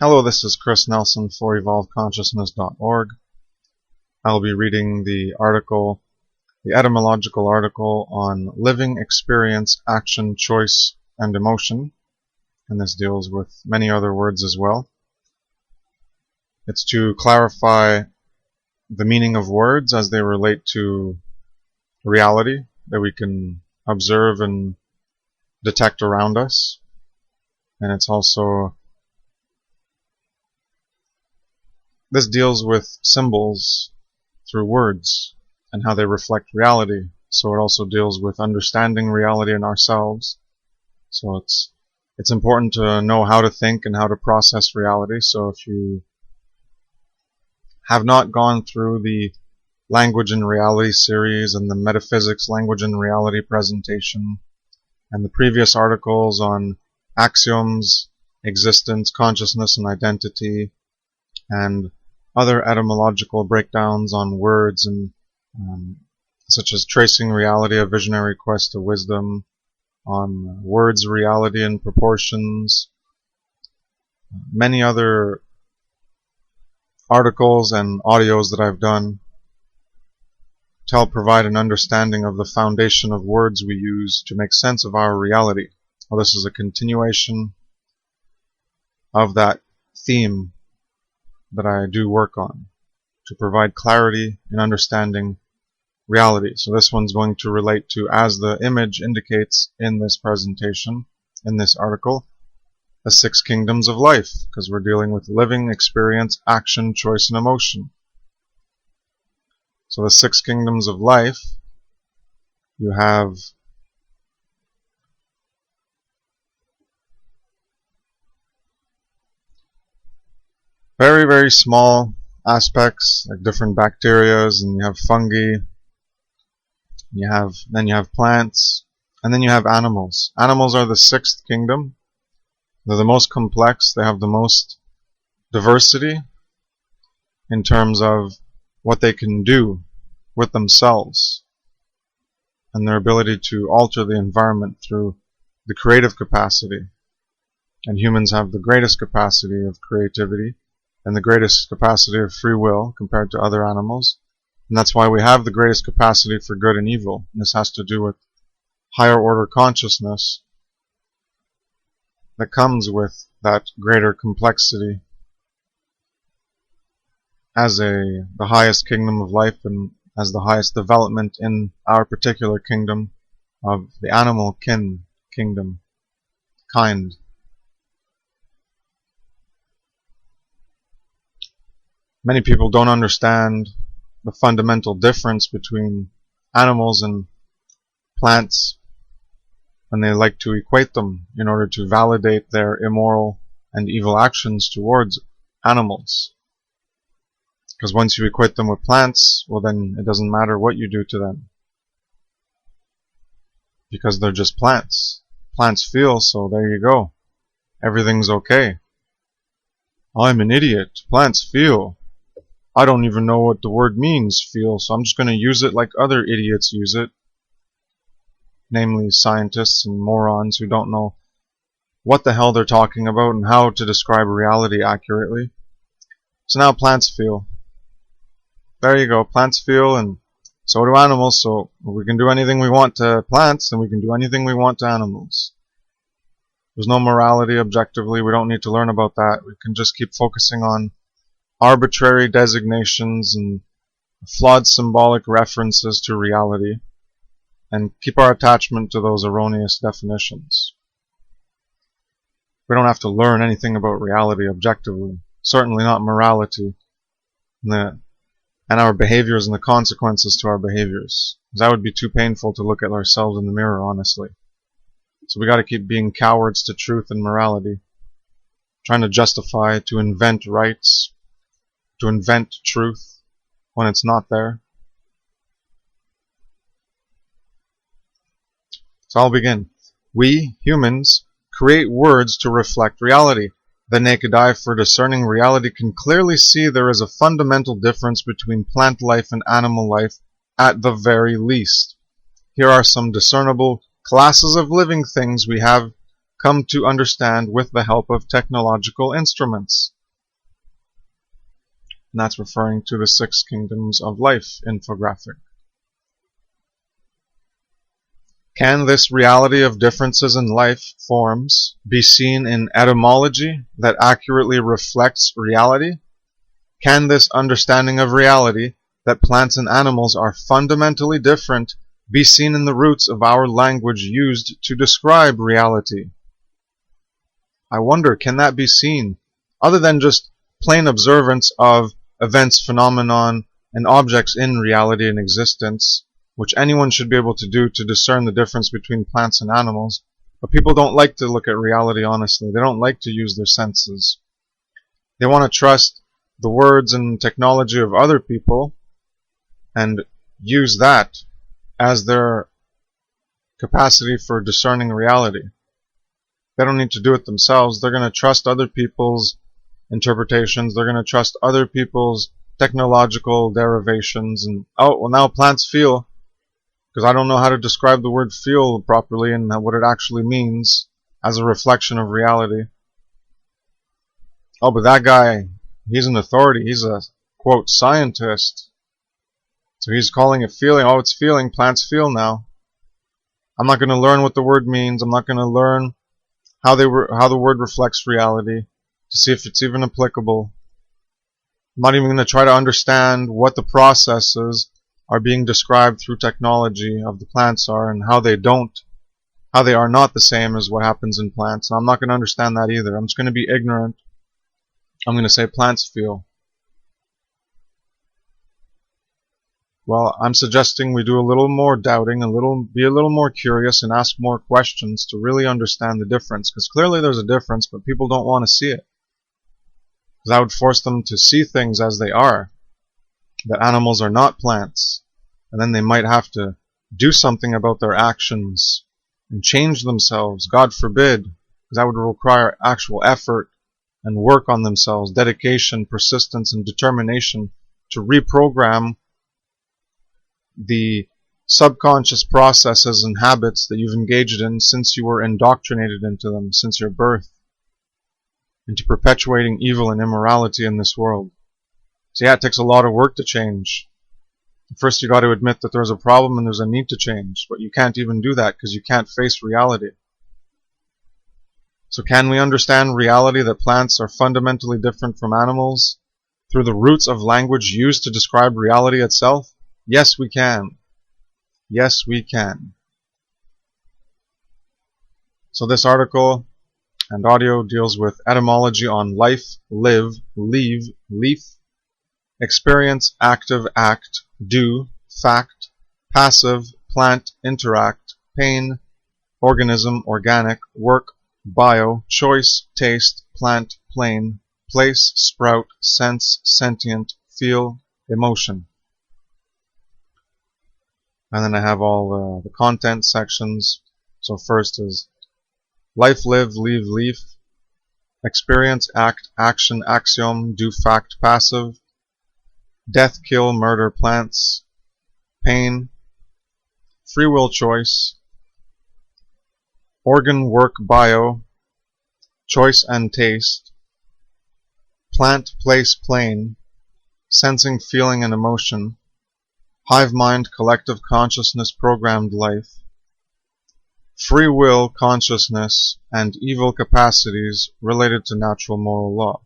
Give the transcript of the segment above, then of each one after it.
Hello, this is Chris Nelson for EvolvedConsciousness.org. I'll be reading the etymological article on living, experience, action, choice, and emotion. And this deals with many other words as well. It's to clarify the meaning of words as they relate to reality that we can observe and detect around us. And it's also this deals with symbols through words and how they reflect reality. So it also deals with understanding reality in ourselves. So it's important to know how to think and how to process reality. So if you have not gone through the Language and Reality series and the Metaphysics Language and Reality presentation and the previous articles on axioms, existence, consciousness, and identity, and other etymological breakdowns on words and such as Tracing Reality, A Visionary Quest to Wisdom, on words, reality, and proportions, many other articles and audios that I've done to help provide an understanding of the foundation of words we use to make sense of our reality. Well, this is a continuation of that theme that I do work on to provide clarity in understanding reality. So this one's going to relate to, as the image indicates in this presentation, in this article, the 6 kingdoms of life, because we're dealing with living, experience, action, choice, and emotion. So the 6 kingdoms of life, you have very, very small aspects, like different bacterias, and you have fungi, then you have plants, and then you have animals. Animals are the 6th kingdom. They're the most complex. They have the most diversity in terms of what they can do with themselves and their ability to alter the environment through the creative capacity. And humans have the greatest capacity of creativity and the greatest capacity of free will compared to other animals. And that's why we have the greatest capacity for good and evil. And this has to do with higher order consciousness that comes with that greater complexity as the highest kingdom of life and as the highest development in our particular kingdom of the animal kingdom, kind. Many people don't understand the fundamental difference between animals and plants, and they like to equate them in order to validate their immoral and evil actions towards animals. Because once you equate them with plants, well then it doesn't matter what you do to them, because they're just plants. Plants feel, so there you go. Everything's okay. I'm an idiot. Plants feel. I don't even know what the word means, feel, so I'm just going to use it like other idiots use it. Namely scientists and morons who don't know what the hell they're talking about and how to describe reality accurately. So now plants feel. There you go, plants feel, and so do animals, so we can do anything we want to plants, and we can do anything we want to animals. There's no morality objectively, we don't need to learn about that. We can just keep focusing on arbitrary designations and flawed symbolic references to reality, and keep our attachment to those erroneous definitions. We don't have to learn anything about reality objectively, certainly not morality, and our behaviors and the consequences to our behaviors. That would be too painful to look at ourselves in the mirror, honestly. So we got to keep being cowards to truth and morality, trying to justify, to invent rights, to invent truth when it's not there. So I'll begin. We, humans, create words to reflect reality. The naked eye, for discerning reality, can clearly see there is a fundamental difference between plant life and animal life, at the very least. Here are some discernible classes of living things we have come to understand with the help of technological instruments. And that's referring to the 6 kingdoms of life infographic. Can this reality of differences in life forms be seen in etymology that accurately reflects reality? Can this understanding of reality, that plants and animals are fundamentally different, be seen in the roots of our language used to describe reality? I wonder, can that be seen, other than just plain observance of events, phenomenon, and objects in reality and existence, which anyone should be able to do to discern the difference between plants and animals, but people don't like to look at reality honestly. They don't like to use their senses. They want to trust the words and technology of other people and use that as their capacity for discerning reality. They don't need to do it themselves. They're going to trust other people's interpretations. They're going to trust other people's technological derivations. And, oh, well, now plants feel, because I don't know how to describe the word feel properly and what it actually means as a reflection of reality. Oh, but that guy, he's an authority. He's a, quote, scientist. So he's calling it feeling. Oh, it's feeling. Plants feel now. I'm not going to learn what the word means. I'm not going to learn how the word reflects reality to see if it's even applicable. I'm not even going to try to understand what the processes are being described through technology of the plants are and how they are not the same as what happens in plants. And I'm not going to understand that either. I'm just going to be ignorant. I'm going to say plants feel. Well, I'm suggesting we do a little more doubting, be a little more curious, and ask more questions to really understand the difference. Because clearly there's a difference, but people don't want to see it. Because that would force them to see things as they are. That animals are not plants. And then they might have to do something about their actions and change themselves. God forbid. Because that would require actual effort and work on themselves, dedication, persistence, and determination to reprogram the subconscious processes and habits that you've engaged in since you were indoctrinated into them, since your birth, into perpetuating evil and immorality in this world. So yeah, it takes a lot of work to change. First you got to admit that there's a problem and there's a need to change, but you can't even do that because you can't face reality. So can we understand reality that plants are fundamentally different from animals through the roots of language used to describe reality itself? Yes, we can. Yes, we can. So this article and audio deals with etymology on life, live, leave, leaf, experience, active, act, do, fact, passive, plant, interact, pain, organism, organic, work, bio, choice, taste, plant, plane, place, sprout, sense, sentient, feel, emotion. And then I have all the content sections. So first is life, live, leave, leaf, experience, act, action, axiom, do, fact, passive, death, kill, murder, plants, pain, free will, choice, organ, work, bio, choice and taste, plant, place, plane, sensing, feeling, and emotion, hive mind, collective consciousness, programmed life, free will, consciousness, and evil capacities related to natural moral law.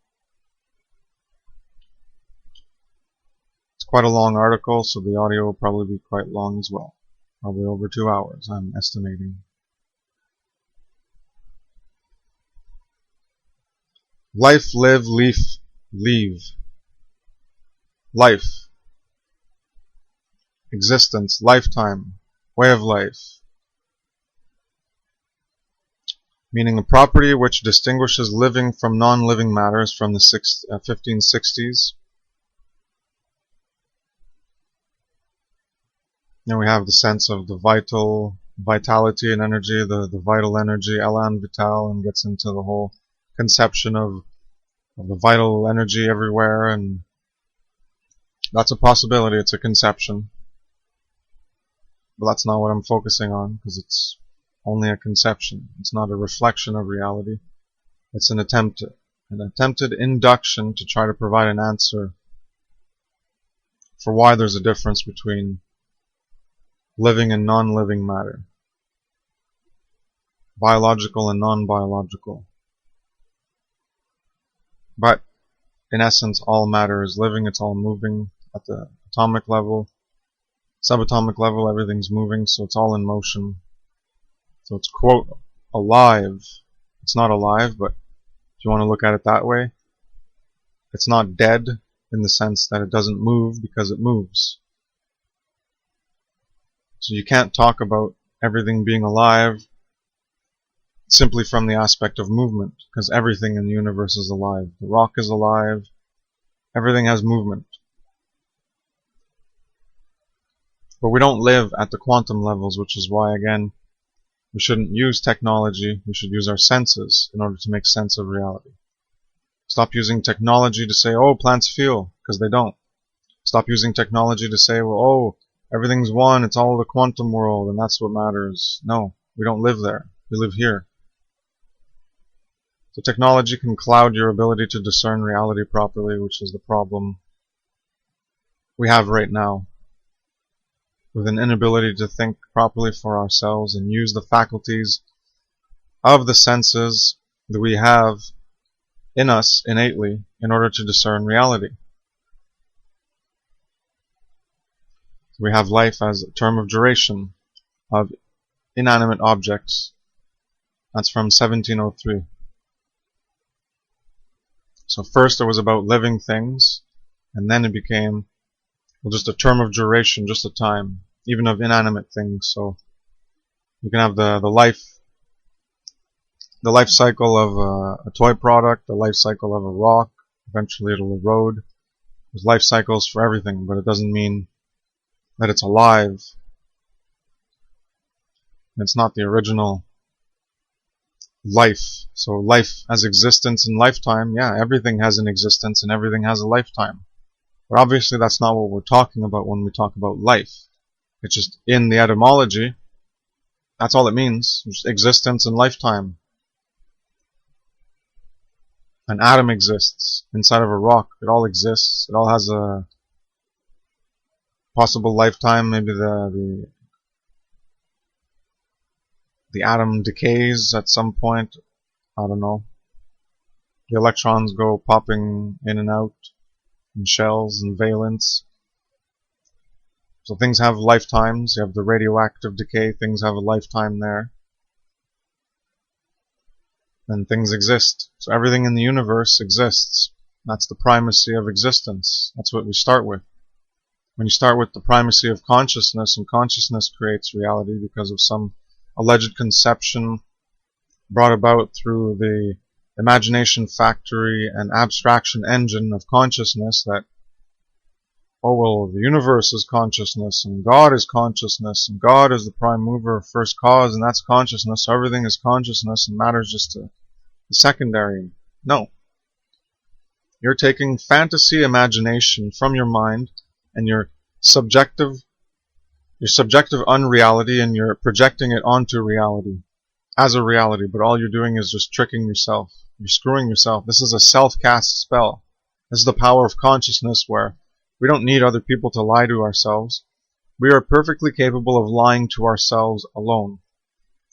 It's quite a long article, so the audio will probably be quite long as well. Probably over 2 hours, I'm estimating. Life, live, leaf, leave. Life. Existence, lifetime, way of life. Meaning a property which distinguishes living from non-living matters from the 1560s. Then we have the sense of the vitality and energy, the vital energy, elan vital, and gets into the whole conception of the vital energy everywhere, and that's a possibility, it's a conception. But that's not what I'm focusing on, because it's only a conception. It's not a reflection of reality. It's an attempted induction to try to provide an answer for why there's a difference between living and non-living matter, biological and non-biological. But in essence, all matter is living, it's all moving at the atomic level, subatomic level, everything's moving, so it's all in motion. So it's, quote, alive. It's not alive, but if you want to look at it that way, it's not dead in the sense that it doesn't move because it moves. So you can't talk about everything being alive simply from the aspect of movement, because everything in the universe is alive. The rock is alive. Everything has movement. But we don't live at the quantum levels, which is why, again, we shouldn't use technology. We should use our senses in order to make sense of reality. Stop using technology to say, oh, plants feel, because they don't. Stop using technology to say, well, oh, everything's one, it's all the quantum world, and that's what matters. No, we don't live there. We live here. So technology can cloud your ability to discern reality properly, which is the problem we have right now, with an inability to think properly for ourselves and use the faculties of the senses that we have in us innately in order to discern reality. We have life as a term of duration of inanimate objects. That's from 1703. So first it was about living things, and then it became, well, just a term of duration, just a time, even of inanimate things. So you can have the life cycle of a toy product, the life cycle of a rock, eventually it'll erode. There's life cycles for everything, but it doesn't mean that it's alive. It's not the original life. So life as existence and lifetime, yeah, everything has an existence and everything has a lifetime. But obviously that's not what we're talking about when we talk about life. It's just in the etymology, that's all it means, just existence and lifetime. An atom exists inside of a rock. It all exists. It all has a possible lifetime. Maybe the atom decays at some point. I don't know. The electrons go popping in and out in shells and valence. So things have lifetimes. You have the radioactive decay. Things have a lifetime there. And things exist. So everything in the universe exists. That's the primacy of existence. That's what we start with. When you start with the primacy of consciousness, and consciousness creates reality because of some alleged conception brought about through the imagination factory and abstraction engine of consciousness that, oh well, the universe is consciousness, and God is consciousness, and God is the prime mover, first cause, and that's consciousness, so everything is consciousness, and matter is just a secondary. No. You're taking fantasy imagination from your mind, and your subjective unreality, and you're projecting it onto reality as a reality, but all you're doing is just tricking yourself. You're screwing yourself. This is a self-cast spell. This is the power of consciousness, where we don't need other people to lie to ourselves. We are perfectly capable of lying to ourselves alone,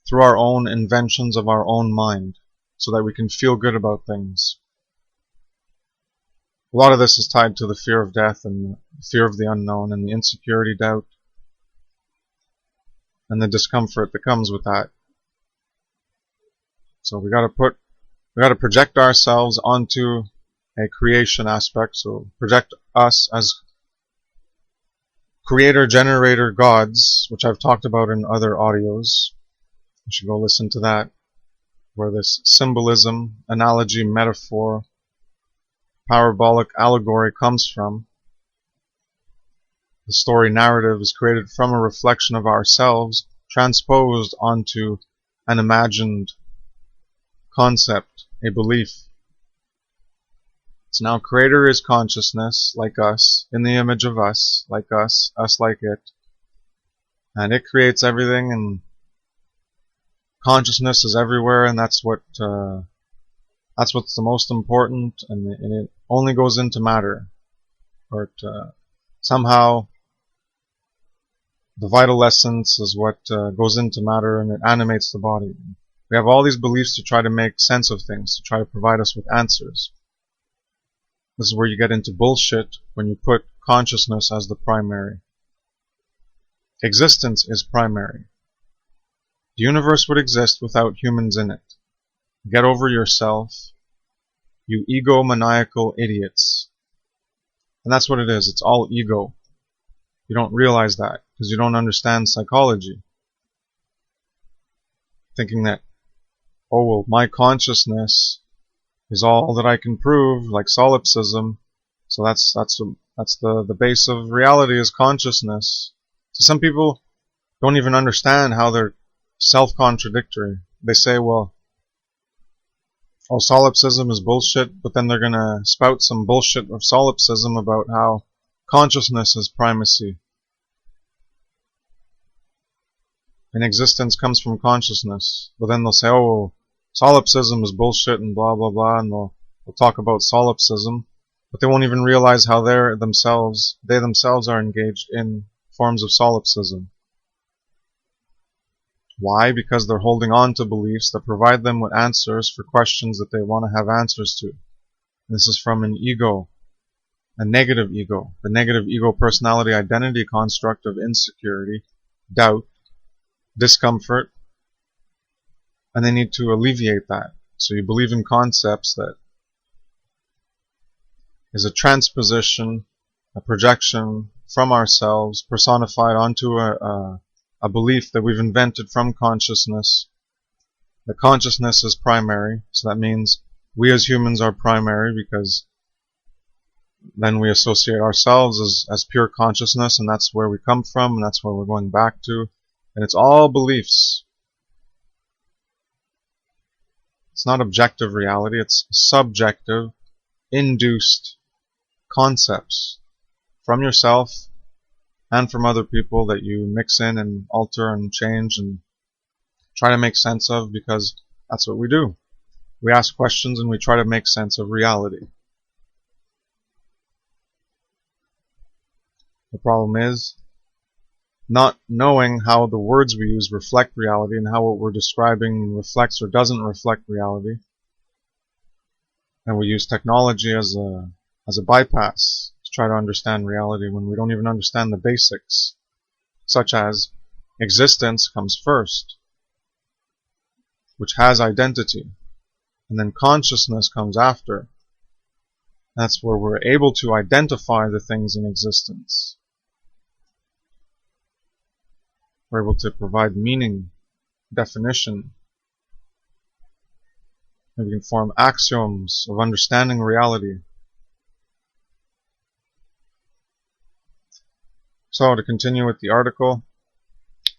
through our own inventions of our own mind, so that we can feel good about things. A lot of this is tied to the fear of death and the fear of the unknown and the insecurity, doubt, and the discomfort that comes with that. So we got to project ourselves onto a creation aspect. So project us as creator, generator gods, which I've talked about in other audios. You should go listen to that, where this symbolism, analogy, metaphor, parabolic allegory comes from. The story narrative is created from a reflection of ourselves, transposed onto an imagined concept, a belief. So now creator is consciousness, like us, in the image of us like it. And it creates everything, and consciousness is everywhere, and that's what's the most important, and it only goes into matter, or somehow the vital essence is what goes into matter, and it animates the body. We have all these beliefs to try to make sense of things, to try to provide us with answers. This is where you get into bullshit when you put consciousness as the primary. Existence is primary. The universe would exist without humans in it. Get over yourself, you egomaniacal idiots. And that's what it is. It's all ego. You don't realize that because you don't understand psychology. Thinking that, oh well, my consciousness is all that I can prove, like solipsism. So that's the base of reality, is consciousness. So some people don't even understand how they're self-contradictory. They say, well, oh, solipsism is bullshit, but then they're gonna spout some bullshit of solipsism about how consciousness is primacy. And existence comes from consciousness. But then they'll say, oh, well, solipsism is bullshit and blah blah blah, and they'll talk about solipsism, but they won't even realize how they themselves are engaged in forms of solipsism. Why? Because they're holding on to beliefs that provide them with answers for questions that they want to have answers to. This is from an ego, a negative ego, the negative ego personality identity construct of insecurity, doubt, discomfort, and they need to alleviate that. So you believe in concepts that is a transposition, a projection from ourselves, personified onto a belief that we've invented from consciousness. The consciousness is primary, so that means we as humans are primary, because then we associate ourselves as pure consciousness, and that's where we come from, and that's where we're going back to. And it's all beliefs. It's not objective reality, it's subjective, induced concepts from yourself and from other people that you mix in and alter and change and try to make sense of, because that's what we do. We ask questions and we try to make sense of reality. The problem is not knowing how the words we use reflect reality, and how what we're describing reflects or doesn't reflect reality. And we use technology as a bypass to try to understand reality when we don't even understand the basics, such as existence comes first, which has identity, and then consciousness comes after. That's where we're able to identify the things in existence. We're able to provide meaning, definition, and we can form axioms of understanding reality. So, to continue with the article,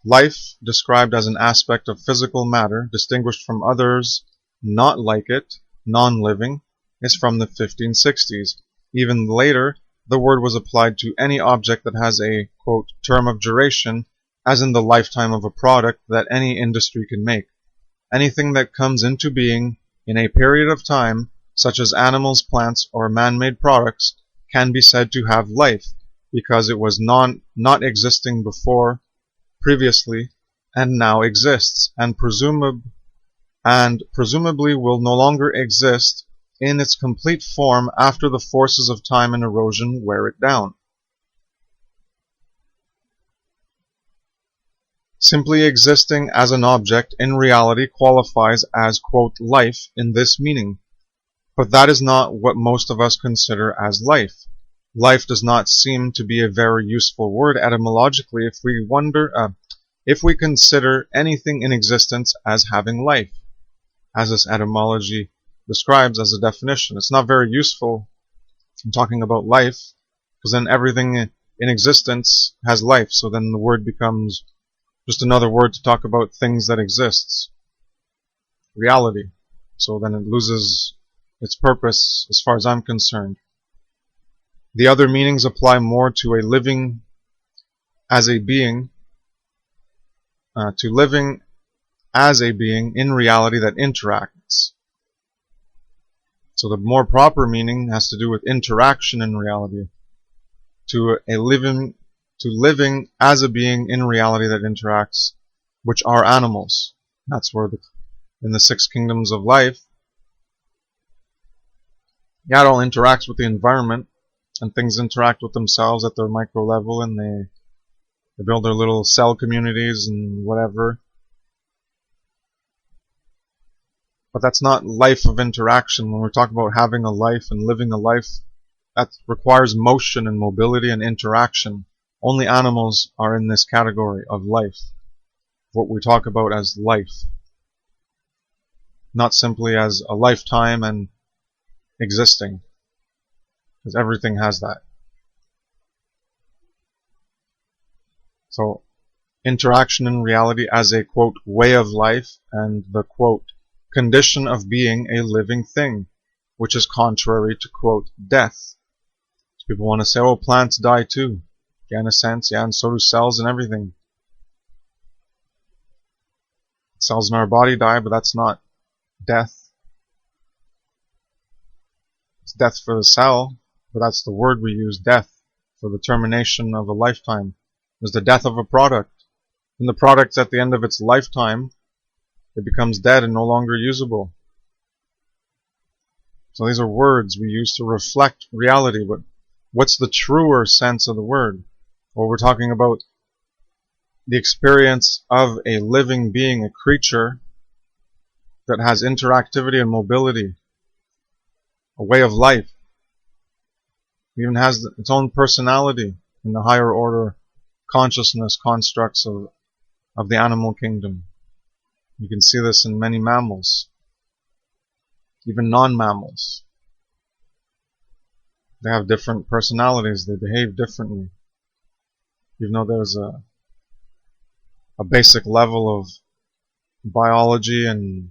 life, described as an aspect of physical matter, distinguished from others not like it, non-living, is from the 1560s. Even later, the word was applied to any object that has a, quote, term of duration, as in the lifetime of a product that any industry can make. Anything that comes into being in a period of time, such as animals, plants, or man-made products, can be said to have life, because it was not existing before, previously, and now exists, and presumably will no longer exist in its complete form after the forces of time and erosion wear it down. Simply existing as an object in reality qualifies as, quote, life in this meaning. But that is not what most of us consider as life. Life does not seem to be a very useful word etymologically if we consider anything in existence as having life, as this etymology describes as a definition. It's not very useful in talking about life, because then everything in existence has life, so then the word becomes just another word to talk about things that exists. Reality. So then it loses its purpose as far as I'm concerned. The other meanings apply more to a living as a being, to living as a being in reality that interacts. So the more proper meaning has to do with interaction in reality, to living as a being in reality that interacts, which are animals. That's where in the 6 kingdoms of life, it all interacts with the environment, and things interact with themselves at their micro level, and they build their little cell communities and whatever. But that's not life of interaction. When we're talking about having a life and living a life, that requires motion and mobility and interaction. Only animals are in this category of life, what we talk about as life. Not simply as a lifetime and existing, because everything has that. So, interaction in reality as a, quote, way of life, and the, quote, condition of being a living thing, which is contrary to, quote, death. So people want to say, oh, plants die too. Yeah, in a sense, yeah, and so do cells and everything. Cells in our body die, but that's not death. It's death for the cell, but that's the word we use, death, for the termination of a lifetime. It's the death of a product. And the product's at the end of its lifetime, it becomes dead and no longer usable. So these are words we use to reflect reality, but what's the truer sense of the word? Well, we're talking about the experience of a living being, a creature that has interactivity and mobility, a way of life. It even has its own personality in the higher order consciousness constructs of the animal kingdom. You can see this in many mammals, even non-mammals. They have different personalities, they behave differently. Even though there's a basic level of biology and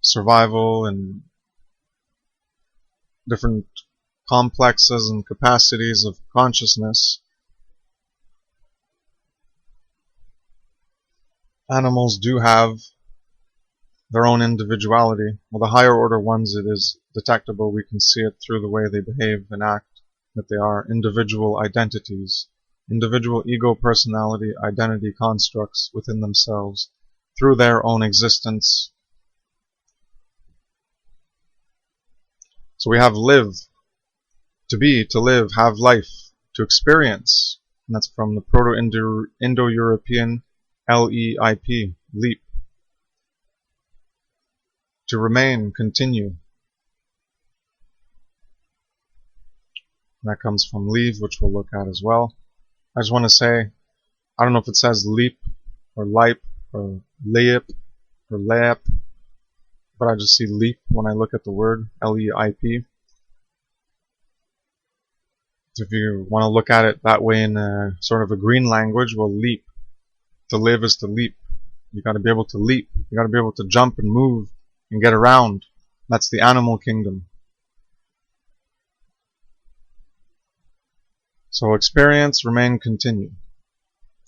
survival and different complexes and capacities of consciousness, animals do have their own individuality. Well, the higher order ones, it is detectable. We can see it through the way they behave and act, that they are individual identities, individual ego personality identity constructs within themselves through their own existence. So we have live, to be, to live, have life, to experience. And that's from the Proto-Indo-European LEIP, leap. To remain, continue. That comes from leave, which we'll look at as well. I just want to say, I don't know if it says leap or leip or leip or leap, but I just see leap when I look at the word, L-E-I-P. So if you want to look at it that way in a sort of a green language, well, leap. To live is to leap. You got to be able to leap. You got to be able to jump and move and get around. That's the animal kingdom. So experience, remain, continue.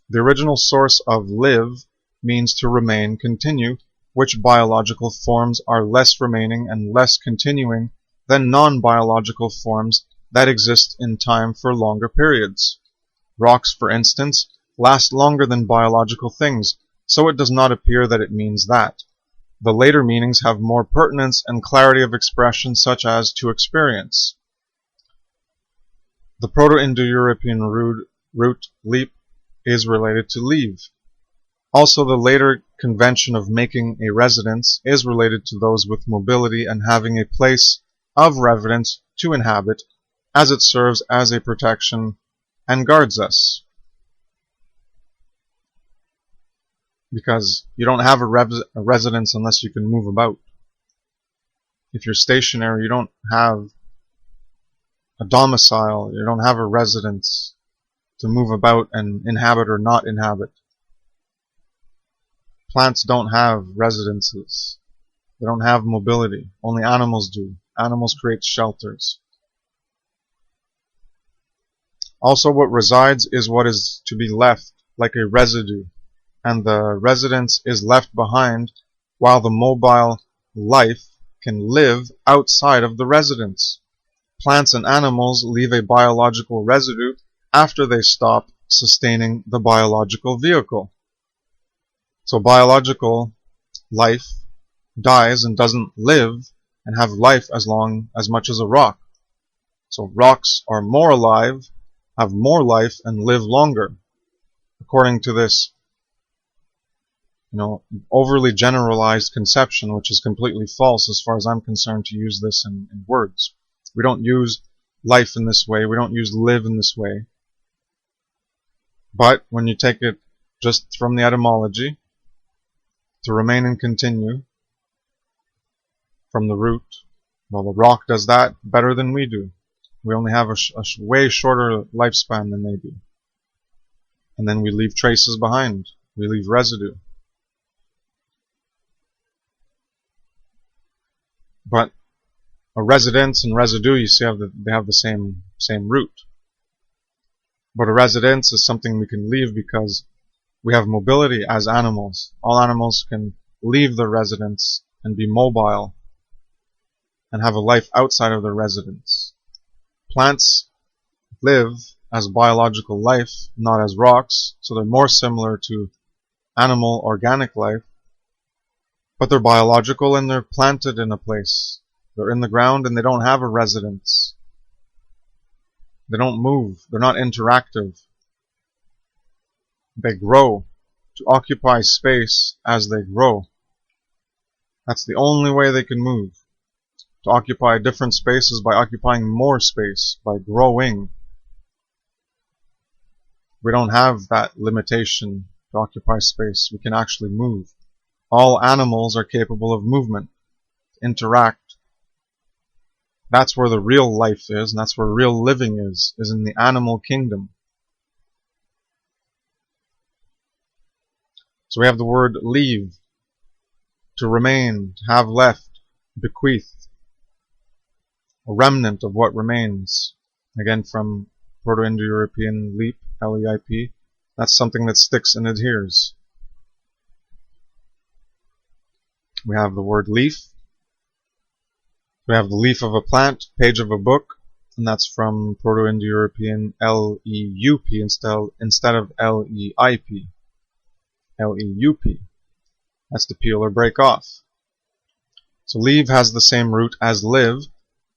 The original source of live means to remain, continue, which biological forms are less remaining and less continuing than non-biological forms that exist in time for longer periods. Rocks, for instance, last longer than biological things, so it does not appear that it means that. The later meanings have more pertinence and clarity of expression, such as to experience. The Proto-Indo-European root leap is related to leave. Also, the later convention of making a residence is related to those with mobility and having a place of residence to inhabit, as it serves as a protection and guards us. Because you don't have a residence unless you can move about. If you're stationary, you don't have a domicile, you don't have a residence to move about and inhabit or not inhabit. Plants don't have residences. They don't have mobility. Only animals do. Animals create shelters. Also, what resides is what is to be left, like a residue. and the residence is left behind, while the mobile life can live outside of the residence. Plants and animals leave a biological residue after they stop sustaining the biological vehicle. So biological life dies and doesn't live and have life as much as a rock. So rocks are more alive, have more life, and live longer. According to this, overly generalized conception, which is completely false as far as I'm concerned, to use this in words. We don't use life in this way. We don't use live in this way. But when you take it just from the etymology, to remain and continue, from the root, well, the rock does that better than we do. We only have a way shorter lifespan than they do. And then we leave traces behind. We leave residue. But a residence and residue, you see, they have the same root. But a residence is something we can leave because we have mobility as animals. All animals can leave their residence and be mobile and have a life outside of their residence. Plants live as biological life, not as rocks, so they're more similar to animal organic life, but they're biological and they're planted in a place. They're in the ground and they don't have a residence. They don't move. They're not interactive. They grow to occupy space as they grow. That's the only way they can move. To occupy different spaces by occupying more space, by growing. We don't have that limitation to occupy space. We can actually move. All animals are capable of movement, interact. That's where the real life is, and that's where real living is in the animal kingdom. So we have the word leave, to remain, to have left, bequeath, a remnant of what remains. Again, from Proto-Indo-European leap, L-E-I-P, that's something that sticks and adheres. We have the word leaf. We have the leaf of a plant, page of a book, and that's from Proto-Indo-European L-E-U-P instead of L-E-I-P. L-E-U-P. That's to peel or break off. So leave has the same root as live,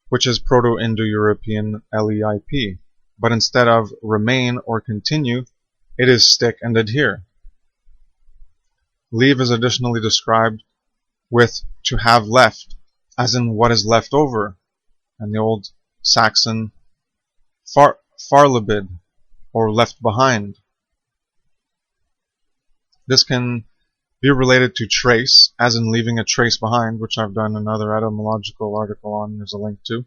which is Proto-Indo-European L-E-I-P. But instead of remain or continue, it is stick and adhere. Leave is additionally described with to have left, as in what is left over, and the old Saxon farlebid, or left behind. This can be related to trace, as in leaving a trace behind, which I've done another etymological article on, there's a link to.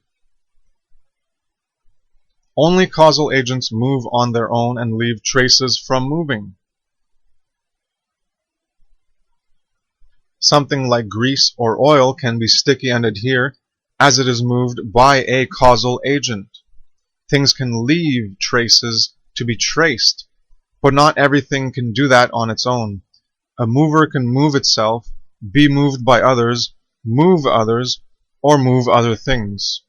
Only causal agents move on their own and leave traces from moving. Something like grease or oil can be sticky and adhere as it is moved by a causal agent. Things can leave traces to be traced, but not everything can do that on its own. A mover can move itself, be moved by others, move others, or move other things.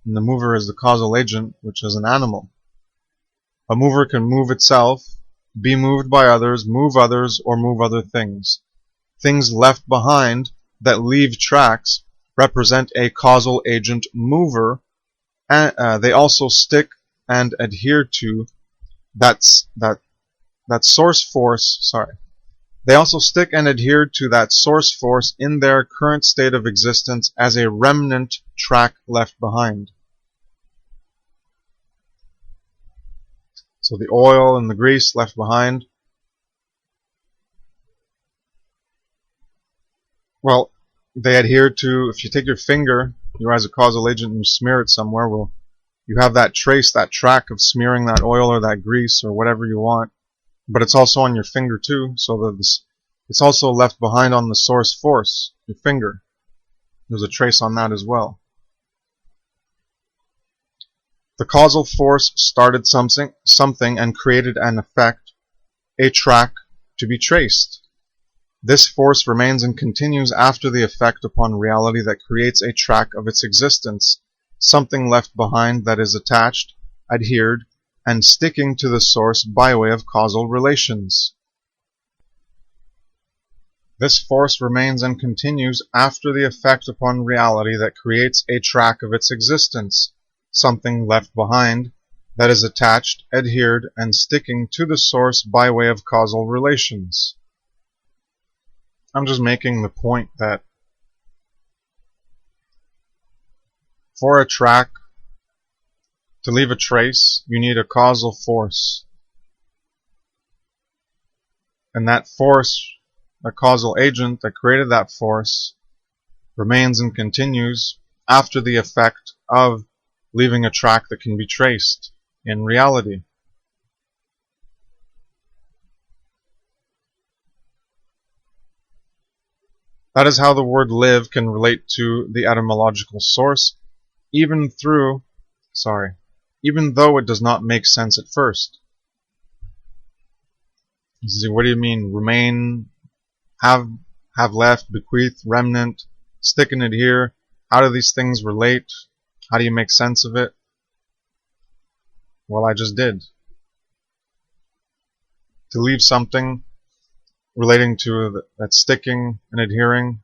And the mover is the causal agent, which is an animal. A mover can move itself, be moved by others, move others, or move other things. Things left behind that leave tracks represent a causal agent mover, and they also stick and adhere to that source force. They also stick and adhere to that source force in their current state of existence as a remnant track left behind. So the oil and the grease left behind. Well, they adhere to, if you take your finger, you as a causal agent and you smear it somewhere, well, you have that trace, that track of smearing that oil or that grease or whatever you want, but it's also on your finger too, so that it's also left behind on the source force, your finger. There's a trace on that as well. The causal force started something and created an effect. a track to be traced. This force remains and continues after the effect upon reality that creates a track of its existence, something left behind that is attached, adhered, and sticking to the source by way of causal relations. This force remains and continues after the effect upon reality that creates a track of its existence, something left behind that is attached, adhered, and sticking to the source by way of causal relations. I'm just making the point that for a track to leave a trace, you need a causal force. And that force, the causal agent that created that force, remains and continues after the effect of leaving a track that can be traced in reality. That is how the word live can relate to the etymological source, even though it does not make sense at first. What do you mean? Remain, have left, bequeath, remnant, stick and adhere. How do these things relate? How do you make sense of it? Well, I just did. To leave something relating to that sticking and adhering,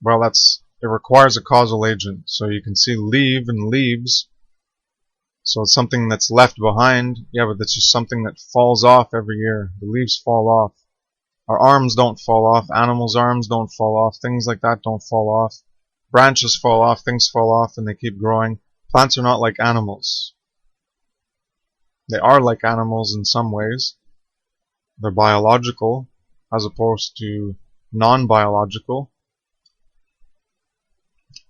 well, it requires a causal agent. So you can see leave and leaves. So it's something that's left behind. Yeah, but that's just something that falls off every year. The leaves fall off. Our arms don't fall off. Animals' arms don't fall off. Things like that don't fall off. Branches fall off. Things fall off and they keep growing. Plants are not like animals. They are like animals in some ways. They're biological as opposed to non-biological.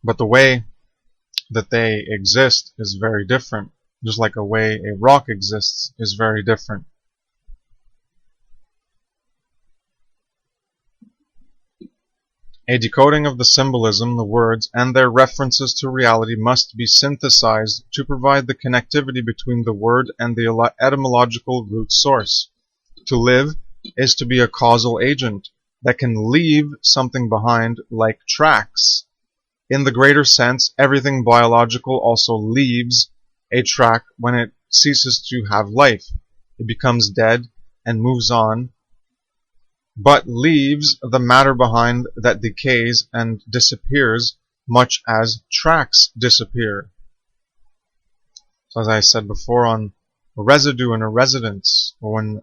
But the way that they exist is very different. Just like a way a rock exists is very different. A decoding of the symbolism, the words, and their references to reality must be synthesized to provide the connectivity between the word and the etymological root source. To live is to be a causal agent that can leave something behind like tracks. In the greater sense, everything biological also leaves a track when it ceases to have life. It becomes dead and moves on, but leaves the matter behind that decays and disappears, much as tracks disappear. So as I said before, on a residue and a residence, or when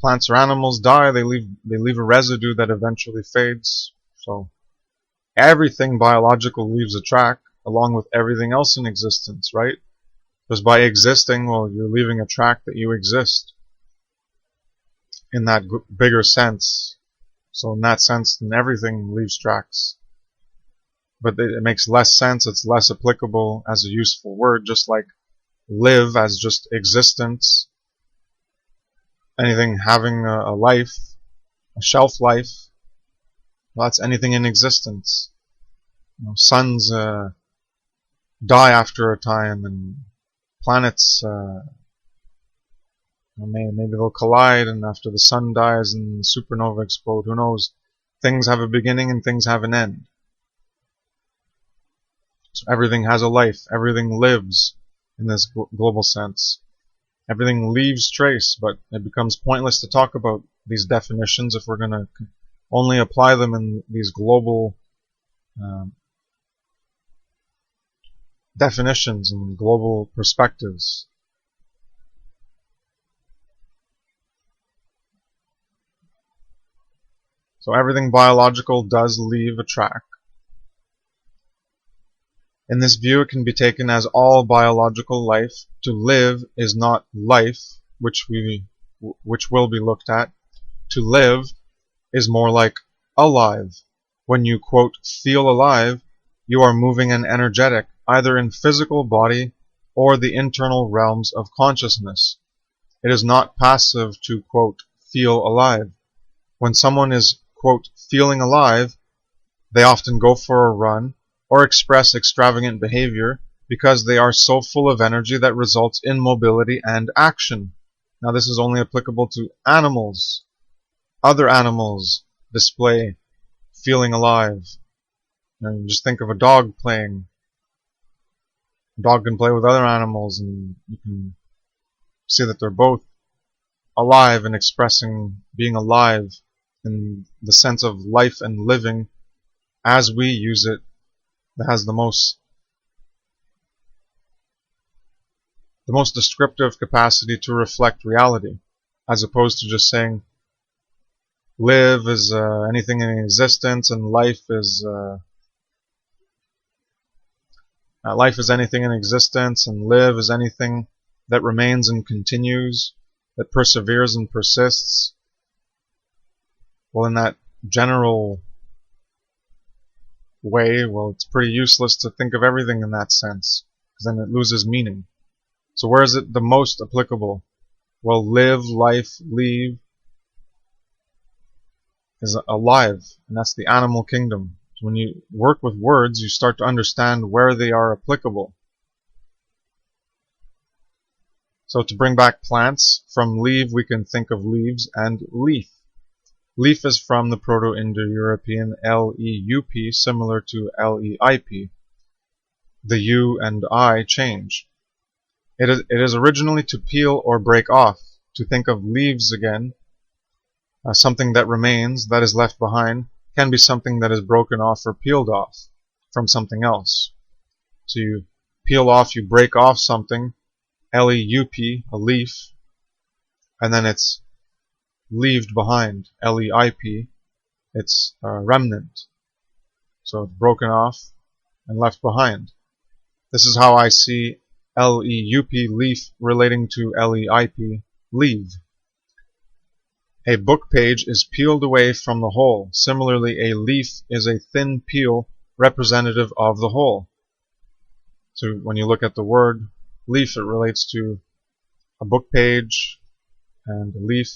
plants or animals die, they leave a residue that eventually fades. So everything biological leaves a track, along with everything else in existence, right? Because by existing, well, you're leaving a track that you exist. In that bigger sense. So in that sense, then everything leaves tracks. But it makes less sense, it's less applicable as a useful word, just like live as just existence. Anything having a life, a shelf life, well, that's anything in existence. Suns die after a time, and planets maybe they'll collide, and after the sun dies and the supernova explode, who knows? Things have a beginning and things have an end. So everything has a life. Everything lives in this global sense. Everything leaves trace, but it becomes pointless to talk about these definitions if we're going to only apply them in these global definitions and global perspectives. So everything biological does leave a track. In this view, it can be taken as all biological life. To live is not life, which will be looked at. To live is more like alive. When you, quote, feel alive, you are moving and energetic, either in physical body or the internal realms of consciousness. It is not passive to, quote, feel alive. When someone is, quote, feeling alive, they often go for a run or express extravagant behavior because they are so full of energy that results in mobility and action. Now this is only applicable to animals. Other animals display feeling alive. And just think of a dog playing. A dog can play with other animals, and you can see that they're both alive and expressing being alive in the sense of life and living as we use it, that has the most descriptive capacity to reflect reality, as opposed to just saying live is anything in existence and life is anything in existence, and live is anything that remains and continues, that perseveres and persists. Well, in that general way, well, it's pretty useless to think of everything in that sense, because then it loses meaning. So where is it the most applicable? Well, live, life, leave is alive, and that's the animal kingdom. So when you work with words, you start to understand where they are applicable. So to bring back plants, from leave we can think of leaves and leaf. Leaf is from the Proto-Indo-European L-E-U-P, similar to L-E-I-P. The U and I change. It is originally to peel or break off. To think of leaves again, something that remains, that is left behind, can be something that is broken off or peeled off from something else. So you peel off, you break off something, L-E-U-P, a leaf, and then it's leaved behind, L-E-I-P, it's a remnant. So it's broken off and left behind. This is how I see L-E-U-P, leaf, relating to L-E-I-P, leave. A book page is peeled away from the whole. Similarly, a leaf is a thin peel representative of the whole. So when you look at the word leaf, it relates to a book page and a leaf.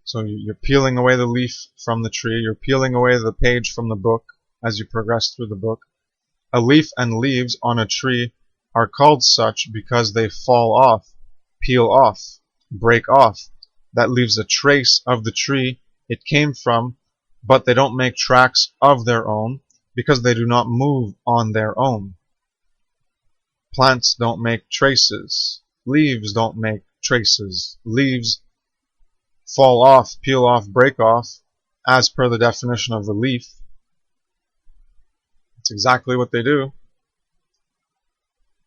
So you're peeling away the leaf from the tree, you're peeling away the page from the book as you progress through the book. A leaf and leaves on a tree are called such because they fall off, peel off, break off. That leaves a trace of the tree it came from, but they don't make tracks of their own because they do not move on their own. Plants don't make traces. Leaves don't make traces. Leaves fall off, peel off, break off, as per the definition of the leaf. It's exactly what they do.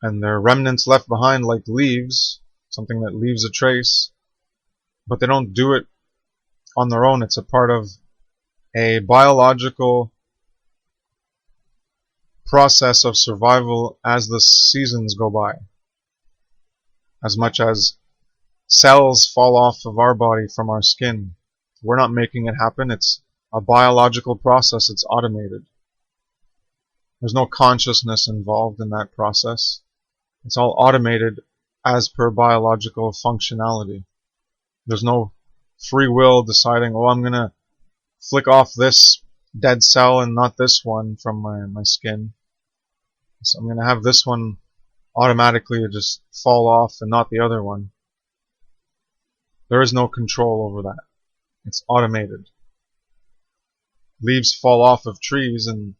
And there are remnants left behind like leaves, something that leaves a trace, but they don't do it on their own. It's a part of a biological process of survival as the seasons go by. As much as cells fall off of our body from our skin, we're not making it happen. It's a biological process. It's automated. There's no consciousness involved in that process. It's all automated as per biological functionality. There's no free will deciding, oh, I'm going to flick off this dead cell and not this one from my skin. So I'm going to have this one automatically just fall off and not the other one. There is no control over that. It's automated. Leaves fall off of trees and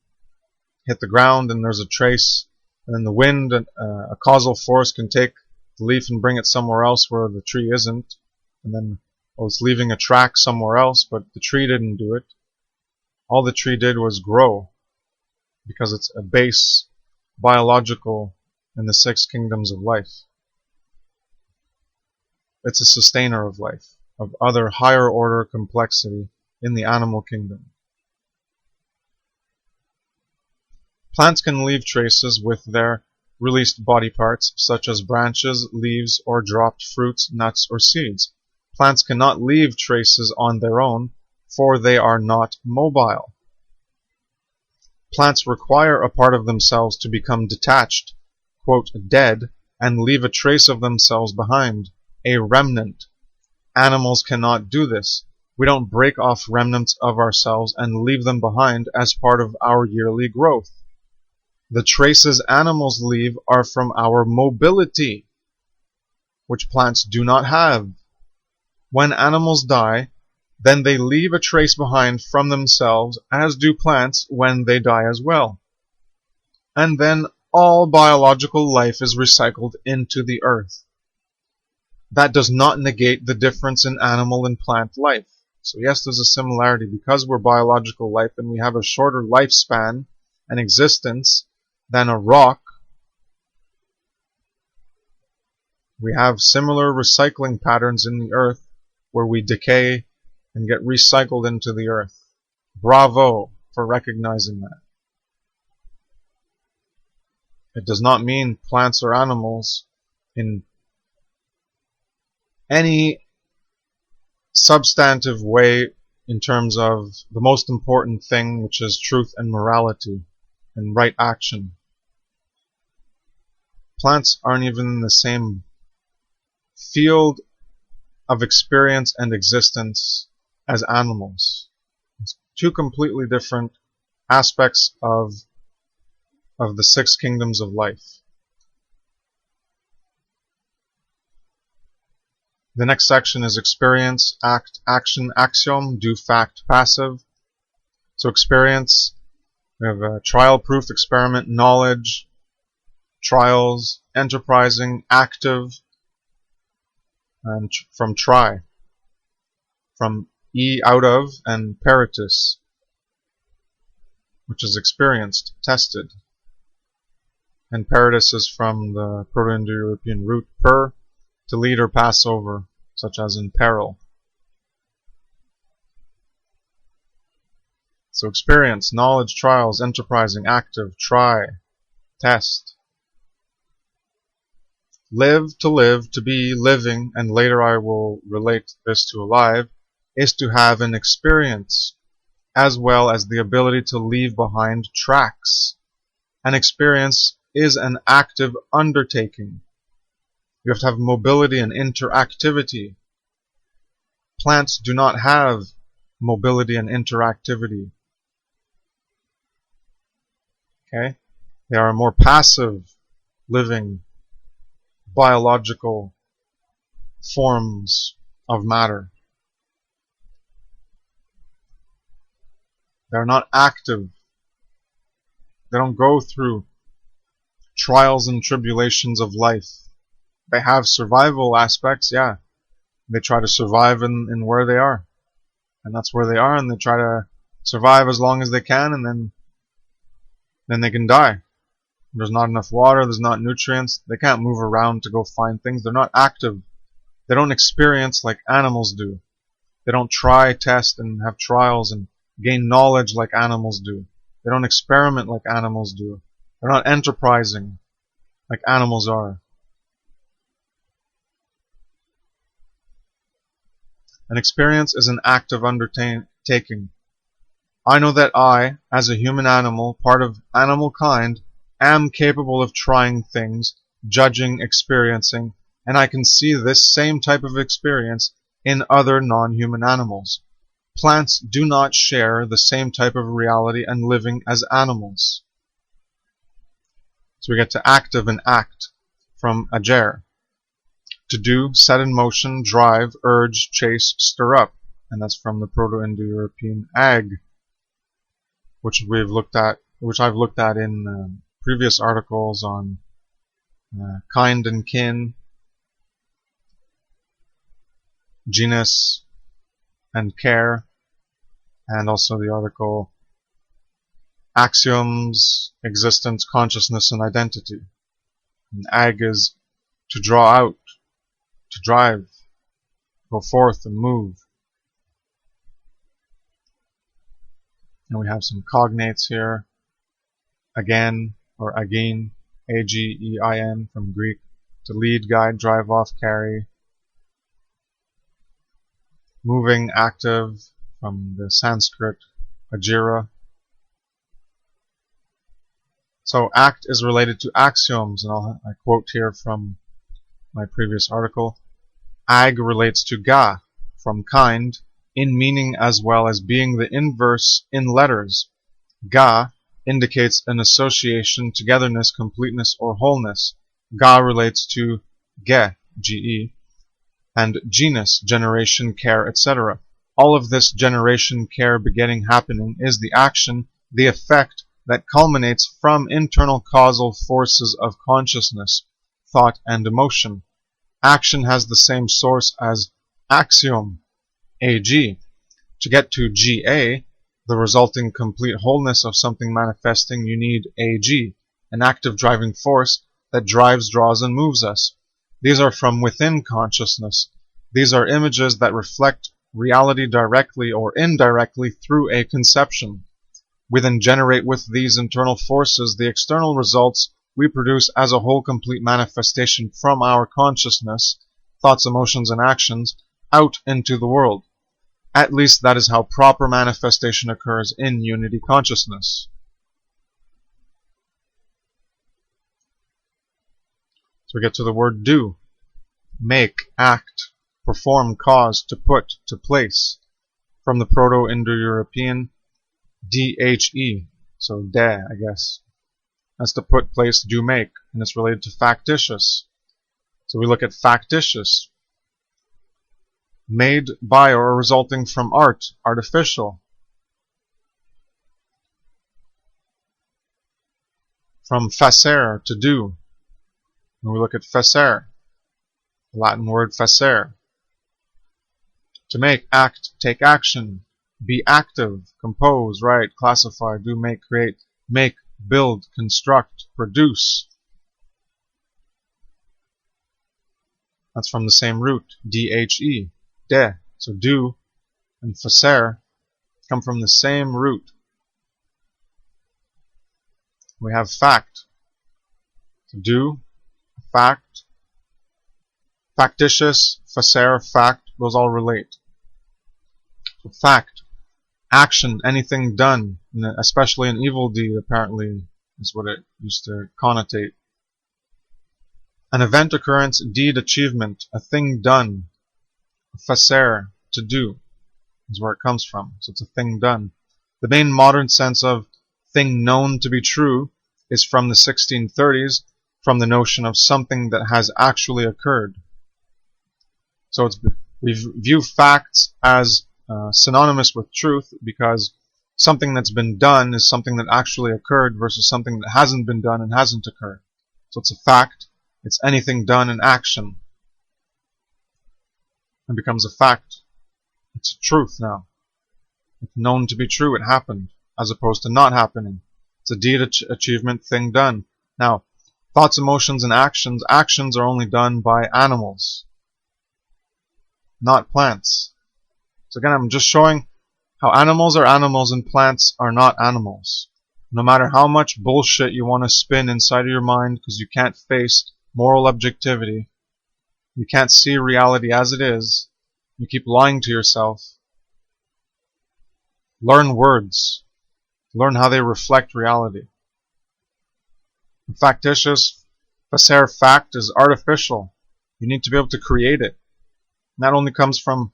hit the ground, and there's a trace, and then the wind, a causal force can take the leaf and bring it somewhere else where the tree isn't, and then it's leaving a track somewhere else, but the tree didn't do it. All the tree did was grow, because it's a base biological in the 6 kingdoms of life. It's a sustainer of life, of other higher order complexity in the animal kingdom. Plants can leave traces with their released body parts, such as branches, leaves, or dropped fruits, nuts, or seeds. Plants cannot leave traces on their own, for they are not mobile. Plants require a part of themselves to become detached, quote, dead, and leave a trace of themselves behind, a remnant. Animals cannot do this. We don't break off remnants of ourselves and leave them behind as part of our yearly growth. The traces animals leave are from our mobility, which plants do not have. When animals die, then they leave a trace behind from themselves, as do plants when they die as well. And then all biological life is recycled into the earth. That does not negate the difference in animal and plant life. So yes, there's a similarity. Because we're biological life and we have a shorter lifespan and existence than a rock, we have similar recycling patterns in the earth where we decay and get recycled into the earth. Bravo for recognizing that. It does not mean plants or animals in any substantive way in terms of the most important thing, which is truth and morality and right action. Plants aren't even in the same field of experience and existence as animals. It's two completely different aspects of the six kingdoms of life. The next section is experience, act, action, axiom, do, fact, passive. So experience, we have a trial, proof, experiment, knowledge, trials, enterprising, active, and from try. From e, out of, and peritus, which is experienced, tested. And peritus is from the Proto-Indo-European root per, to lead or pass over, such as in peril. So experience, knowledge, trials, enterprising, active, try, test. Live, to be, living, and later I will relate this to alive, is to have an experience, as well as the ability to leave behind tracks. An experience is an active undertaking. You have to have mobility and interactivity. Plants do not have mobility and interactivity. Okay? They are more passive, living, biological forms of matter. They're not active. They don't go through trials and tribulations of life. They have survival aspects, yeah. They try to survive in where they are. And that's where they are, and they try to survive as long as they can, and then they can die. There's not enough water, there's not nutrients, they can't move around to go find things, they're not active. They don't experience like animals do. They don't try, test, and have trials and gain knowledge like animals do. They don't experiment like animals do. They're not enterprising like animals are. An experience is an act of undertaking. I know that I, as a human animal, part of animal kind, am capable of trying things, judging, experiencing, and I can see this same type of experience in other non-human animals. Plants do not share the same type of reality and living as animals. So we get to active and act from ager. To do, set in motion, drive, urge, chase, stir up. And that's from the Proto-Indo-European ag, which I've looked at in previous articles on kind and kin, genus and care, and also the article Axioms, Existence, Consciousness, and Identity. And ag is to draw out, to drive, go forth and move. And we have some cognates here. Again, or again, A-G-E-I-N from Greek, to lead, guide, drive off, carry. Moving, active, from the Sanskrit, agira. So act is related to axioms, and I quote here from my previous article. Ag relates to ga, from kind, in meaning as well as being the inverse in letters. Ga indicates an association, togetherness, completeness, or wholeness. Ga relates to ge, Ge, and genus, generation, care, etc. All of this generation, care, begetting, happening is the action, the effect that culminates from internal causal forces of consciousness, thought, and emotion. Action has the same source as axiom, Ag. To get to Ga, the resulting complete wholeness of something manifesting, you need Ag, an active driving force that drives, draws, and moves us. These are from within consciousness. These are images that reflect reality directly or indirectly through a conception. We then generate with these internal forces the external results we produce as a whole complete manifestation from our consciousness, thoughts, emotions, and actions, out into the world. At least that is how proper manifestation occurs in unity consciousness. So we get to the word do. Make, act, perform, cause, to put, to place. From the Proto-Indo-European DHE, so de, I guess. That's to put, place, do, make, and it's related to factitious. So we look at factitious. Made by or resulting from art, artificial. From facere, to do. And we look at facere, the Latin word facere. To make, act, take action, be active, compose, write, classify, do, make, create, make, build, construct, produce. That's from the same root, DHE, de. So do and facere come from the same root. We have fact. To do, fact, factitious, facere, fact, those all relate. So fact, action, anything done, especially an evil deed, apparently, is what it used to connotate. An event, occurrence, deed, achievement, a thing done. Facere, to do, is where it comes from. So it's a thing done. The main modern sense of thing known to be true is from the 1630s, from the notion of something that has actually occurred. So we view facts as synonymous with truth because something that's been done is something that actually occurred versus something that hasn't been done and hasn't occurred. So it's a fact. It's anything done in action. It becomes a fact. It's a truth now. It's known to be true. It happened, as opposed to not happening. It's a deed, achievement, thing done. Now, thoughts, emotions, and actions. Actions are only done by animals, not plants. So again, I'm just showing how animals are animals and plants are not animals. No matter how much bullshit you want to spin inside of your mind because you can't face moral objectivity, you can't see reality as it is, you keep lying to yourself. Learn words. Learn how they reflect reality. Factitious, facere, fact is artificial. You need to be able to create it. And that only comes from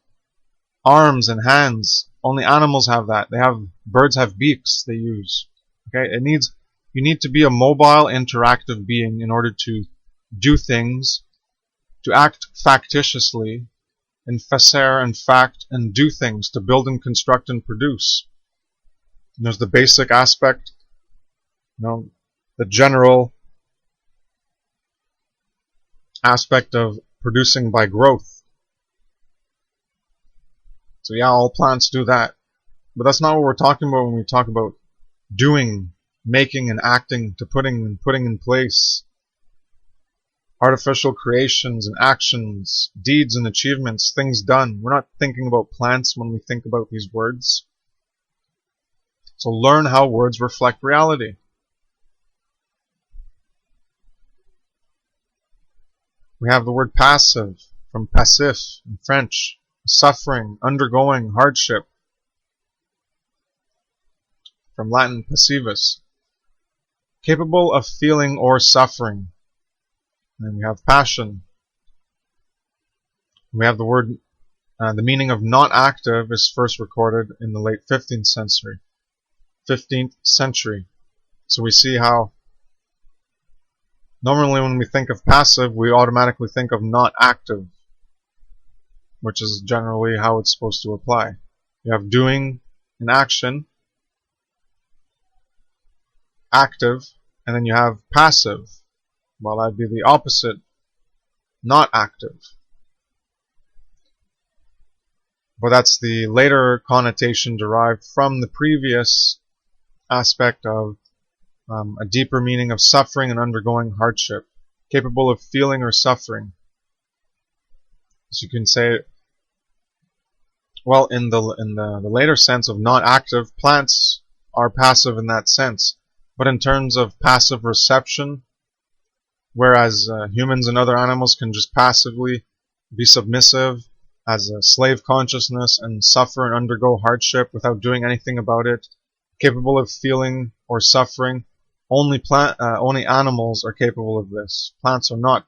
arms and hands. Only animals have that. Birds have beaks they use. Okay? You need to be a mobile, interactive being in order to do things, to act factitiously, and facere and fact and do things, to build and construct and produce. And there's the basic aspect, the general aspect of producing by growth. So yeah, all plants do that. But that's not what we're talking about when we talk about doing, making and acting, to putting in place. Artificial creations and actions, deeds and achievements, things done. We're not thinking about plants when we think about these words. So learn how words reflect reality. We have the word passive, from passif in French, suffering, undergoing, hardship. From Latin passivus, capable of feeling or suffering. And we have passion. We have the word The meaning of not active is first recorded in the late 15th century. 15th century. So we see how normally when we think of passive, we automatically think of not active, which is generally how it's supposed to apply. You have doing an action, active, and then you have passive. Well, that'd be the opposite, not active. But that's the later connotation derived from the previous aspect of a deeper meaning of suffering and undergoing hardship, capable of feeling or suffering. So you can say, well, in the later sense of not active, plants are passive in that sense. But in terms of passive reception, whereas humans and other animals can just passively be submissive as a slave consciousness and suffer and undergo hardship without doing anything about it, capable of feeling or suffering, only animals are capable of this. Plants are not.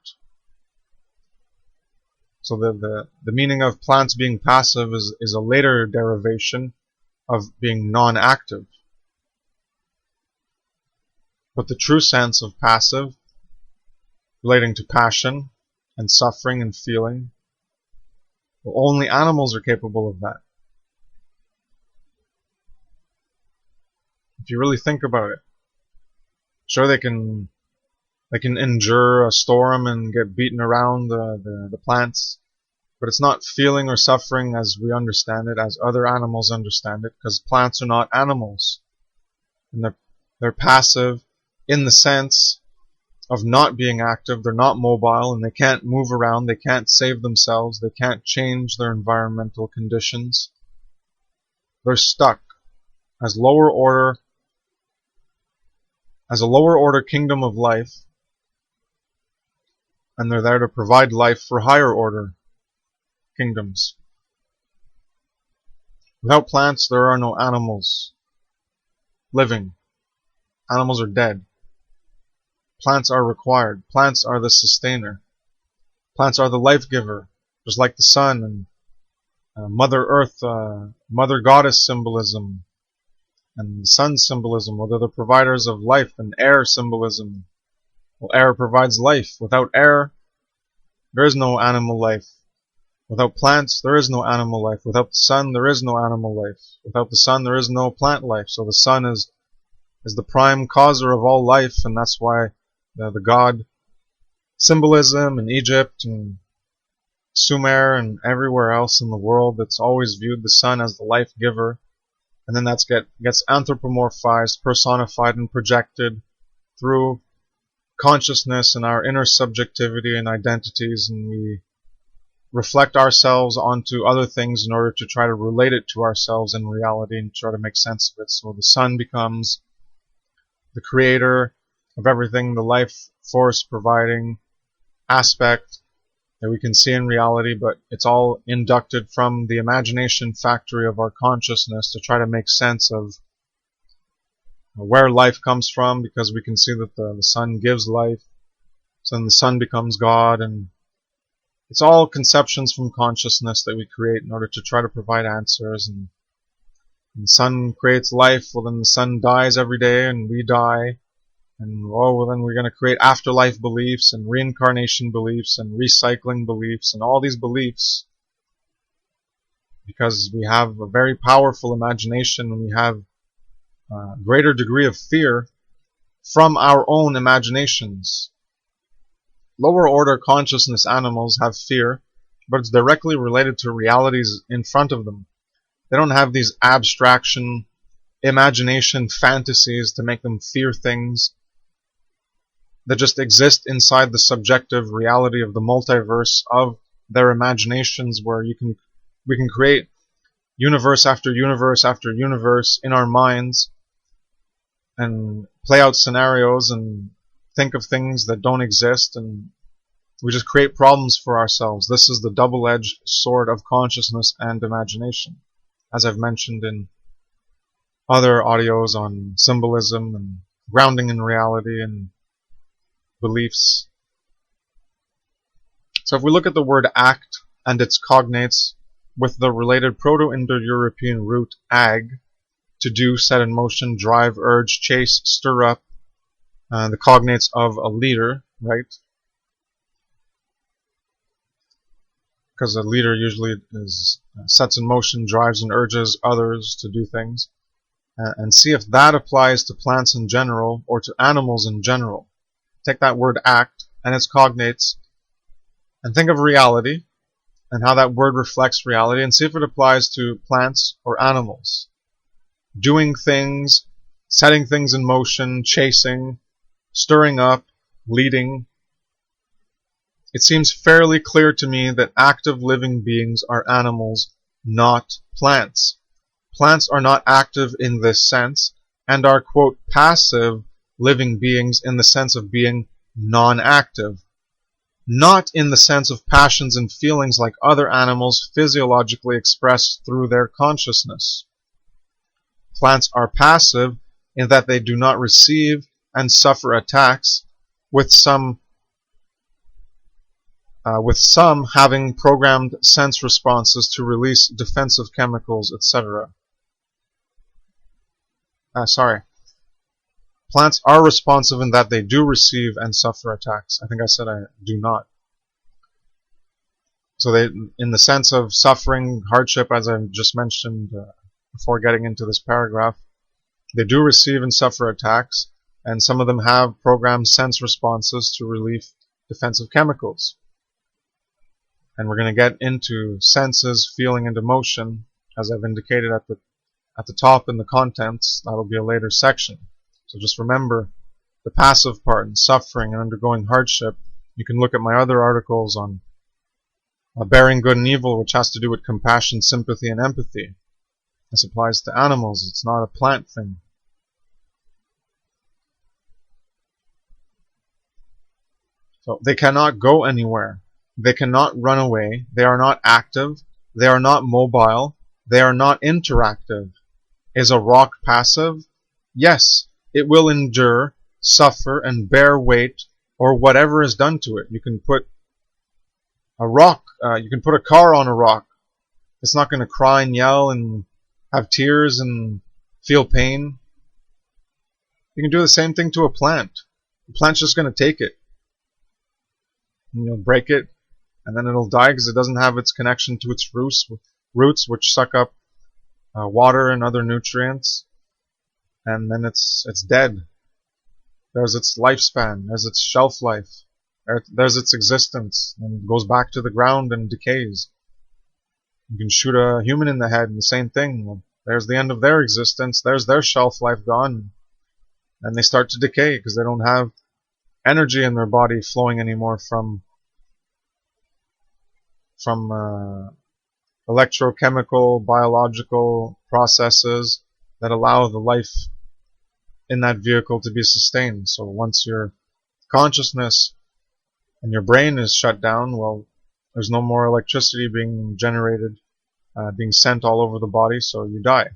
So the meaning of plants being passive is a later derivation of being non-active. But the true sense of passive, relating to passion and suffering and feeling, well, only animals are capable of that. If you really think about it, sure they can endure a storm and get beaten around the plants, but it's not feeling or suffering as we understand it, as other animals understand it, because plants are not animals, and they're passive in the sense of not being active. They're not mobile, and they can't move around, they can't save themselves, they can't change their environmental conditions. They're stuck as a lower order kingdom of life, and they're there to provide life for higher order kingdoms. Without plants, there are no animals living. Animals are dead. Plants are required. Plants are the sustainer. Plants are the life giver, just like the sun and Mother Earth, Mother Goddess symbolism, and the sun symbolism. Well, they're the providers of life, and air symbolism. Well, air provides life. Without air, there is no animal life. Without plants, there is no animal life. Without the sun, there is no animal life. Without the sun, there is no plant life. So the sun is the prime causer of all life, and that's why the god symbolism in Egypt and Sumer and everywhere else in the world, that's always viewed the sun as the life giver, and then that gets anthropomorphized, personified, and projected through consciousness and our inner subjectivity and identities, and we reflect ourselves onto other things in order to try to relate it to ourselves in reality and try to make sense of it. So the sun becomes the creator of everything, the life force providing aspect that we can see in reality, but it's all inducted from the imagination factory of our consciousness to try to make sense of where life comes from, because we can see that the sun gives life, so then the sun becomes God, and it's all conceptions from consciousness that we create in order to try to provide answers. And the sun creates life, well then the sun dies every day and we die, and oh well then we're going to create afterlife beliefs and reincarnation beliefs and recycling beliefs and all these beliefs, because we have a very powerful imagination and we have a greater degree of fear from our own imaginations. Lower order consciousness animals have fear, but it's directly related to realities in front of them. They don't have these abstraction, imagination fantasies to make them fear things that just exist inside the subjective reality of the multiverse of their imaginations, where we can create universe after universe after universe in our minds and play out scenarios and think of things that don't exist, and we just create problems for ourselves. This is the double-edged sword of consciousness and imagination, as I've mentioned in other audios on symbolism and grounding in reality and beliefs. So if we look at the word act and its cognates, with the related Proto-Indo-European root ag, to do, set in motion, drive, urge, chase, stir up, the cognates of a leader, right? Because a leader usually sets in motion, drives, and urges others to do things. And see if that applies to plants in general or to animals in general. Take that word act and its cognates and think of reality and how that word reflects reality, and see if it applies to plants or animals. Doing things, setting things in motion, chasing, stirring up, leading. It seems fairly clear to me that active living beings are animals, not plants. Plants are not active in this sense, and are, quote, passive living beings in the sense of being non-active. Not in the sense of passions and feelings like other animals physiologically express through their consciousness. Plants are passive in that they do not receive and suffer attacks, with some having programmed sense responses to release defensive chemicals, etc. Plants are responsive in that they do receive and suffer attacks. I think I said I do not. So they, in the sense of suffering, hardship, as I just mentioned before getting into this paragraph, they do receive and suffer attacks, and some of them have programmed sense responses to relieve defensive chemicals. And we're going to get into senses, feeling, and emotion, as I've indicated at the top in the contents. That'll be a later section. So just remember the passive part and suffering and undergoing hardship. You can look at my other articles on bearing good and evil, which has to do with compassion, sympathy, and empathy. This applies to animals. It's not a plant thing. So they cannot go anywhere. They cannot run away. They are not active. They are not mobile. They are not interactive. Is a rock passive? Yes. It will endure, suffer, and bear weight, or whatever is done to it. You can put a rock, you can put a car on a rock. It's not going to cry and yell and have tears and feel pain. You can do the same thing to a plant. The plant's just going to take it. And you'll break it, and then it'll die because it doesn't have its connection to its roots, which suck up water and other nutrients. And then it's dead. There's its lifespan, there's its shelf life, there's its existence, and it goes back to the ground and decays. You can shoot a human in the head and the same thing. Well, there's the end of their existence, there's their shelf life gone, and they start to decay because they don't have energy in their body flowing anymore from electrochemical, biological processes that allow the life in that vehicle to be sustained. So once your consciousness and your brain is shut down, well, there's no more electricity being generated, being sent all over the body, so you die.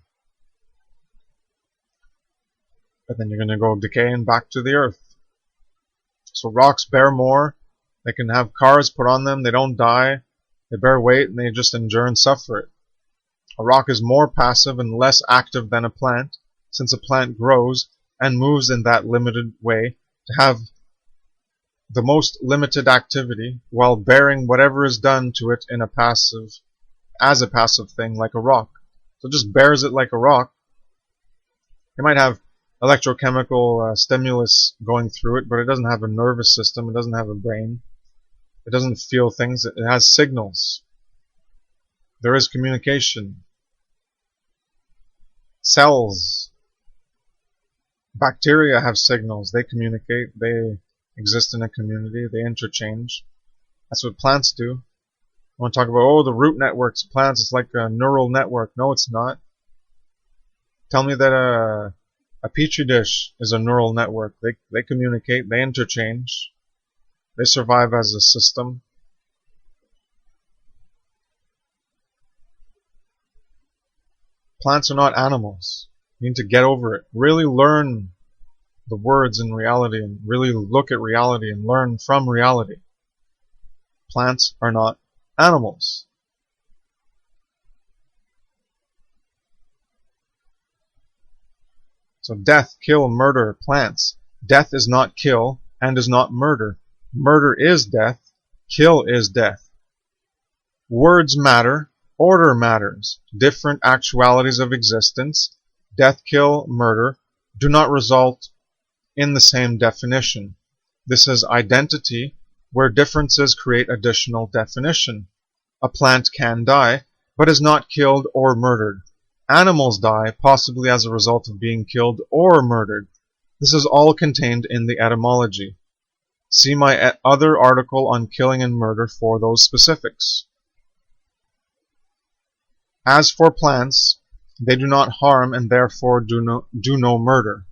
But then you're going to go decaying back to the earth. So rocks bear more. They can have cars put on them. They don't die. They bear weight, and they just endure and suffer it. A rock is more passive and less active than a plant, since a plant grows and moves in that limited way to have the most limited activity while bearing whatever is done to it in as a passive thing, like a rock. So it just bears it like a rock. It might have electrochemical stimulus going through it, but it doesn't have a nervous system, it doesn't have a brain, it doesn't feel things, it has signals. There is communication. Cells, bacteria have signals. They communicate. They exist in a community. They interchange. That's what plants do. I want to talk about, the root networks of plants. It's like a neural network. No, it's not. Tell me that a petri dish is a neural network. They communicate. They interchange. They survive as a system. Plants are not animals. You need to get over it. Really learn the words in reality and really look at reality and learn from reality. Plants are not animals. So death, kill, murder, plants. Death is not kill and is not murder. Murder is death. Kill is death. Words matter. Order matters. Different actualities of existence, death, kill, murder, do not result in the same definition. This is identity, where differences create additional definition. A plant can die, but is not killed or murdered. Animals die, possibly as a result of being killed or murdered. This is all contained in the etymology. See my other article on killing and murder for those specifics. As for plants, they do not harm and therefore do no murder.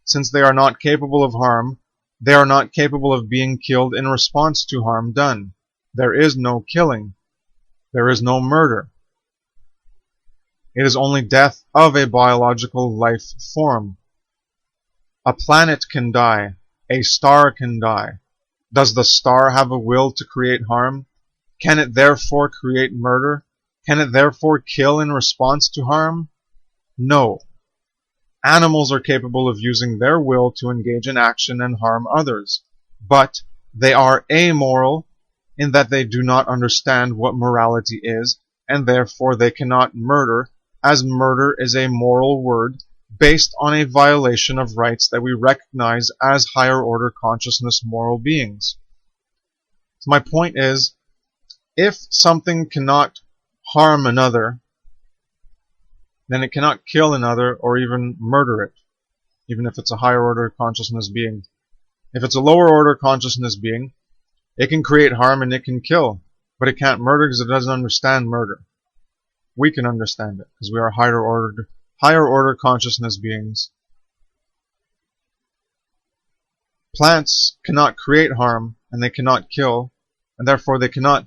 Since they are not capable of harm, they are not capable of being killed in response to harm done. There is no killing. There is no murder. It is only death of a biological life form. A planet can die. A star can die. Does the star have a will to create harm? Can it therefore create murder? Can it therefore kill in response to harm? No. Animals are capable of using their will to engage in action and harm others, but they are amoral in that they do not understand what morality is, and therefore they cannot murder, as murder is a moral word based on a violation of rights that we recognize as higher order consciousness moral beings. So my point is, if something cannot harm another, then it cannot kill another or even murder it, even if it's a higher order consciousness being. If it's a lower order consciousness being, it can create harm and it can kill, but it can't murder because it doesn't understand murder. We can understand it because we are higher order consciousness beings. Plants cannot create harm and they cannot kill, and therefore they cannot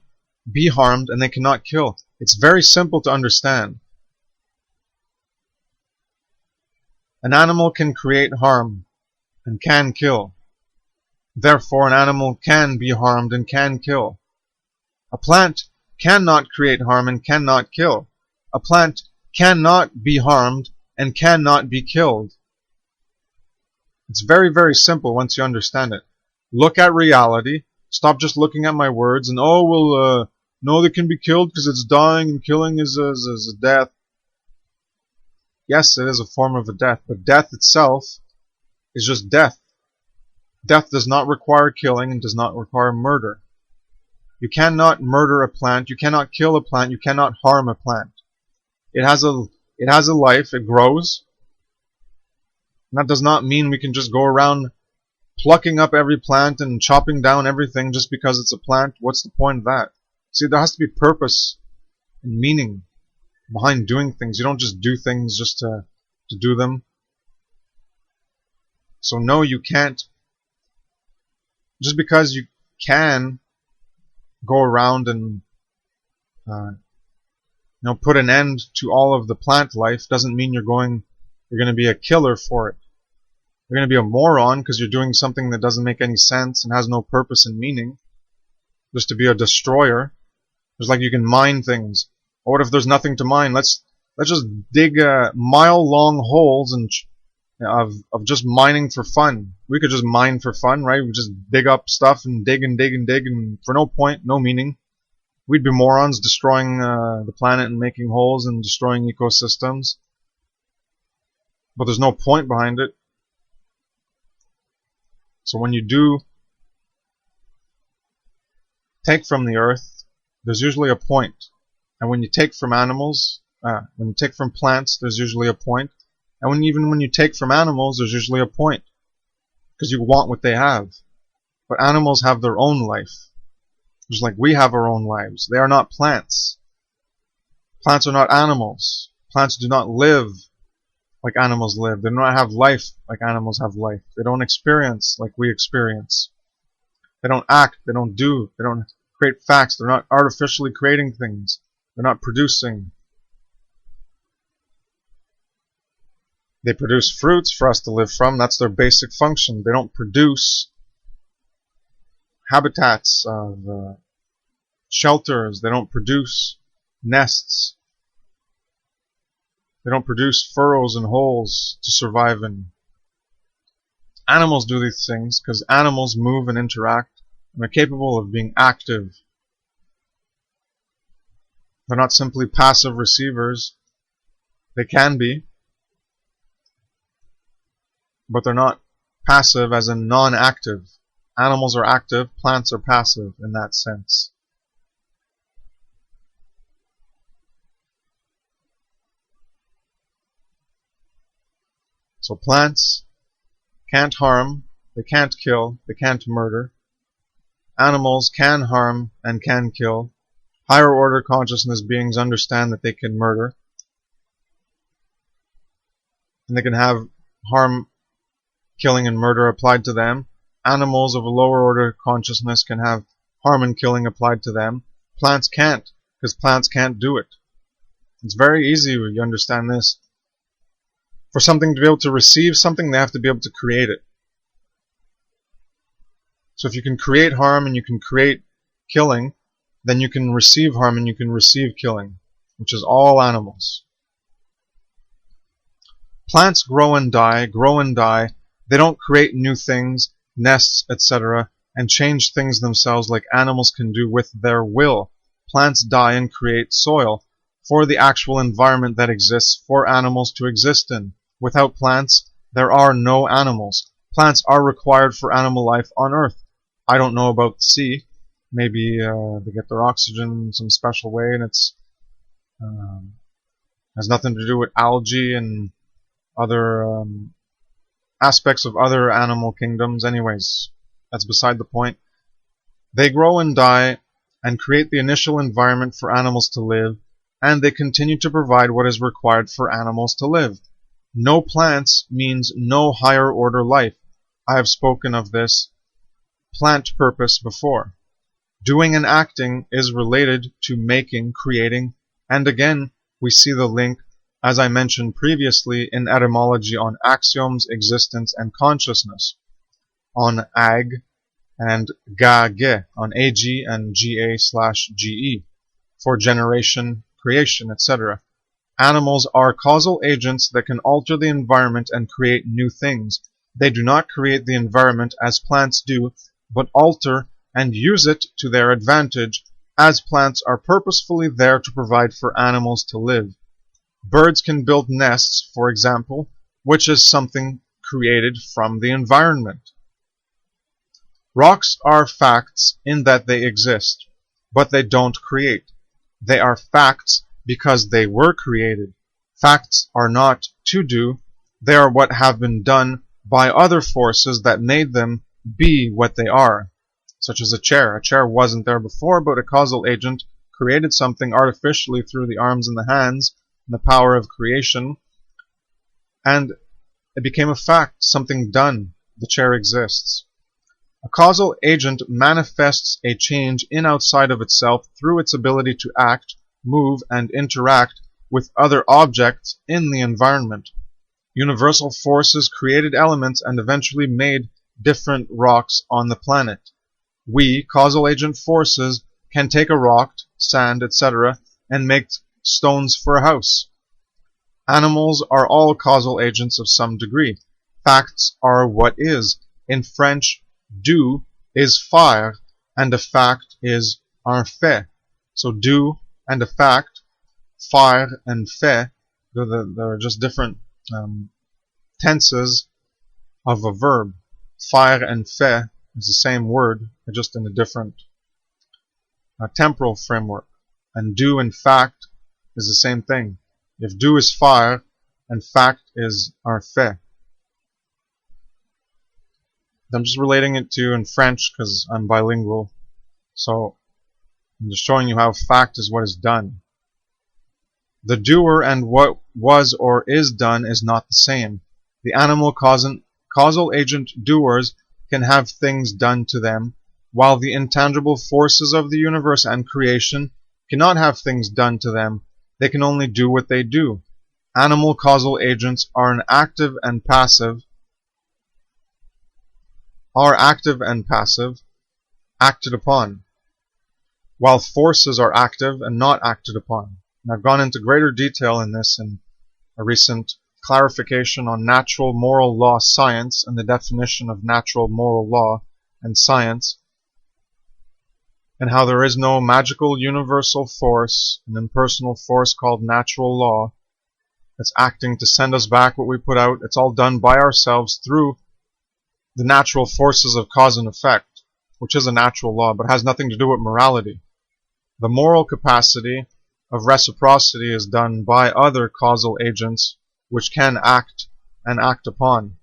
be harmed and they cannot kill. It's very simple to understand. An animal can create harm and can kill. Therefore, an animal can be harmed and can kill. A plant cannot create harm and cannot kill. A plant cannot be harmed and cannot be killed. It's very, very simple once you understand it. Look at reality. Stop just looking at my words and, no, they can be killed because it's dying and killing is a death. Yes, it is a form of a death, but death itself is just death. Death does not require killing and does not require murder. You cannot murder a plant, you cannot kill a plant, you cannot harm a plant. It has a life, it grows. And that does not mean we can just go around plucking up every plant and chopping down everything just because it's a plant. What's the point of that? See, there has to be purpose and meaning behind doing things. You don't just do things just to do them. So no, you can't. Just because you can go around and put an end to all of the plant life doesn't mean you're going to be a killer for it. You're going to be a moron because you're doing something that doesn't make any sense and has no purpose and meaning. Just to be a destroyer. It's like you can mine things. Or what if there's nothing to mine? Let's just dig mile-long holes and of just mining for fun. We could just mine for fun, right? We just dig up stuff and dig and dig and dig, and for no point, no meaning. We'd be morons destroying the planet and making holes and destroying ecosystems. But there's no point behind it. So when you do take from the earth, there's usually a point. And when you take from animals, when you take from plants, there's usually a point. And even when you take from animals, there's usually a point. Because you want what they have. But animals have their own life. Just like we have our own lives. They are not plants. Plants are not animals. Plants do not live like animals live. They do not have life like animals have life. They don't experience like we experience. They don't act. They don't do. They don't create facts. They're not artificially creating things. They're not producing. They produce fruits for us to live from. That's their basic function. They don't produce habitats of shelters. They don't produce nests. They don't produce furrows and holes to survive in. Animals do these things because animals move and interact and are capable of being active. They're not simply passive receivers. They can be, but they're not passive as in non-active. Animals are active, plants are passive in that sense. So plants can't harm, they can't kill, they can't murder. Animals can harm and can kill. Higher order consciousness beings understand that they can murder. And they can have harm, killing, and murder applied to them. Animals of a lower order consciousness can have harm and killing applied to them. Plants can't, because plants can't do it. It's very easy when you understand this. For something to be able to receive something, they have to be able to create it. So if you can create harm and you can create killing, then you can receive harm and you can receive killing, which is all animals. Plants grow and die, grow and die. They don't create new things, nests, etc., and change things themselves like animals can do with their will. Plants die and create soil for the actual environment that exists for animals to exist in. Without plants, there are no animals. Plants are required for animal life on Earth. I don't know about the sea. Maybe they get their oxygen in some special way, and it's has nothing to do with algae and other aspects of other animal kingdoms. Anyways, that's beside the point. They grow and die and create the initial environment for animals to live, and they continue to provide what is required for animals to live. No plants means no higher order life. I have spoken of this plant purpose before. Doing and acting is related to making, creating, and again, we see the link, as I mentioned previously, in etymology on axioms, existence, and consciousness, on ag and ga-ge, on ag and ga/ge, for generation, creation, etc. Animals are causal agents that can alter the environment and create new things. They do not create the environment as plants do, but alter and use it to their advantage, as plants are purposefully there to provide for animals to live. Birds can build nests, for example, which is something created from the environment. Rocks are facts in that they exist, but they don't create. They are facts because they were created. Facts are not to do, they are what have been done by other forces that made them be what they are. Such as a chair. A chair wasn't there before, but a causal agent created something artificially through the arms and the hands and the power of creation, and it became a fact, something done. The chair exists. A causal agent manifests a change in outside of itself through its ability to act, move, and interact with other objects in the environment. Universal forces created elements and eventually made different rocks on the planet. We, causal agent forces, can take a rock, sand, etc., and make stones for a house. Animals are all causal agents of some degree. Facts are what is. In French, do is faire, and a fact is un fait. So do and a fact, faire and fait, they're just different tenses of a verb. Faire and fait is the same word, just in a different temporal framework. And do and fact is the same thing. If do is faire and fact is un fait. I'm just relating it to you in French because I'm bilingual. So I'm just showing you how fact is what is done. The doer and what was or is done is not the same. The animal causal agent doers can have things done to them, while the intangible forces of the universe and creation cannot have things done to them. They can only do what they do. Animal causal agents are active and passive, acted upon, while forces are active and not acted upon. And I've gone into greater detail in this in a recent clarification on natural moral law science and the definition of natural moral law and science, and how there is no magical universal force, an impersonal force called natural law, that's acting to send us back what we put out. It's all done by ourselves through the natural forces of cause and effect, which is a natural law, but has nothing to do with morality. The moral capacity of reciprocity is done by other causal agents which can act and act upon.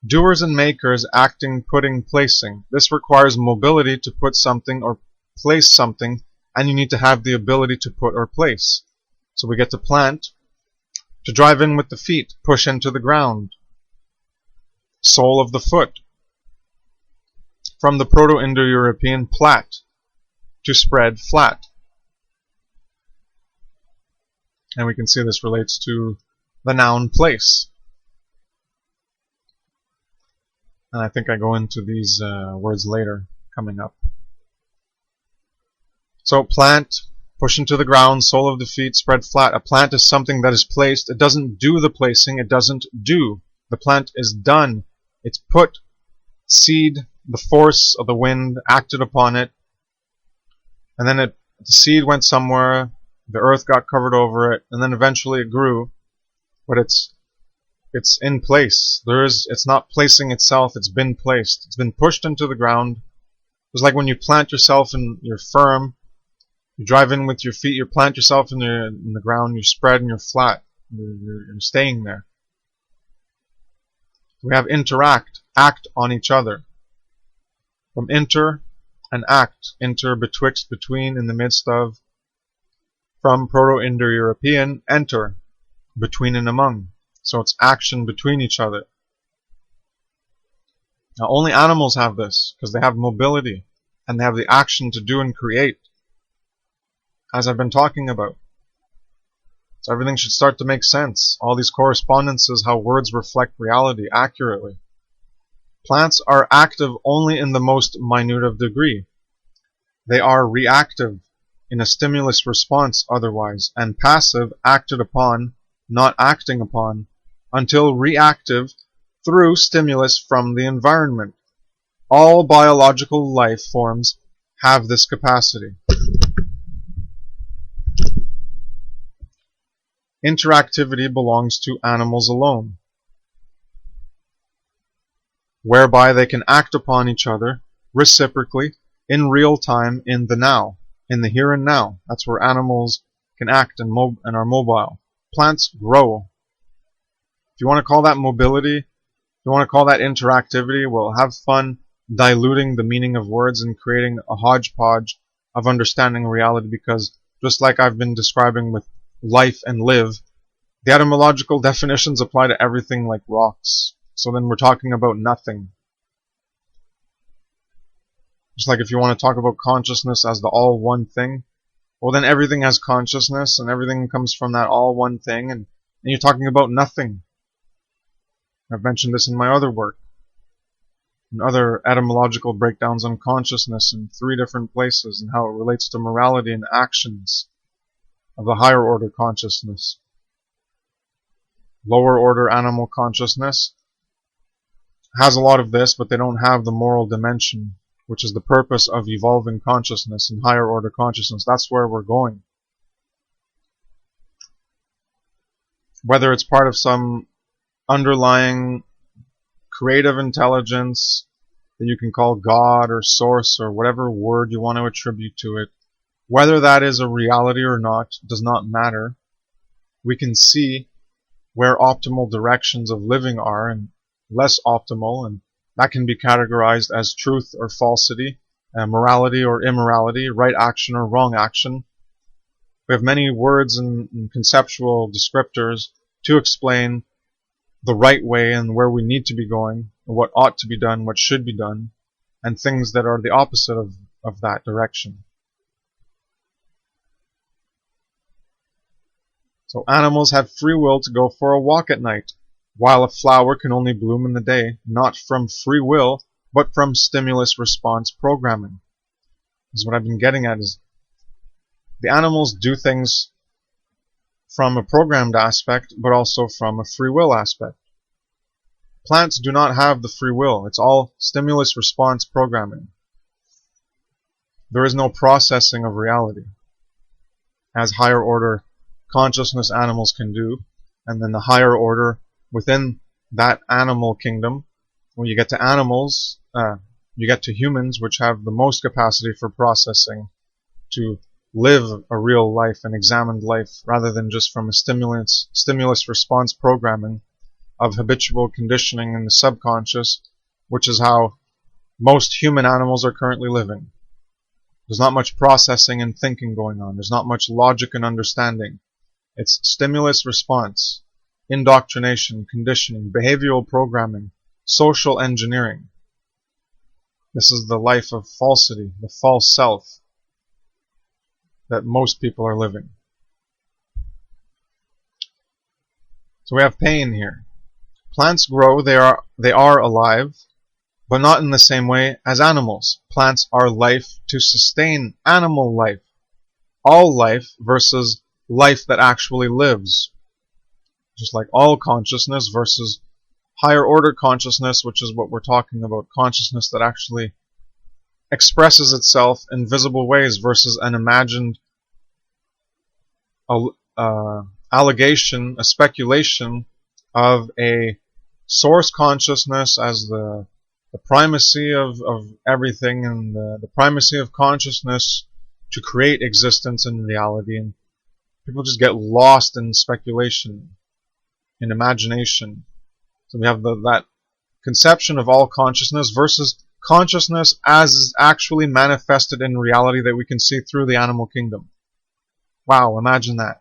Doers and makers, acting, putting, placing. This requires mobility to put something or place something, and you need to have the ability to put or place. So we get to plant, to drive in with the feet, push into the ground. Sole of the foot. From the Proto-Indo-European plat, to spread flat. And we can see this relates to the noun place. And I think I go into these words later, coming up. So plant, push into the ground, sole of the feet, spread flat. A plant is something that is placed. It doesn't do the placing. It doesn't do. The plant is done. It's put. Seed, the force of the wind acted upon it. And then the seed went somewhere. The earth got covered over it. And then eventually it grew. But it's in place. It's not placing itself. It's been placed. It's been pushed into the ground. It's like when you plant yourself and you're firm. You drive in with your feet, you plant yourself in the ground, you spread and you're flat. You're staying there. We have interact, act on each other. From inter and act, inter, betwixt, between, in the midst of. From Proto-Indo-European, enter, between and among. So it's action between each other. Now only animals have this, because they have mobility, and they have the action to do and create, as I've been talking about. So everything should start to make sense. All these correspondences, how words reflect reality accurately. Plants are active only in the most minute of degree. They are reactive in a stimulus response otherwise, and passive, acted upon, not acting upon, until reactive through stimulus from the environment. All biological life forms have this capacity. Interactivity belongs to animals alone, whereby they can act upon each other reciprocally in real time in the now, in the here and now. That's where animals can act and are mobile. Plants grow. If you want to call that mobility, if you want to call that interactivity, well, have fun diluting the meaning of words and creating a hodgepodge of understanding reality, because just like I've been describing with life and live, the etymological definitions apply to everything like rocks. So then we're talking about nothing. Just like if you want to talk about consciousness as the all one thing, well then everything has consciousness and everything comes from that all one thing, and you're talking about nothing. I've mentioned this in my other work, and other etymological breakdowns on consciousness in 3 different places, and how it relates to morality and actions of the higher order consciousness. Lower order animal consciousness has a lot of this, but they don't have the moral dimension, which is the purpose of evolving consciousness and higher order consciousness. That's where we're going. Whether it's part of some underlying creative intelligence that you can call God or source or whatever word you want to attribute to it, whether that is a reality or not does not matter. We can see where optimal directions of living are and less optimal, and that can be categorized as truth or falsity, morality or immorality, right action or wrong action. We have many words and conceptual descriptors to explain the right way and where we need to be going, and what ought to be done, what should be done, and things that are the opposite of that direction. So animals have free will to go for a walk at night, while a flower can only bloom in the day, not from free will, but from stimulus-response programming. is what I've been getting at, is the animals do things from a programmed aspect, but also from a free will aspect. Plants do not have the free will. It's all stimulus-response programming. There is no processing of reality, as higher order consciousness animals can do, and then the higher order within that animal kingdom, when you get to animals, you get to humans, which have the most capacity for processing, to live a real life, an examined life, rather than just from a stimulus response programming of habitual conditioning in the subconscious, which is how most human animals are currently living. There's not much processing and thinking going on. There's not much logic and understanding. It's stimulus response, indoctrination, conditioning, behavioral programming, social engineering. This is the life of falsity, the false self that most people are living. So we have pain here. Plants grow, they are alive, but not in the same way as animals. Plants are life to sustain animal life. All life versus life that actually lives. Just like all consciousness versus higher order consciousness, which is what we're talking about. Consciousness that actually expresses itself in visible ways versus an imagined allegation, a speculation of a source consciousness as the primacy of everything, and the primacy of consciousness to create existence and reality. And people just get lost in speculation, in imagination. So we have that conception of all consciousness versus consciousness as is actually manifested in reality that we can see through the animal kingdom. Wow, imagine that.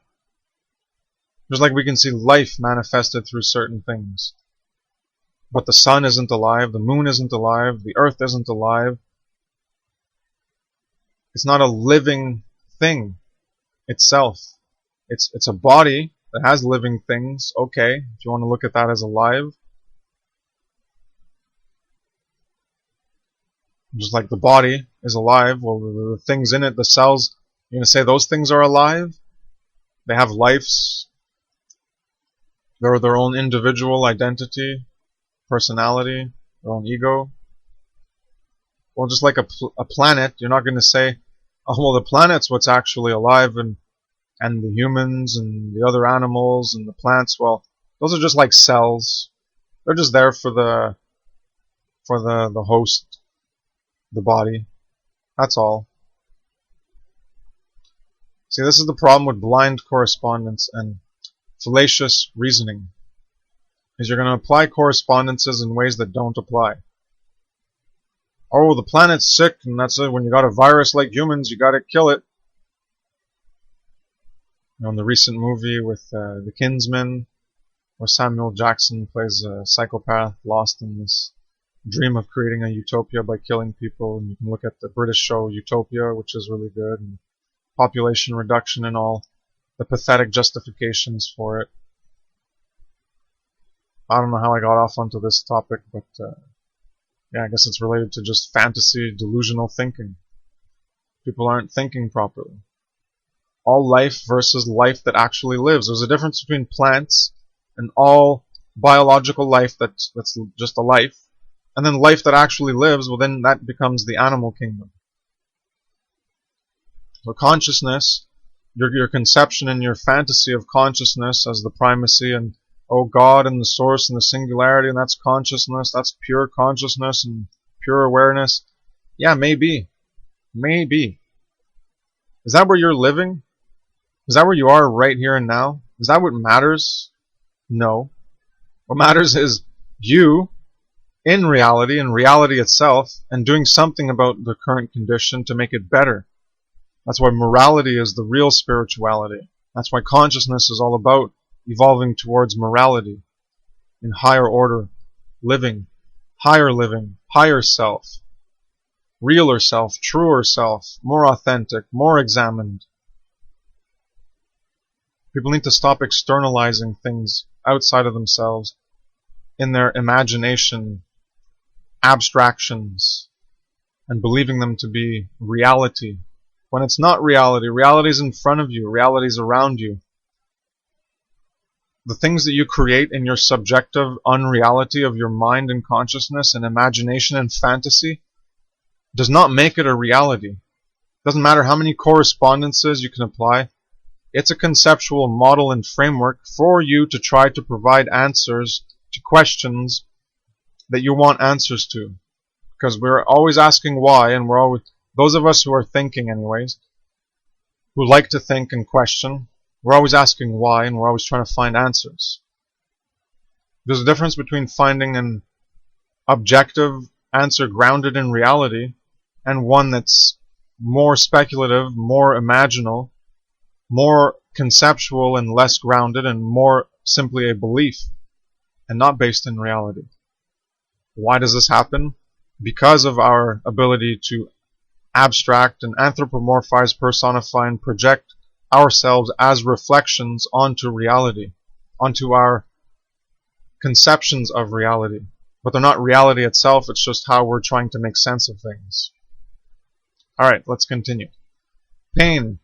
Just like we can see life manifested through certain things. But the sun isn't alive, the moon isn't alive, the earth isn't alive. It's not a living thing itself. It's a body that has living things, okay, if you want to look at that as alive. Just like the body is alive, well, the things in it, the cells, you're going to say those things are alive? They have lives. They're their own individual identity, personality, their own ego. Well, just like a planet, you're not going to say, oh, well, the planet's what's actually alive, and the humans and the other animals and the plants, well, those are just like cells. They're just there for the host, the body. That's all. See, this is the problem with blind correspondence and fallacious reasoning, is you're going to apply correspondences in ways that don't apply. Oh, the planet's sick, and that's it. When you got a virus like humans, you got to kill it. You know, in the recent movie with The Kinsman, where Samuel Jackson plays a psychopath lost in this dream of creating a utopia by killing people. And you can look at the British show Utopia, which is really good, and population reduction and all the pathetic justifications for it. I don't know how I got off onto this topic, but yeah, I guess it's related to just fantasy, delusional thinking. People aren't thinking properly. All life versus life that actually lives. There's a difference between plants and all biological life that's just a life, and then life that actually lives, well, then that becomes the animal kingdom. So consciousness, your conception and your fantasy of consciousness as the primacy and, oh, God and the source and the singularity, and that's consciousness, that's pure consciousness and pure awareness. Yeah, maybe. Maybe. Is that where you're living? Is that where you are right here and now? Is that what matters? No. What matters is you in reality itself, and doing something about the current condition to make it better. That's why morality is the real spirituality. That's why consciousness is all about evolving towards morality in higher order, living, higher self, realer self, truer self, more authentic, more examined. People need to stop externalizing things outside of themselves in their imagination, abstractions. and believing them to be reality. When it's not reality, reality is in front of you, reality is around you. The things that you create in your subjective unreality of your mind and consciousness and imagination and fantasy does not make it a reality. Doesn't matter how many correspondences you can apply. It's a conceptual model and framework for you to try to provide answers to questions that you want answers to. Because we're always asking why, and we're always, those of us who are thinking anyways, who like to think and question, we're always asking why, and we're always trying to find answers. There's a difference between finding an objective answer grounded in reality and one that's more speculative, more imaginal, more conceptual and less grounded and more simply a belief and not based in reality. Why does this happen? Because of our ability to abstract and anthropomorphize, personify, and project ourselves as reflections onto reality, onto our conceptions of reality. But they're not reality itself, it's just how we're trying to make sense of things. Alright, let's continue. Pain.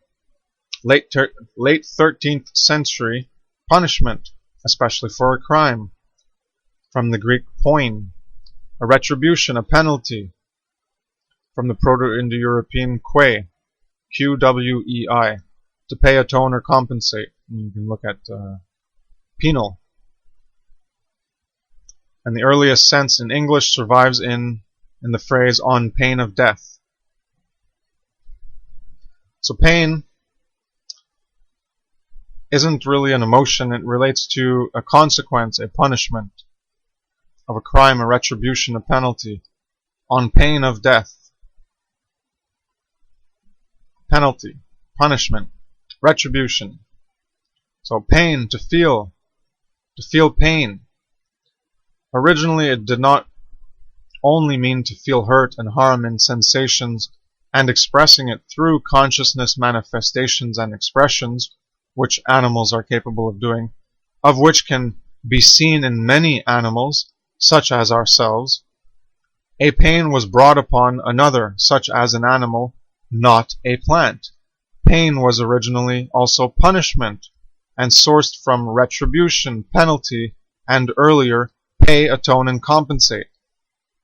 Late 13th century punishment, especially for a crime. From the Greek poin, a retribution, a penalty. From the Proto-Indo-European kwe, Q-W-E-I, to pay, atone, or compensate. And you can look at penal. And the earliest sense in English survives in the phrase on pain of death. So pain isn't really an emotion, it relates to a consequence, a punishment of a crime, a retribution, a penalty, on pain of death. Penalty, punishment, retribution. So pain, to feel pain. Originally it did not only mean to feel hurt and harm in sensations and expressing it through consciousness manifestations and expressions, which animals are capable of doing, of which can be seen in many animals, such as ourselves. A pain was brought upon another, such as an animal, not a plant. Pain was originally also punishment, and sourced from retribution, penalty, and earlier, pay, atone, and compensate.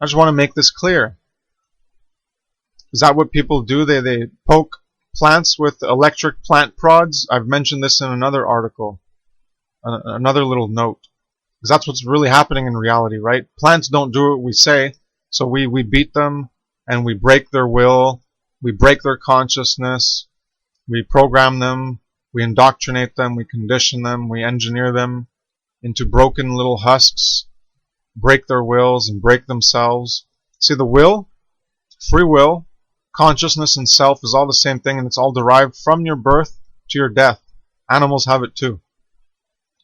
I just want to make this clear. Is that what people do? They poke plants with electric plant prods? I've mentioned this in another article, another little note. Because that's what's really happening in reality, right? Plants don't do what we say, so we beat them, and we break their will, we break their consciousness, we program them, we indoctrinate them, we condition them, we engineer them into broken little husks, break their wills and break themselves. See, the will, free will, consciousness and self is all the same thing, and it's all derived from your birth to your death. Animals have it too.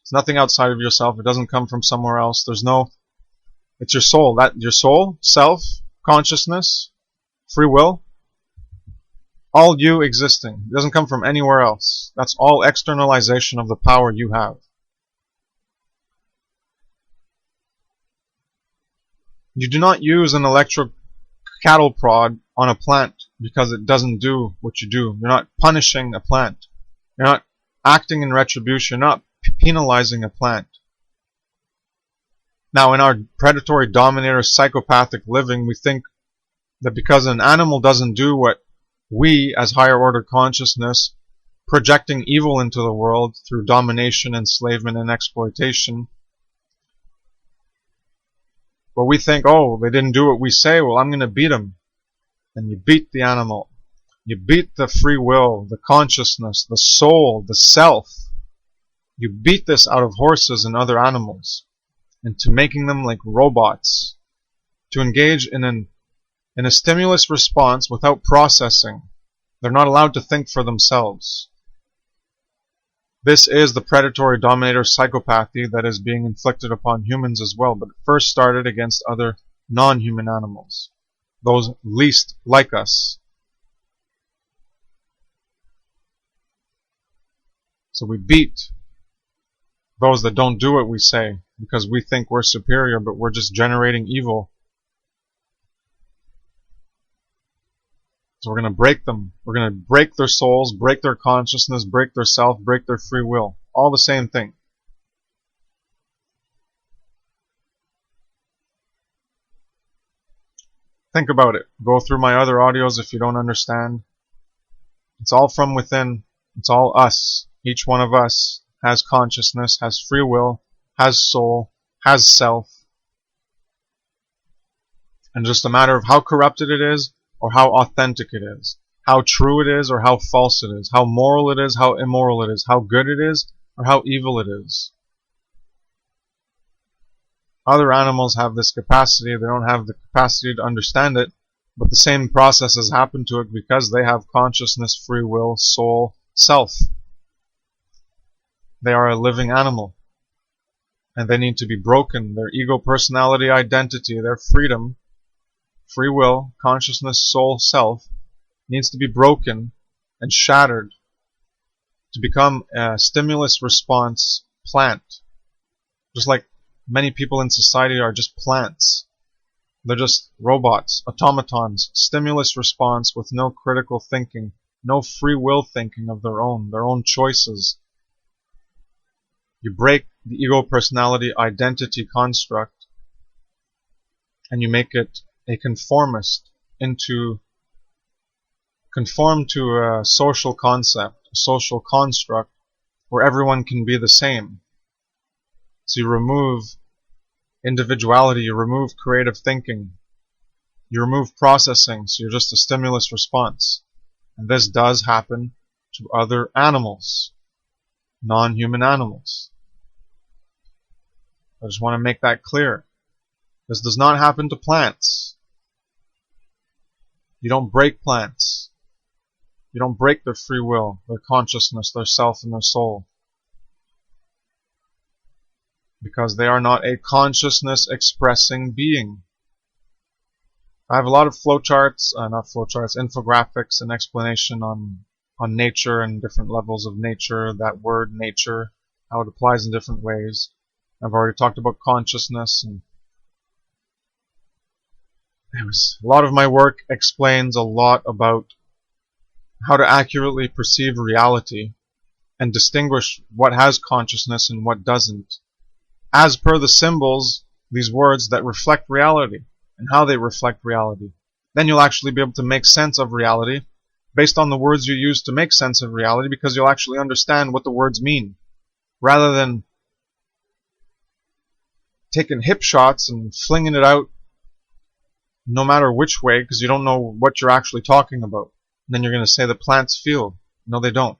It's nothing outside of yourself. It doesn't come from somewhere else. It's your soul. Your soul, self, consciousness, free will, all you existing. It doesn't come from anywhere else. That's all externalization of the power you have. You do not use an electric cattle prod on a plant because it doesn't do what you do. You're not punishing a plant. You're not acting in retribution. You're not penalizing a plant. Now, in our predatory, dominator, psychopathic living, we think that because an animal doesn't do what we, as higher order consciousness, projecting evil into the world through domination, enslavement, and exploitation, but we think, oh, they didn't do what we say, well, I'm going to beat them. And you beat the animal. You beat the free will, the consciousness, the soul, the self. You beat this out of horses and other animals into making them like robots, to engage in a stimulus response without processing. They're not allowed to think for themselves. This is the predatory dominator psychopathy that is being inflicted upon humans as well, but it first started against other non-human animals, those least like us. So we beat those that don't do what we say because we think we're superior, but we're just generating evil. So we're going to break them. We're going to break their souls, break their consciousness, break their self, break their free will. All the same thing. Think about it. Go through my other audios if you don't understand. It's all from within. It's all us. Each one of us has consciousness, has free will, has soul, has self. And just a matter of how corrupted it is or how authentic it is. How true it is or how false it is. How moral it is, how immoral it is. How good it is or how evil it is. Other animals have this capacity. They don't have the capacity to understand it, but the same processes happen to it because they have consciousness, free will, soul, self. They are a living animal, and they need to be broken. Their ego, personality, identity, their freedom, free will, consciousness, soul, self needs to be broken and shattered to become a stimulus response plant. Just like many people in society are just plants. They're just robots, automatons, stimulus response with no critical thinking, no free will thinking of their own choices. You break the ego, personality, identity construct and you make it a conformist conform to a social concept, a social construct where everyone can be the same. So you remove individuality, you remove creative thinking, you remove processing, so you're just a stimulus response. And this does happen to other animals, non-human animals. I just want to make that clear. This does not happen to plants. You don't break plants. You don't break their free will, their consciousness, their self, and their soul. Because they are not a consciousness expressing being. I have a lot of infographics and explanation on nature and different levels of nature, that word nature, how it applies in different ways. I've already talked about consciousness, and a lot of my work explains a lot about how to accurately perceive reality and distinguish what has consciousness and what doesn't, as per the symbols, these words that reflect reality and how they reflect reality. Then you'll actually be able to make sense of reality based on the words you use to make sense of reality, because you'll actually understand what the words mean, rather than taking hip shots and flinging it out no matter which way, because you don't know what you're actually talking about. And then you're going to say the plants feel. No, they don't.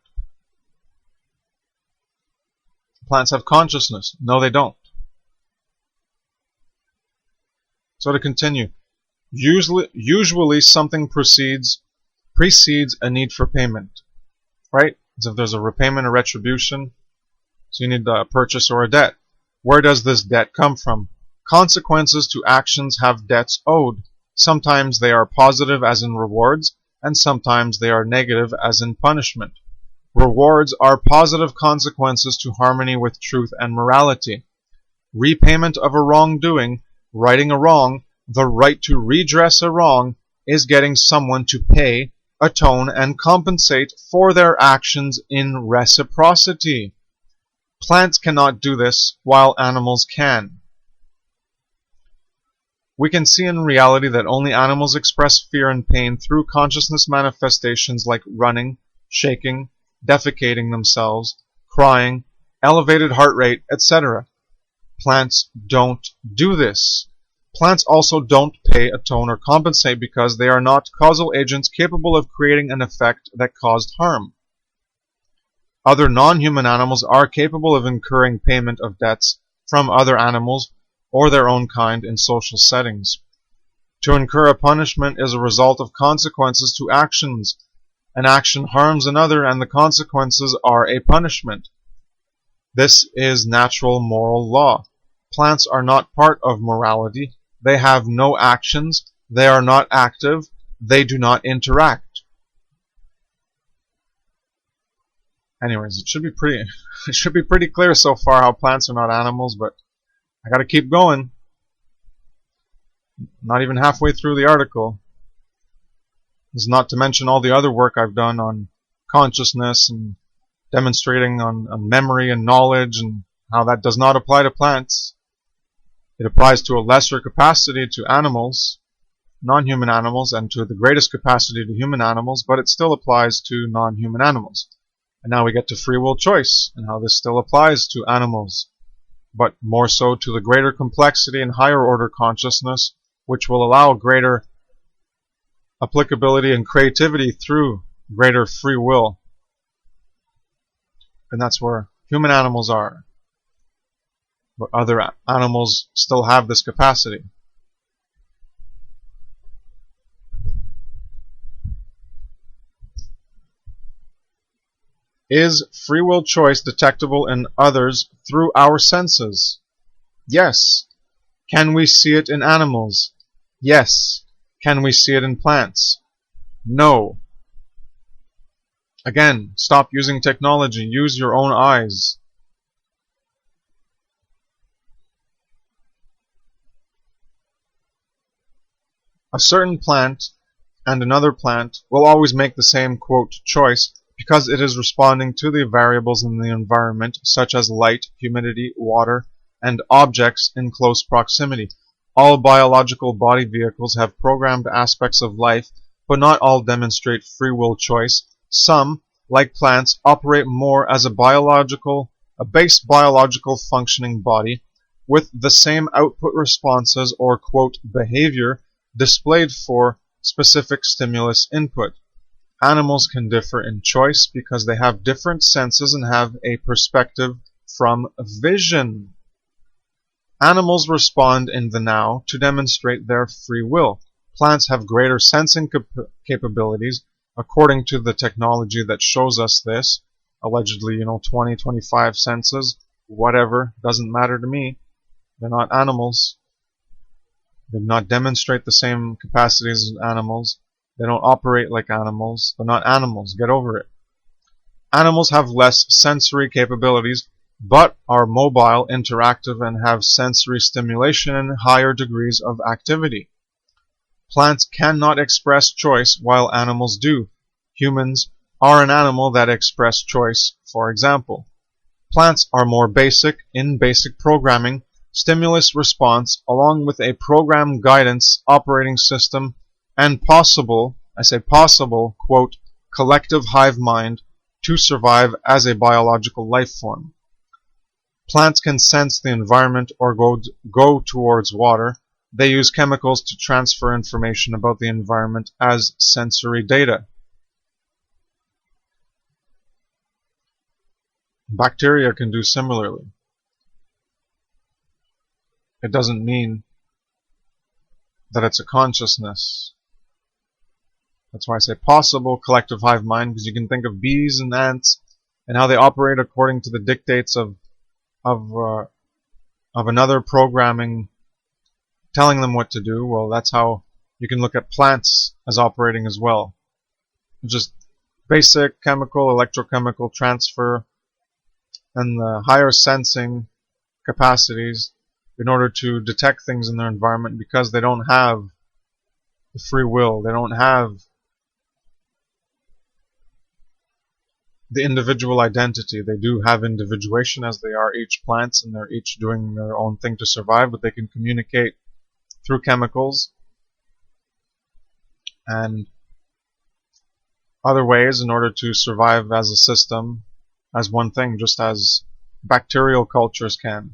Plants have consciousness. No, they don't. So to continue, usually something precedes a need for payment, right? As if there's a repayment or retribution, so you need a purchase or a debt. Where does this debt come from? Consequences to actions have debts owed. Sometimes they are positive as in rewards, and sometimes they are negative as in punishment. Rewards are positive consequences to harmony with truth and morality. Repayment of a wrongdoing, righting a wrong, the right to redress a wrong, is getting someone to pay, atone, and compensate for their actions in reciprocity. Plants cannot do this, while animals can. We can see in reality that only animals express fear and pain through consciousness manifestations like running, shaking, defecating themselves, crying, elevated heart rate, etc. Plants don't do this. Plants also don't pay, atone, or compensate because they are not causal agents capable of creating an effect that caused harm. Other non-human animals are capable of incurring payment of debts from other animals or their own kind in social settings. To incur a punishment is a result of consequences to actions. An action harms another, and the consequences are a punishment. This is natural moral law. Plants are not part of morality. They have no actions. They are not active. They do not interact. Anyways, it should be pretty clear so far how plants are not animals, but I gotta keep going. Not even halfway through the article. This is not to mention all the other work I've done on consciousness and demonstrating on memory and knowledge and how that does not apply to plants. It applies to a lesser capacity to animals, non-human animals, and to the greatest capacity to human animals, but it still applies to non-human animals. And now we get to free will choice and how this still applies to animals, but more so to the greater complexity and higher order consciousness, which will allow greater applicability and creativity through greater free will. And that's where human animals are. But other animals still have this capacity. Is free will choice detectable in others through our senses? Yes. Can we see it in animals? Yes. Can we see it in plants? No. Again, stop using technology. Use your own eyes. A certain plant and another plant will always make the same, quote, choice because it is responding to the variables in the environment, such as light, humidity, water, and objects in close proximity. All biological body vehicles have programmed aspects of life, but not all demonstrate free will choice. Some, like plants, operate more as a base biological functioning body, with the same output responses or, quote, behavior displayed for specific stimulus input. Animals can differ in choice because they have different senses and have a perspective from vision. Animals respond in the now to demonstrate their free will. Plants have greater sensing capabilities according to the technology that shows us this. Allegedly, 20, 25 senses, whatever, doesn't matter to me. They're not animals. They do not demonstrate the same capacities as animals. They don't operate like animals. They're not animals. Get over it. Animals have less sensory capabilities, but are mobile, interactive, and have sensory stimulation and higher degrees of activity. Plants cannot express choice while animals do. Humans are an animal that express choice, for example. Plants are more basic in basic programming, stimulus response, along with a program guidance operating system and possible, I say possible, quote, collective hive mind to survive as a biological life form. Plants can sense the environment or go towards water. They use chemicals to transfer information about the environment as sensory data. Bacteria can do similarly. It doesn't mean that it's a consciousness. That's why I say possible collective hive mind, because you can think of bees and ants and how they operate according to the dictates of another programming telling them what to do. Well, that's how you can look at plants as operating as well. Just basic chemical, electrochemical transfer and the higher sensing capacities in order to detect things in their environment, because they don't have the free will. They don't have the individual identity. They do have individuation as they are each plants, and they're each doing their own thing to survive, but they can communicate through chemicals and other ways in order to survive as a system, as one thing, just as bacterial cultures can.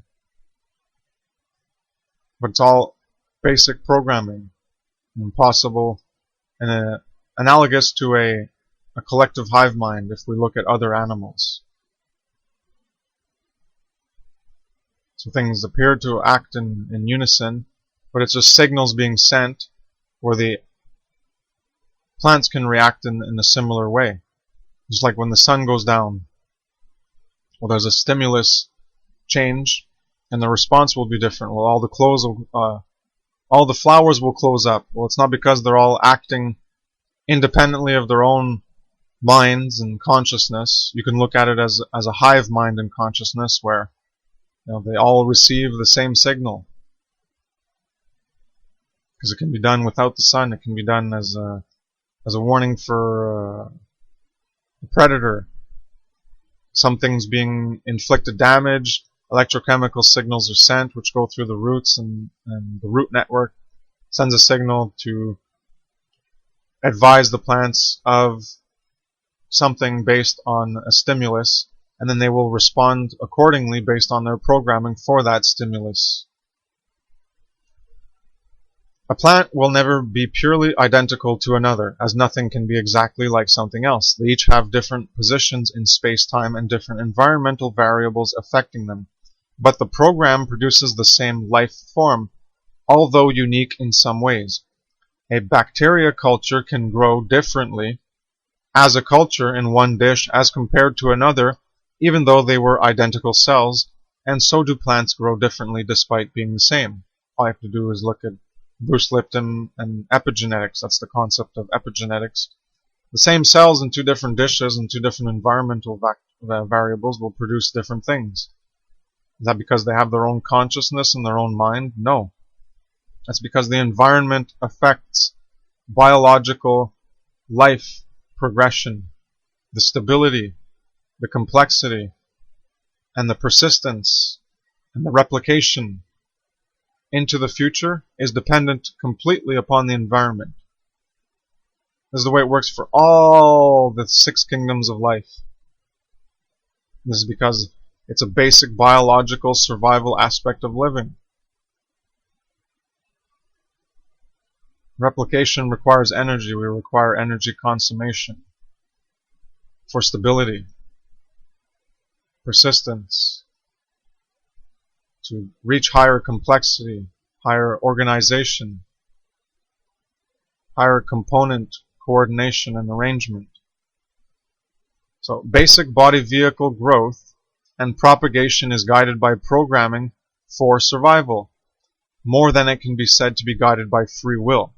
But it's all basic programming and possible and analogous to a collective hive mind if we look at other animals. So things appear to act in unison, but it's just signals being sent where the plants can react in a similar way. Just like when the sun goes down, well, there's a stimulus change and the response will be different. Well, all the flowers will close up. Well, it's not because they're all acting independently of their own minds and consciousness. You can look at it as a hive mind and consciousness where they all receive the same signal. Because it can be done without the sun. It can be done as as a warning for a predator. Something's being inflicted damage, electrochemical signals are sent which go through the roots, and the root network sends a signal to advise the plants of something based on a stimulus, and then they will respond accordingly based on their programming for that stimulus. A plant will never be purely identical to another, as nothing can be exactly like something else. They each have different positions in space-time and different environmental variables affecting them. But the program produces the same life form, although unique in some ways. A bacteria culture can grow differently as a culture in one dish as compared to another, even though they were identical cells, and so do plants grow differently despite being the same. All you have to do is look at Bruce Lipton and epigenetics. That's the concept of epigenetics. The same cells in two different dishes and two different environmental variables will produce different things. Is that because they have their own consciousness and their own mind? No. That's because the environment affects biological life progression, the stability, the complexity, and the persistence, and the replication into the future is dependent completely upon the environment. This is the way it works for all the 6 kingdoms of life. This is because it's a basic biological survival aspect of living. Replication requires energy. We require energy consummation for stability, persistence, to reach higher complexity, higher organization, higher component coordination and arrangement. So basic body vehicle growth and propagation is guided by programming for survival, more than it can be said to be guided by free will.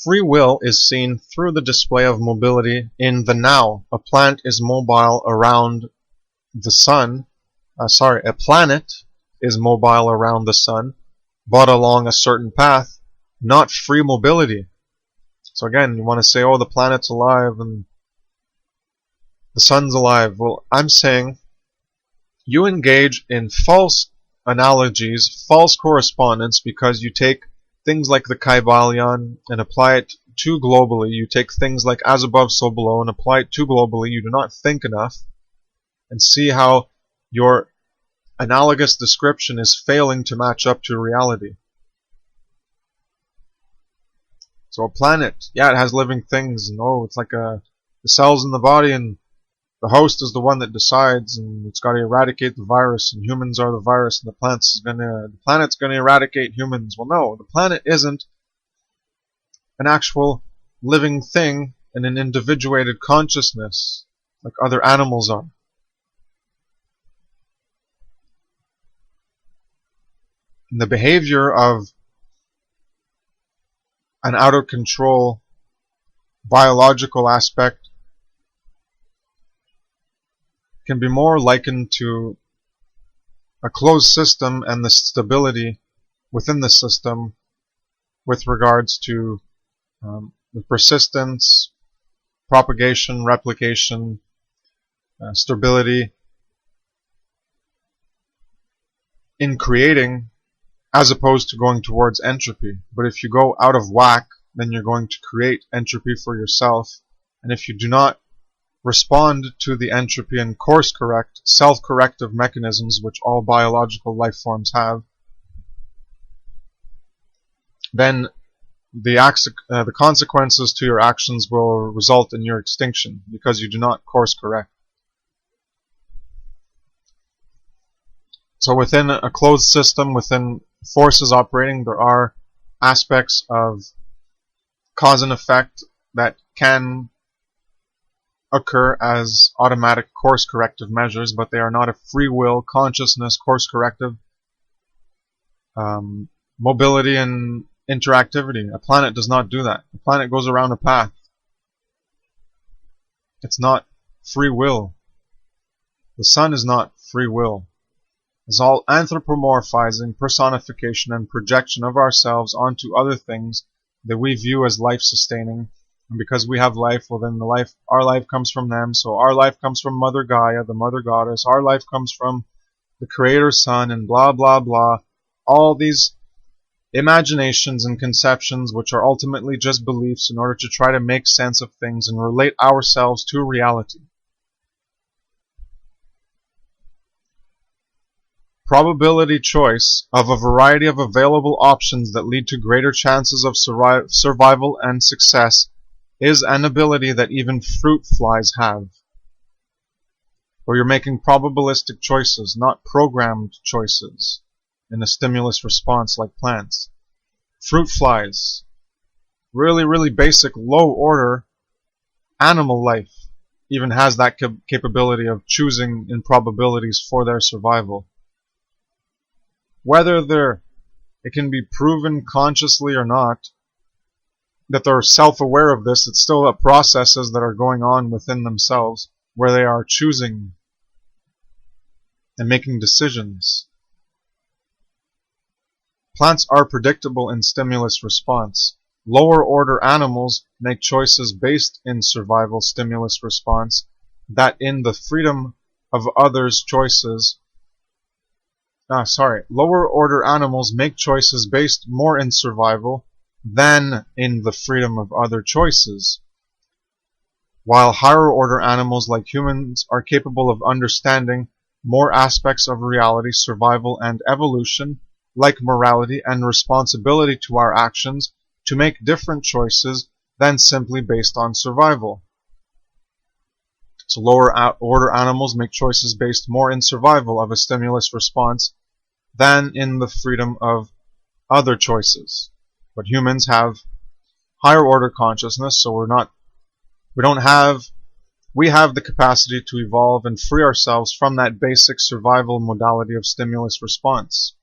Free will is seen through the display of mobility in the now. A plant is mobile around the sun. A planet is mobile around the sun, but along a certain path, not free mobility. So again, you want to say, oh, the planet's alive and the sun's alive. Well, I'm saying you engage in false analogies, false correspondence, because you take things like the Kybalion and apply it too globally. You take things like as above, so below and apply it too globally. You do not think enough and see how your analogous description is failing to match up to reality. So a planet, yeah, it has living things, and it's like the cells in the body, and the host is the one that decides, and it's got to eradicate the virus, and humans are the virus, and the planet's gonna eradicate humans. Well, no, the planet isn't an actual living thing in an individuated consciousness like other animals are. And the behavior of an out of control biological aspect can be more likened to a closed system and the stability within the system with regards to the persistence, propagation, replication, stability in creating, as opposed to going towards entropy. But if you go out of whack, then you're going to create entropy for yourself. And if you do not respond to the entropy and course correct, self-corrective mechanisms which all biological life forms have, then the consequences to your actions will result in your extinction because you do not course correct. So within a closed system, within forces operating, there are aspects of cause and effect that can occur as automatic course corrective measures, but they are not a free will, consciousness, course corrective mobility and interactivity. A planet does not do that. A planet goes around a path. It's not free will. The sun is not free will. It's all anthropomorphizing, personification, and projection of ourselves onto other things that we view as life-sustaining. And because we have life, well then our life comes from them. So our life comes from Mother Gaia, the Mother Goddess. Our life comes from the Creator's Son, and blah, blah, blah. All these imaginations and conceptions which are ultimately just beliefs in order to try to make sense of things and relate ourselves to reality. Probability choice of a variety of available options that lead to greater chances of survival and success is an ability that even fruit flies have. Where you're making probabilistic choices, not programmed choices, in a stimulus response like plants. Fruit flies, really, really basic, low order animal life, even has that capability of choosing in probabilities for their survival. Whether it can be proven consciously or not, that they're self-aware of this, it's still processes that are going on within themselves, where they are choosing and making decisions. Plants are predictable in stimulus response. Lower order animals make choices based in survival stimulus response, that in the freedom of others' choices. Lower order animals make choices based more in survival than in the freedom of other choices. While higher order animals like humans are capable of understanding more aspects of reality, survival, and evolution, like morality and responsibility to our actions, to make different choices than simply based on survival. So lower order animals make choices based more in survival of a stimulus response than in the freedom of other choices. But humans have higher order consciousness, so we have the capacity to evolve and free ourselves from that basic survival modality of stimulus response.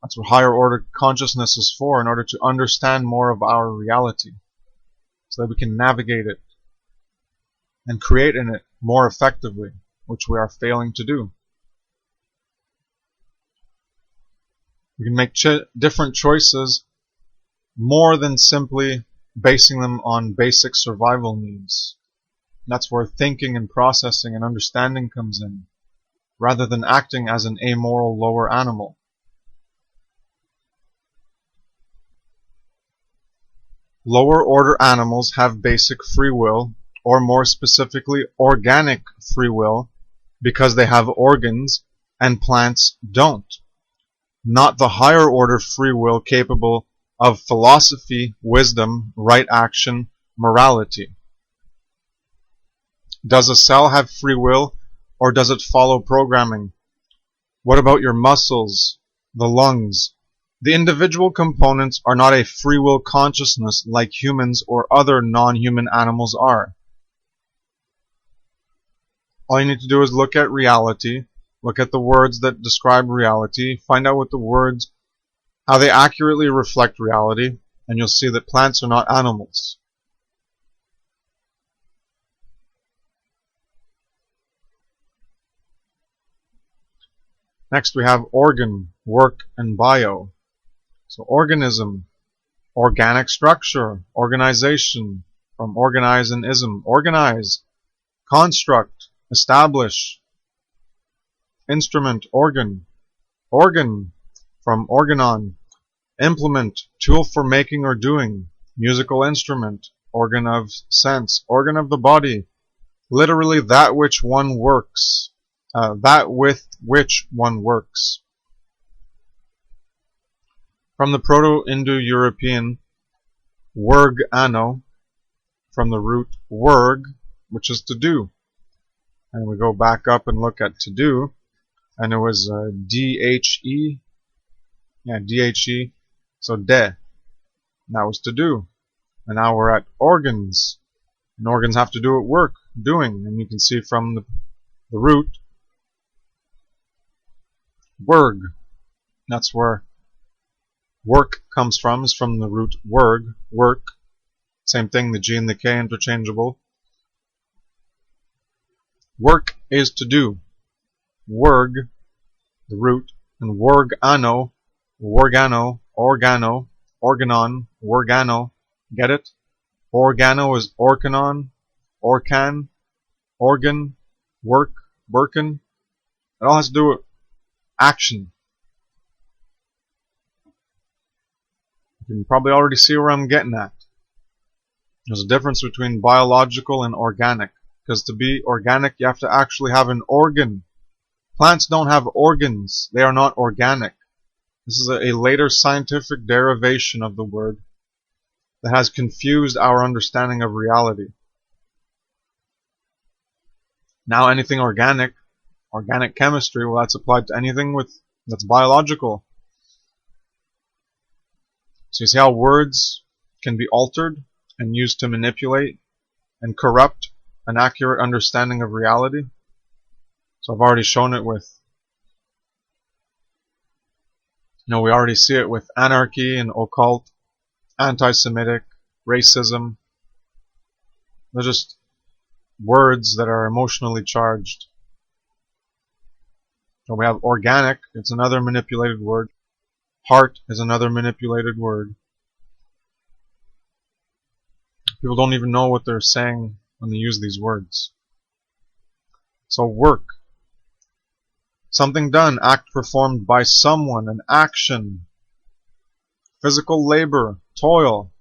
That's what higher order consciousness is for, in order to understand more of our reality, so that we can navigate it and create in it more effectively, which we are failing to do. We can make different choices more than simply basing them on basic survival needs. That's where thinking and processing and understanding comes in, rather than acting as an amoral lower animal. Lower order animals have basic free will, or more specifically organic free will, because they have organs and plants don't. Not the higher order free will capable of philosophy, wisdom, right action, morality. Does a cell have free will, or does it follow programming? What about your muscles, the lungs? The individual components are not a free will consciousness like humans or other non-human animals are. All you need to do is look at reality, look at the words that describe reality, find out what the words, how they accurately reflect reality, and you'll see that plants are not animals. Next we have organ, work, and bio. So organism, organic structure, organization, from organize and ism, organize, construct, establish, instrument, organ, organ, from organon, implement, tool for making or doing, musical instrument, organ of sense, organ of the body, literally that which one works, that with which one works. From the Proto-Indo-European werg ano, from the root werg, which is to do. And we go back up and look at to do, and it was D-H-E, D-H-E, so de, and that was to do. And now we're at organs, and organs have to do at work, doing, and you can see from the root, werg, that's where work comes from, is from the root werg, work. Same thing, the G and the K interchangeable. Work is to do. Werg, the root, and werg ano, organo, organon, organo. Get it? Organo is orcanon, orcan, organ, work, workin. It all has to do with action. You can probably already see where I'm getting at. There's a difference between biological and organic. Because to be organic, you have to actually have an organ. Plants don't have organs. They are not organic. This is a later scientific derivation of the word that has confused our understanding of reality. Now anything organic chemistry, well, that's applied to anything that's biological. So you see how words can be altered and used to manipulate and corrupt an accurate understanding of reality? So I've already shown it with, we already see it with anarchy and occult, anti-Semitic, racism. They're just words that are emotionally charged. So we have organic, it's another manipulated word. Heart is another manipulated word. People don't even know what they're saying when they use these words. So work. Something done, act performed by someone, an action. Physical labor, toil,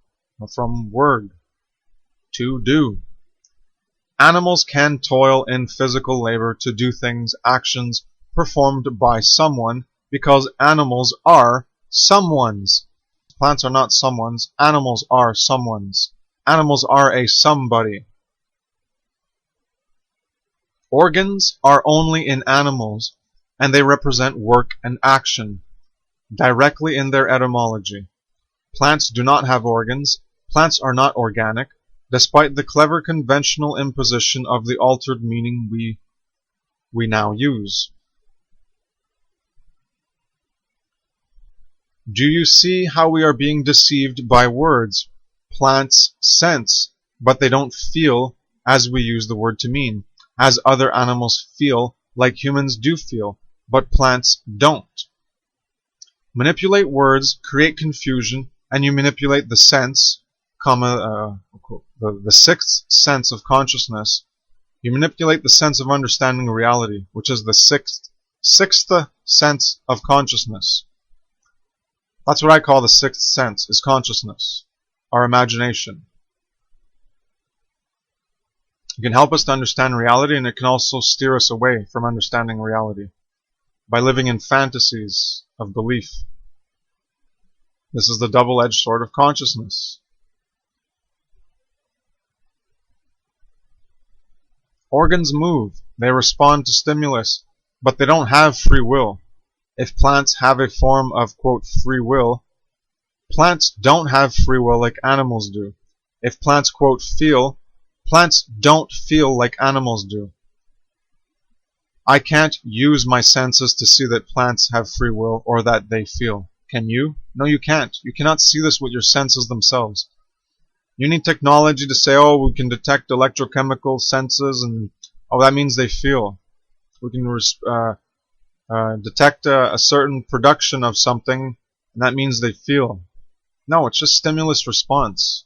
from word, to do. Animals can toil in physical labor to do things, actions performed by someone, because animals are someone's. Plants are not someone's, animals are someone's. Animals are a somebody. Organs are only in animals, and they represent work and action, directly in their etymology. Plants do not have organs. Plants are not organic, despite the clever conventional imposition of the altered meaning we now use. Do you see how we are being deceived by words? Plants sense, but they don't feel as we use the word to mean, as other animals feel like humans do feel, but plants don't. Manipulate words, create confusion, and you manipulate the sense, the sixth sense of consciousness. You manipulate the sense of understanding reality, which is the sixth sense of consciousness. That's what I call the sixth sense, is consciousness, our imagination. It can help us to understand reality, and it can also steer us away from understanding reality by living in fantasies of belief. This is the double-edged sword of consciousness. Organs move, they respond to stimulus, but they don't have free will. If plants have a form of, quote, free will, plants don't have free will like animals do. If plants, quote, feel, plants don't feel like animals do. I can't use my senses to see that plants have free will or that they feel. Can you? No, you can't. You cannot see this with your senses themselves. You need technology to say, oh, we can detect electrochemical senses, and oh, that means they feel. We can detect a certain production of something, and that means they feel. No, it's just stimulus response.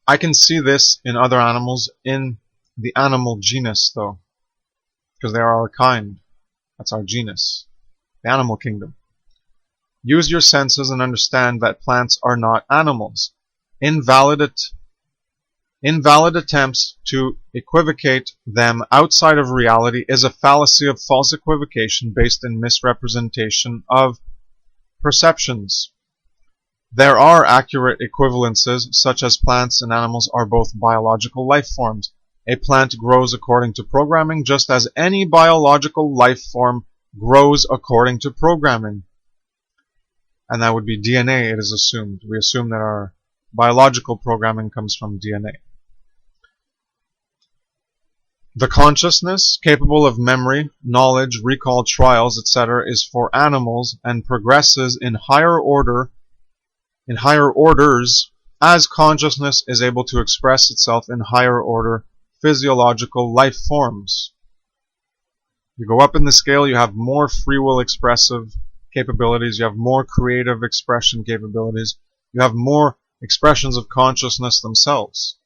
I can see this in other animals, in the animal genus, though, because they are our kind. That's our genus, the animal kingdom. Use your senses and understand that plants are not animals. Invalid attempts to equivocate them outside of reality is a fallacy of false equivocation based in misrepresentation of perceptions. There are accurate equivalences, such as plants and animals are both biological life forms. A plant grows according to programming, just as any biological life form grows according to programming. And that would be DNA, it is assumed. We assume that our biological programming comes from DNA. The consciousness, capable of memory, knowledge, recall, trials, etc., is for animals and progresses in higher orders as consciousness is able to express itself in higher order physiological life forms. You go up in the scale, you have more free will expressive capabilities, you have more creative expression capabilities, you have more expressions of consciousness themselves.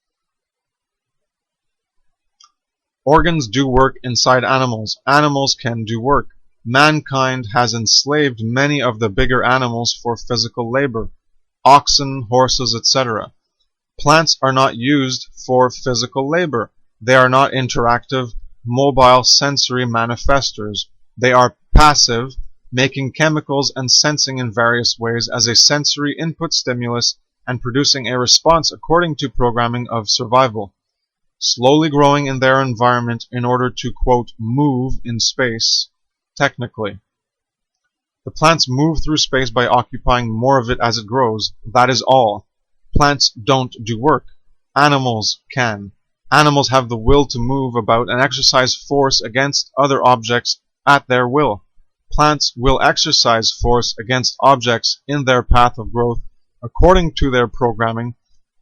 Organs do work inside animals. Animals can do work. Mankind has enslaved many of the bigger animals for physical labor. Oxen, horses, etc. Plants are not used for physical labor. They are not interactive, mobile sensory manifestors. They are passive, making chemicals and sensing in various ways as a sensory input stimulus and producing a response according to programming of survival. Slowly growing in their environment in order to, quote, move in space, technically. The plants move through space by occupying more of it as it grows. That is all. Plants don't do work. Animals can. Animals have the will to move about and exercise force against other objects at their will. Plants will exercise force against objects in their path of growth according to their programming,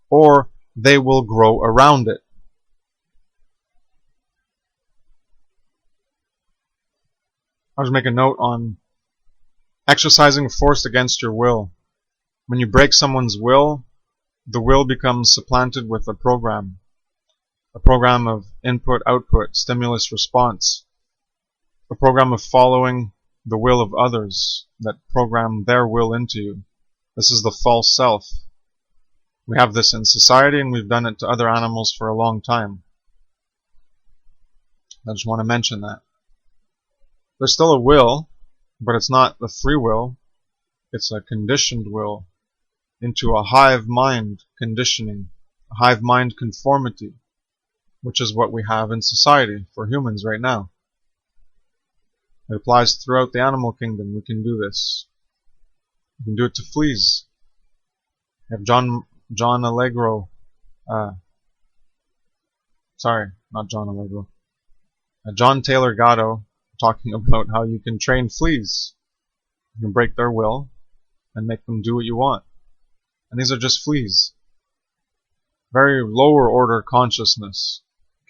or they will grow around it. I'll just make a note on exercising force against your will. When you break someone's will, the will becomes supplanted with a program of input, output, stimulus, response, a program of following the will of others that program their will into you. This is the false self. We have this in society and we've done it to other animals for a long time. I just want to mention that. There's still a will, but it's not the free will. It's a conditioned will into a hive mind conditioning, a hive mind conformity, which is what we have in society for humans right now. It applies throughout the animal kingdom. We can do this. We can do it to fleas. You have John Allegro. John Taylor Gatto talking about how you can train fleas. You can break their will and make them do what you want. And these are just fleas. Very lower order consciousness,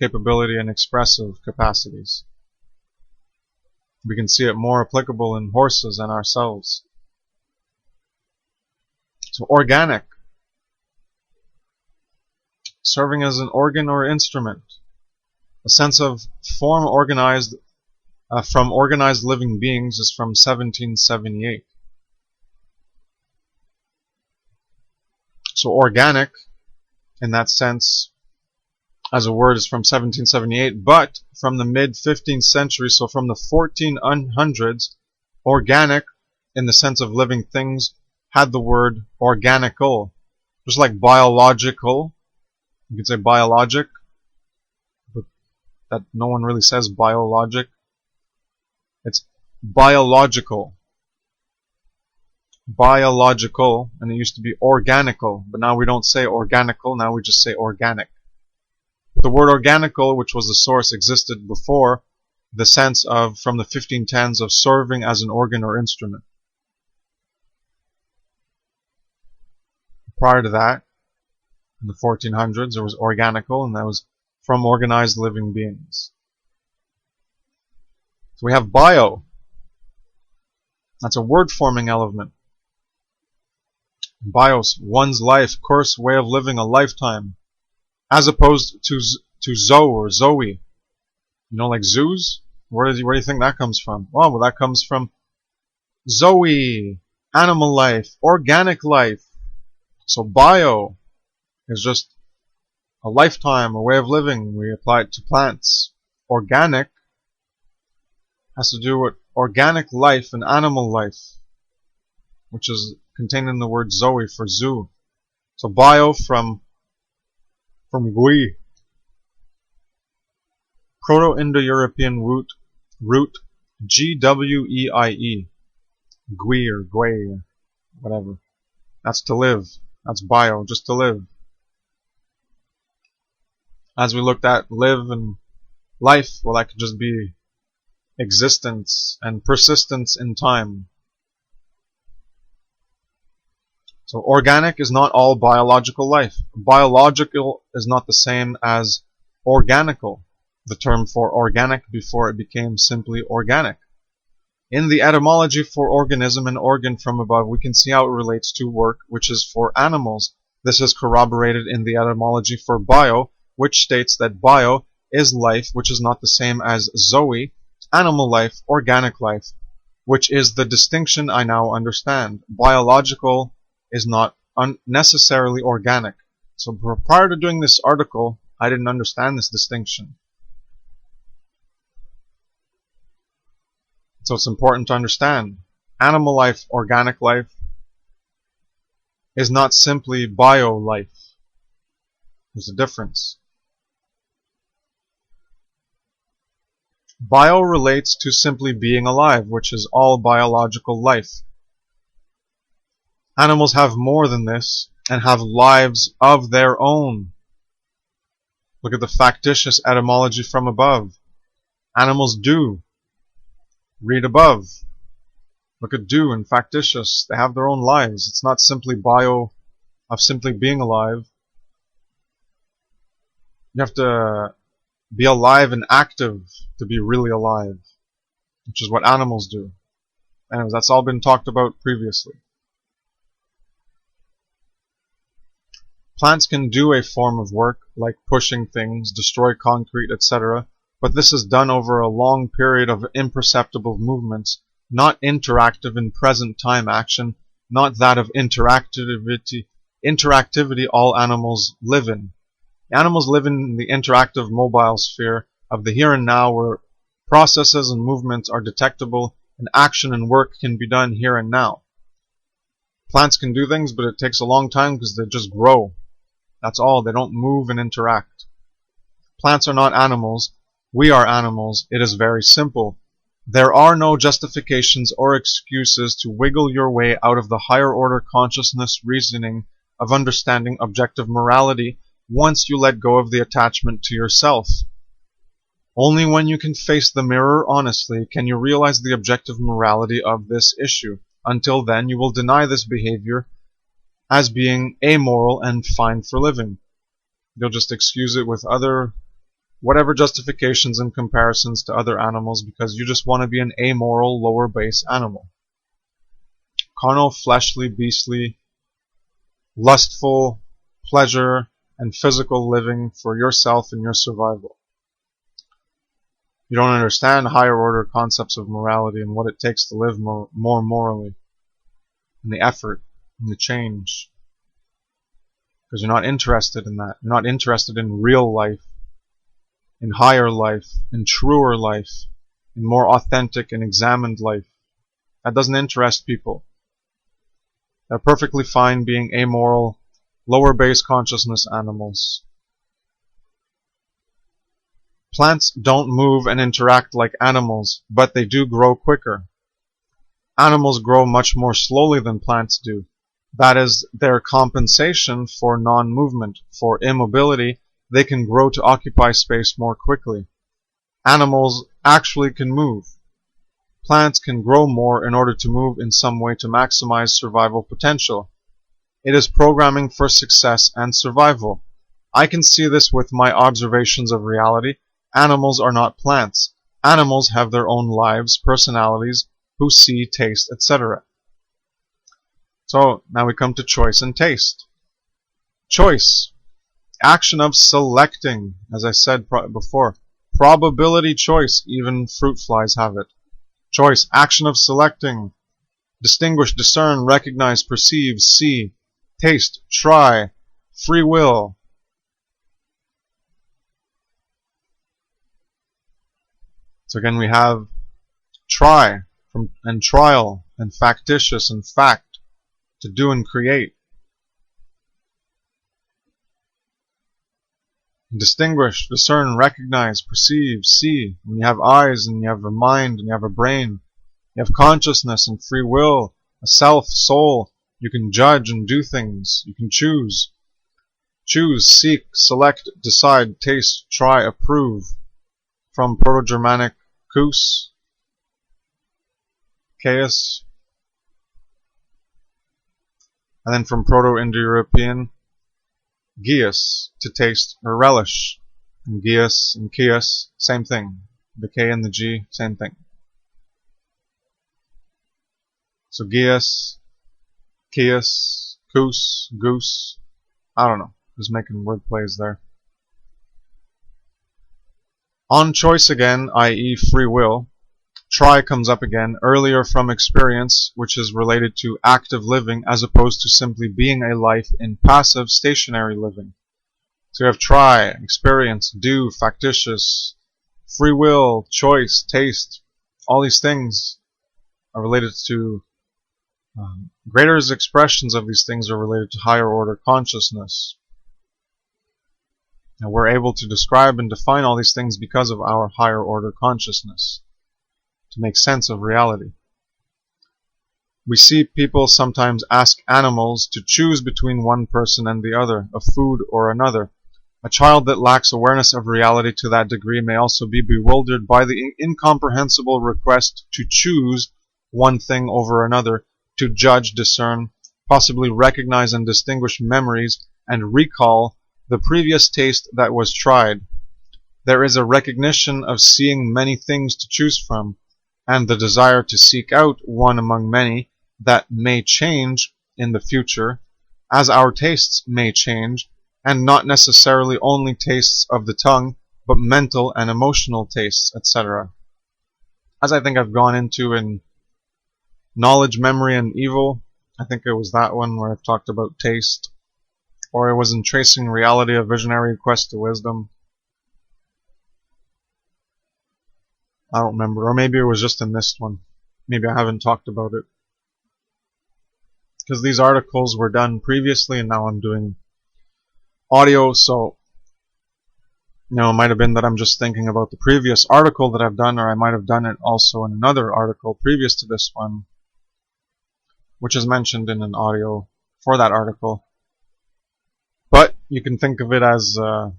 capability, and expressive capacities. We can see it more applicable in horses and ourselves. So organic, serving as an organ or instrument, a sense of form organized from organized living beings is from 1778. So organic, in that sense, as a word, is from 1778, but from the mid-15th century, so from the 1400s, organic, in the sense of living things, had the word organical. Just like biological, you could say biologic, but that no one really says biologic. It's biological. Biological, and it used to be organical, but now we don't say organical, now we just say organic. The word organical, which was the source, existed before the sense of, from the 1510s, of serving as an organ or instrument. Prior to that, in the 1400s, there was organical, and that was from organized living beings. So we have bio. That's a word-forming element. Bios, one's life, course, way of living, a lifetime, as opposed to zo or zoe. You know, like zoos? Where do you think that comes from? Oh, well, that comes from zoe, animal life, organic life. So bio is just a lifetime, a way of living. We apply it to plants. Organic has to do with organic life and animal life, which is contained in the word zoe for zoo. So bio from gui. Proto-Indo-European root G-W-E-I-E. Gui or gui or whatever. That's to live. That's bio, just to live. As we looked at live and life, well, that could just be existence and persistence in time. So organic is not all biological life. Biological is not the same as organical. the term for organic before it became simply organic. In the etymology for organism and organ from above, we can see how it relates to work, which is for animals. This is corroborated in the etymology for bio, which states that bio is life, which is not the same as zoe, animal life, organic life, which is the distinction I now understand. Biological is not necessarily organic. So prior to doing this article, I didn't understand this distinction. So it's important to understand. Animal life, organic life, is not simply bio life. There's a difference. Bio relates to simply being alive, which is all biological life. Animals have more than this and have lives of their own. Look at the factitious etymology from above. Animals do. Read above. Look at do and factitious. They have their own lives. It's not simply bio of simply being alive. You have to be alive and active to be really alive, which is what animals do. Anyways, that's all been talked about previously. Plants can do a form of work, like pushing things, destroy concrete, etc., but this is done over a long period of imperceptible movements, not interactive in present time action, not that of interactivity all animals live in. Animals live in the interactive mobile sphere of the here and now, where processes and movements are detectable and action and work can be done here and now. Plants can do things, but it takes a long time because they just grow. That's all. They don't move and interact. Plants are not animals. We are animals. It is very simple. There are no justifications or excuses to wiggle your way out of the higher order consciousness reasoning of understanding objective morality once you let go of the attachment to yourself. Only when you can face the mirror honestly can you realize the objective morality of this issue. Until then, you will deny this behavior as being amoral and fine for living. You'll just excuse it with whatever justifications and comparisons to other animals because you just want to be an amoral, lower base animal. Carnal, fleshly, beastly, lustful, pleasure, and physical living for yourself and your survival. You don't understand higher order concepts of morality and what it takes to live more morally, and the effort and the change. Because you're not interested in that. You're not interested in real life, in higher life, in truer life, in more authentic and examined life. That doesn't interest people. They're perfectly fine being amoral, lower base consciousness animals. Plants don't move and interact like animals, but they do grow quicker. Animals grow much more slowly than plants do. That is their compensation for non-movement. For immobility, they can grow to occupy space more quickly. Animals actually can move. Plants can grow more in order to move in some way to maximize survival potential. It is programming for success and survival. I can see this with my observations of reality. Animals are not plants. Animals have their own lives, personalities, who see, taste, etc. So now we come to choice and taste. Choice. Action of selecting, as I said before. Probability choice, even fruit flies have it. Choice, action of selecting. Distinguish, discern, recognize, perceive, see, taste, try, free will. So again we have try and trial and factitious and fact, to do and create. Distinguish, discern, recognize, perceive, see. When you have eyes and you have a mind and you have a brain, you have consciousness and free will, a self, soul. You can judge and do things. You can choose. Choose, seek, select, decide, taste, try, approve. From Proto-Germanic kus, chaos, and then from Proto-Indo-European geas, to taste or relish. and geas and kias, same thing. The K and the G, same thing. So geas, kias, goose, goose. I don't know. Just making word plays there. On choice again, i.e. free will. Try comes up again, earlier from experience, which is related to active living as opposed to simply being a life in passive, stationary living. So you have try, experience, do, factitious, free will, choice, taste. All these things are related to greater expressions of these things are related to higher order consciousness. And we're able to describe and define all these things because of our higher order consciousness, to make sense of reality. We see people sometimes ask animals to choose between one person and the other, a food or another. A child that lacks awareness of reality to that degree may also be bewildered by the incomprehensible request to choose one thing over another, to judge, discern, possibly recognize and distinguish memories, and recall the previous taste that was tried. There is a recognition of seeing many things to choose from, and the desire to seek out one among many that may change in the future, as our tastes may change, and not necessarily only tastes of the tongue, but mental and emotional tastes, etc. As I think I've gone into in Knowledge, Memory, and Evil, I think it was that one where I've talked about taste, or it was in Tracing Reality, A Visionary Quest to Wisdom. I don't remember, or maybe it was just in this one. Maybe I haven't talked about it. Because these articles were done previously and now I'm doing audio, so it might have been that I'm just thinking about the previous article that I've done, or I might have done it also in another article previous to this one, which is mentioned in an audio for that article. But you can think of it as to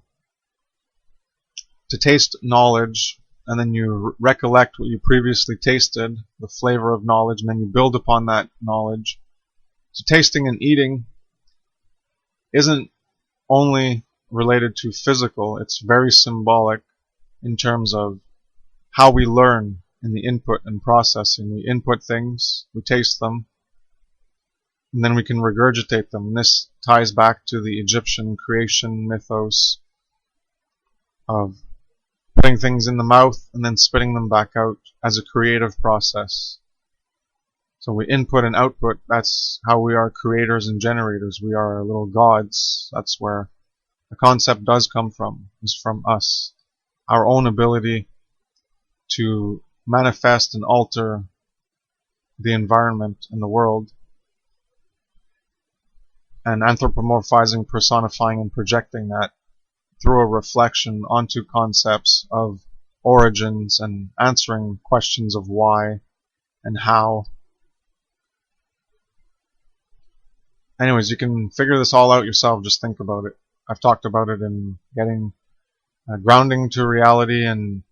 taste knowledge, and then you recollect what you previously tasted, the flavor of knowledge, and then you build upon that knowledge. So tasting and eating isn't only related to physical, it's very symbolic in terms of how we learn in the input and processing. We input things, we taste them, and then we can regurgitate them. And this ties back to the Egyptian creation mythos of putting things in the mouth and then spitting them back out as a creative process. So we input and output, that's how we are creators and generators. We are little gods. That's where the concept does come from, is from us. Our own ability to manifest and alter the environment and the world, and anthropomorphizing, personifying, and projecting that through a reflection onto concepts of origins and answering questions of why and how. Anyways, you can figure this all out yourself, just think about it. I've talked about it in getting grounding to reality and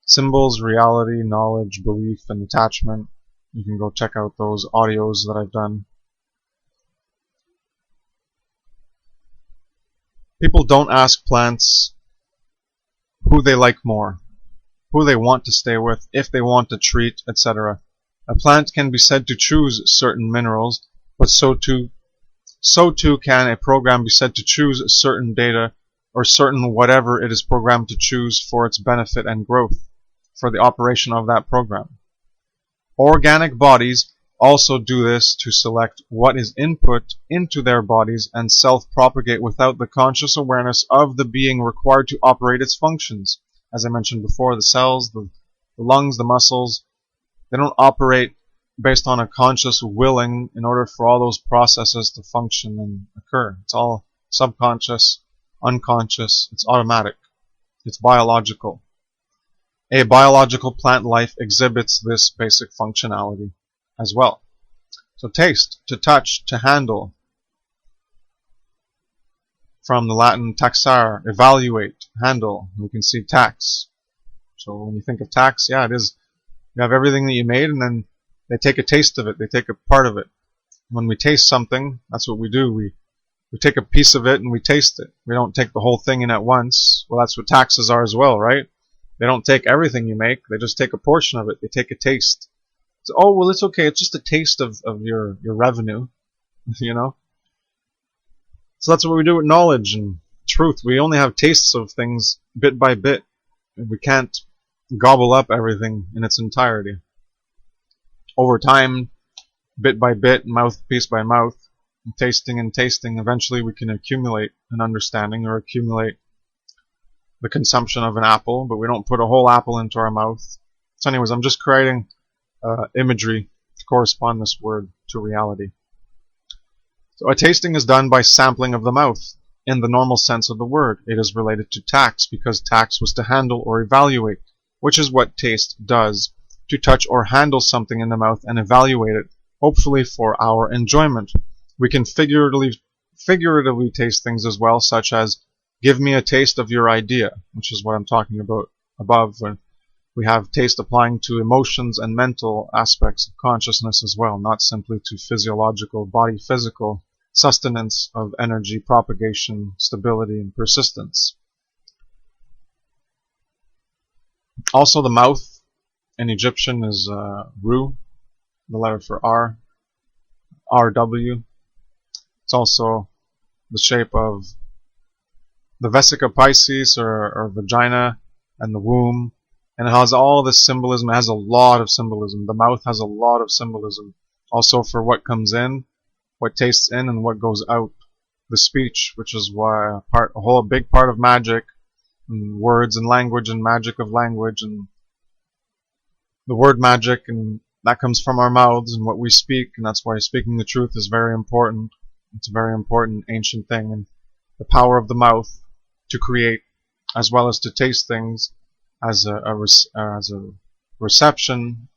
symbols, reality, knowledge, belief, and attachment. You can go check out those audios that I've done. People don't ask plants who they like more, who they want to stay with, if they want to treat, etc. A plant can be said to choose certain minerals, but so too can a program be said to choose certain data or certain whatever it is programmed to choose for its benefit and growth, for the operation of that program. Organic bodies also do this to select what is input into their bodies and self-propagate without the conscious awareness of the being required to operate its functions. As I mentioned before, the cells, the lungs, the muscles, they don't operate based on a conscious willing in order for all those processes to function and occur. It's all subconscious, unconscious, it's automatic, it's biological. A biological plant life exhibits this basic functionality as well. So taste, to touch, to handle. From the Latin taxare, evaluate, handle. We can see tax. So when you think of tax, yeah, it is. You have everything that you made, and then they take a taste of it. They take a part of it. When we taste something, that's what we do. We We take a piece of it and we taste it. We don't take the whole thing in at once. Well, that's what taxes are as well, right? They don't take everything you make. They just take a portion of it. They take a taste. So, oh, well, it's okay. It's just a taste of your revenue, you know? So that's what we do with knowledge and truth. We only have tastes of things bit by bit. We can't gobble up everything in its entirety. Over time, bit by bit, mouthpiece by mouth, and tasting, eventually we can accumulate an understanding or accumulate the consumption of an apple, but we don't put a whole apple into our mouth. So anyways, I'm just creating imagery to correspond this word to reality. So a tasting is done by sampling of the mouth. In the normal sense of the word, it is related to tax, because tax was to handle or evaluate, which is what taste does, to touch or handle something in the mouth and evaluate it, hopefully for our enjoyment. We can figuratively taste things as well, such as, give me a taste of your idea, which is what I'm talking about above, when we have taste applying to emotions and mental aspects of consciousness as well, not simply to physiological, body physical sustenance of energy, propagation, stability, and persistence. Also, the mouth in Egyptian is Ru, the letter for R, RW. It's also the shape of the Vesica Pisces, or vagina, and the womb. And it has all this symbolism. It has a lot of symbolism. The mouth has a lot of symbolism. Also for what comes in, what tastes in, and what goes out. The speech, which is why a big part of magic, and words and language, and magic of language, and the word magic, and that comes from our mouths and what we speak, and that's why speaking the truth is very important. It's a very important ancient thing, and the power of the mouth to create as well as to taste things as a reception,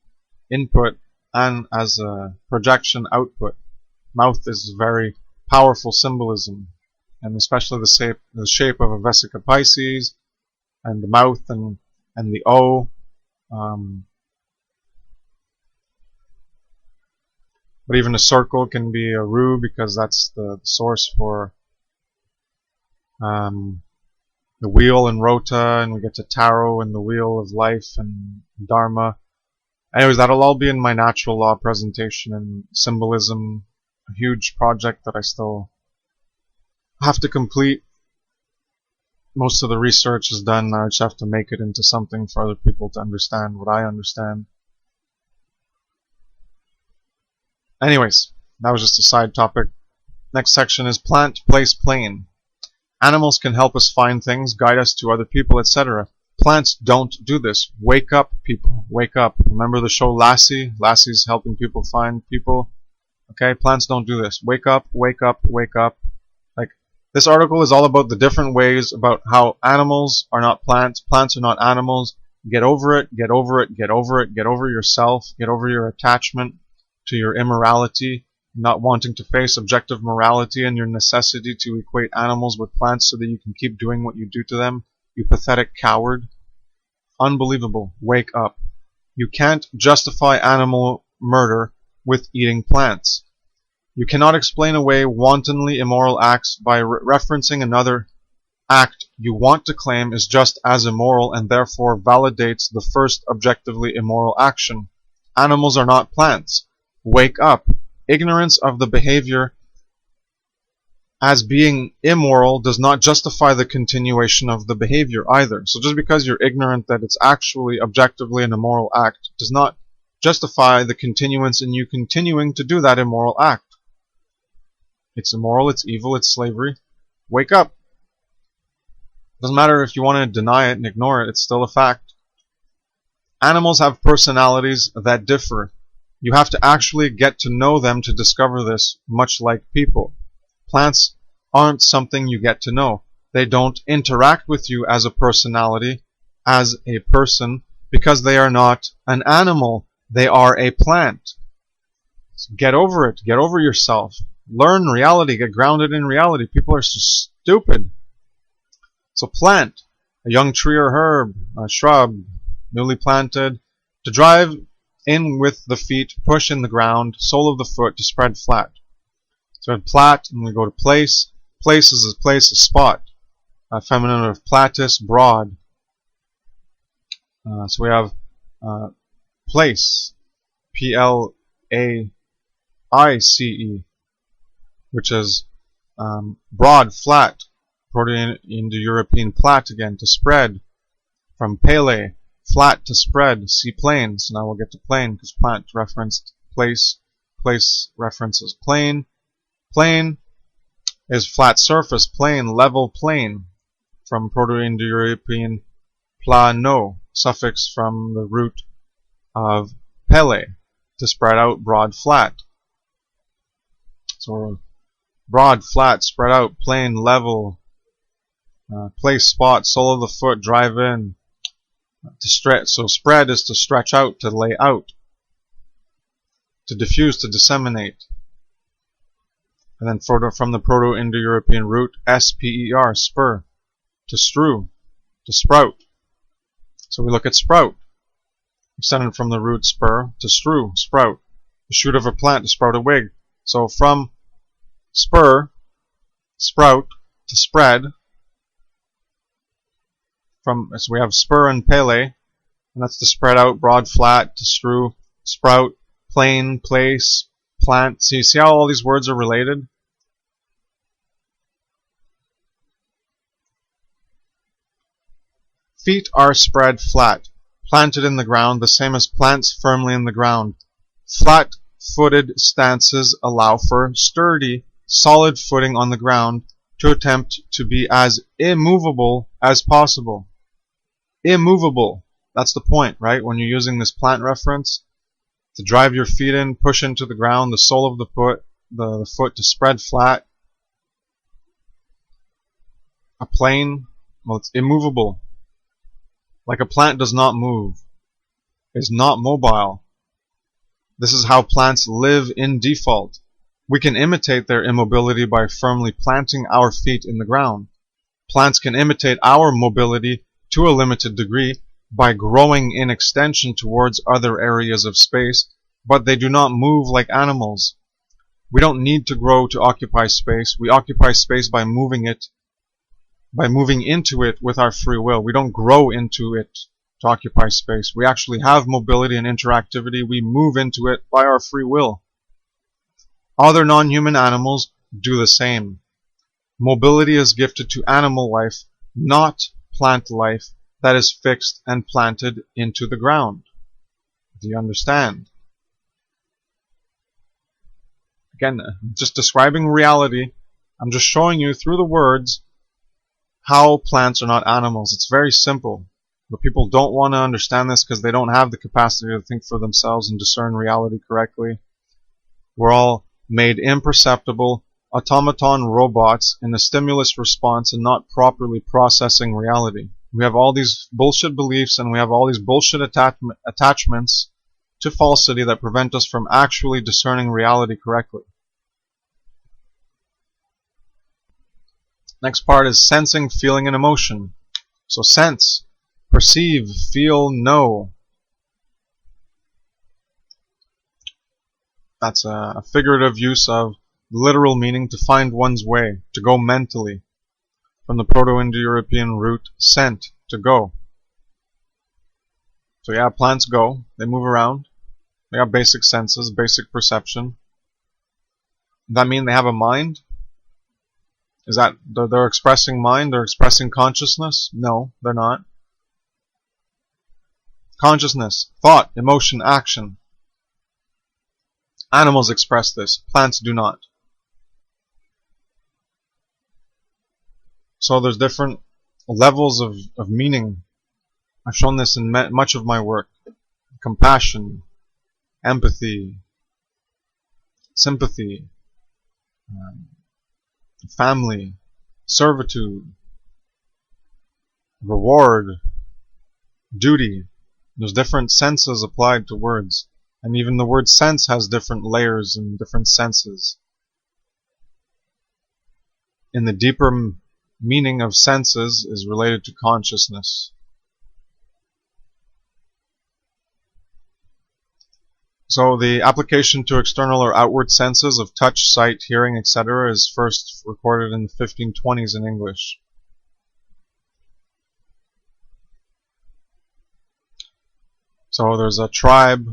input, and as a projection, output. Mouth is very powerful symbolism, and especially the shape of a Vesica Pisces, and the mouth and the O. But even a circle can be a Ru, because that's the source for the wheel and Rota, and we get to Tarot and the wheel of life and Dharma. Anyways, that'll all be in my natural law presentation and symbolism, a huge project that I still have to complete. Most of the research is done. I just have to make it into something for other people to understand what I understand. Anyways, that was just a side topic. Next section is plant, place, plane. Animals can help us find things, guide us to other people, etc. Plants don't do this. Wake up, people. Wake up. Remember the show Lassie? Lassie's helping people find people. Okay, plants don't do this. Wake up, wake up, wake up. Like, this article is all about the different ways about how animals are not plants, plants are not animals. Get over it, get over it, get over it, get over yourself, get over your attachment to your immorality, not wanting to face objective morality, and your necessity to equate animals with plants so that you can keep doing what you do to them. You pathetic coward. Unbelievable. Wake up. You can't justify animal murder with eating plants. You cannot explain away wantonly immoral acts by referencing another act you want to claim is just as immoral and therefore validates the first objectively immoral action. Animals are not plants. Wake up. Ignorance of the behavior as being immoral does not justify the continuation of the behavior either. So just because you're ignorant that it's actually objectively an immoral act does not justify the continuance in you continuing to do that immoral act. It's immoral, it's evil, it's slavery. Wake up. Doesn't matter if you want to deny it and ignore it, it's still a fact. Animals have personalities that differ. You have to actually get to know them to discover this, much like people. Plants aren't something you get to know. They don't interact with you as a personality, as a person, because they are not an animal. They are a plant. So get over it. Get over yourself. Learn reality. Get grounded in reality. People are so stupid. So plant, a young tree or herb, a shrub, newly planted, to drive in with the feet, push in the ground, sole of the foot to spread flat. So we have plat, and we go to place. Place is a place, a spot. Feminine of platus, broad. So we have place, P-L-A-I-C-E, which is broad, flat, Proto-Indo-European plat again, to spread. From pele, flat to spread, see plain. So now we'll get to plain because plant referenced place, place references plain. Plain is flat surface, plain, level, plain. From Proto-Indo-European plano, suffix from the root of pele, to spread out, broad, flat. So broad, flat, spread out, plain, level, place, spot, sole of the foot, drive in. To stretch, so spread is to stretch out, to lay out, to diffuse, to disseminate. And then from the Proto-Indo-European root, S-P-E-R, spur, to strew, to sprout. So we look at sprout, extended from the root spur, to strew, sprout, the shoot of a plant to sprout a wig. So from spur, sprout, to spread. So we have spur and pele, and that's to spread out, broad, flat, to strew, sprout, plain, place, plant. So you see how all these words are related? Feet are spread flat, planted in the ground, the same as plants firmly in the ground. Flat-footed stances allow for sturdy, solid footing on the ground to attempt to be as immovable as possible. Immovable. That's the point, right? When you're using this plant reference, to drive your feet in, push into the ground, the sole of the foot to spread flat. A plane, well, it's immovable. Like a plant does not move, is not mobile. This is how plants live in default. We can imitate their immobility by firmly planting our feet in the ground. Plants can imitate our mobility to a limited degree by growing in extension towards other areas of space, but they do not move like animals. We don't need to grow to occupy space. We occupy space by moving into it with our free will. We don't grow into it to occupy space. We actually have mobility and interactivity. We move into it by our free will. Other non-human animals do the same. Mobility is gifted to animal life, not plant life that is fixed and planted into the ground. Do you understand? Again, just describing reality. I'm just showing you through the words how plants are not animals. It's very simple. But people don't want to understand this because they don't have the capacity to think for themselves and discern reality correctly. We're all made imperceptible, automaton robots in a stimulus response and not properly processing reality. We have all these bullshit beliefs and we have all these bullshit attachments to falsity that prevent us from actually discerning reality correctly. Next part is sensing, feeling, and emotion. So sense, perceive, feel, know. That's a figurative use of literal meaning to find one's way, to go mentally. From the Proto-Indo-European root sent, to go. So yeah, plants go, they move around, they have basic senses, basic perception. Does that mean they have a mind? Is that they're expressing mind, they're expressing consciousness? No, they're not. Consciousness, thought, emotion, action. Animals express this, plants do not. So there's different levels of meaning. I've shown this in much of my work. Compassion, empathy, sympathy, family, servitude, reward, duty. There's different senses applied to words. And even the word sense has different layers and different senses. In the deeper meaning of senses is related to consciousness. So the application to external or outward senses of touch, sight, hearing, etc. is first recorded in the 1520s in English. So there's a tribe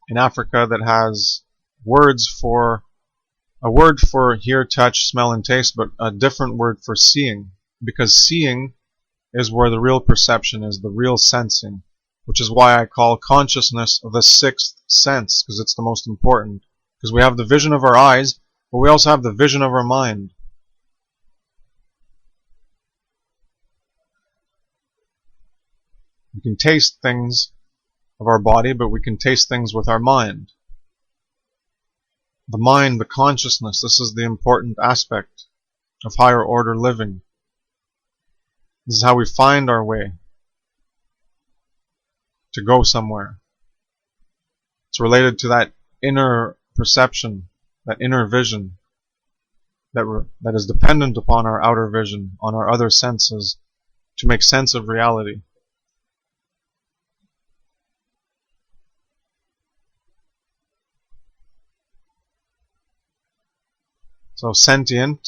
in Africa that has a word for hear, touch, smell, and taste, but a different word for seeing, because seeing is where the real perception is, the real sensing, which is why I call consciousness the sixth sense, because it's the most important. Because we have the vision of our eyes, but we also have the vision of our mind. We can taste things of our body, but we can taste things with our mind. The mind, the consciousness, this is the important aspect of higher order living. This is how we find our way to go somewhere. It's related to that inner perception, that inner vision that is dependent upon our outer vision, on our other senses, to make sense of reality. So sentient,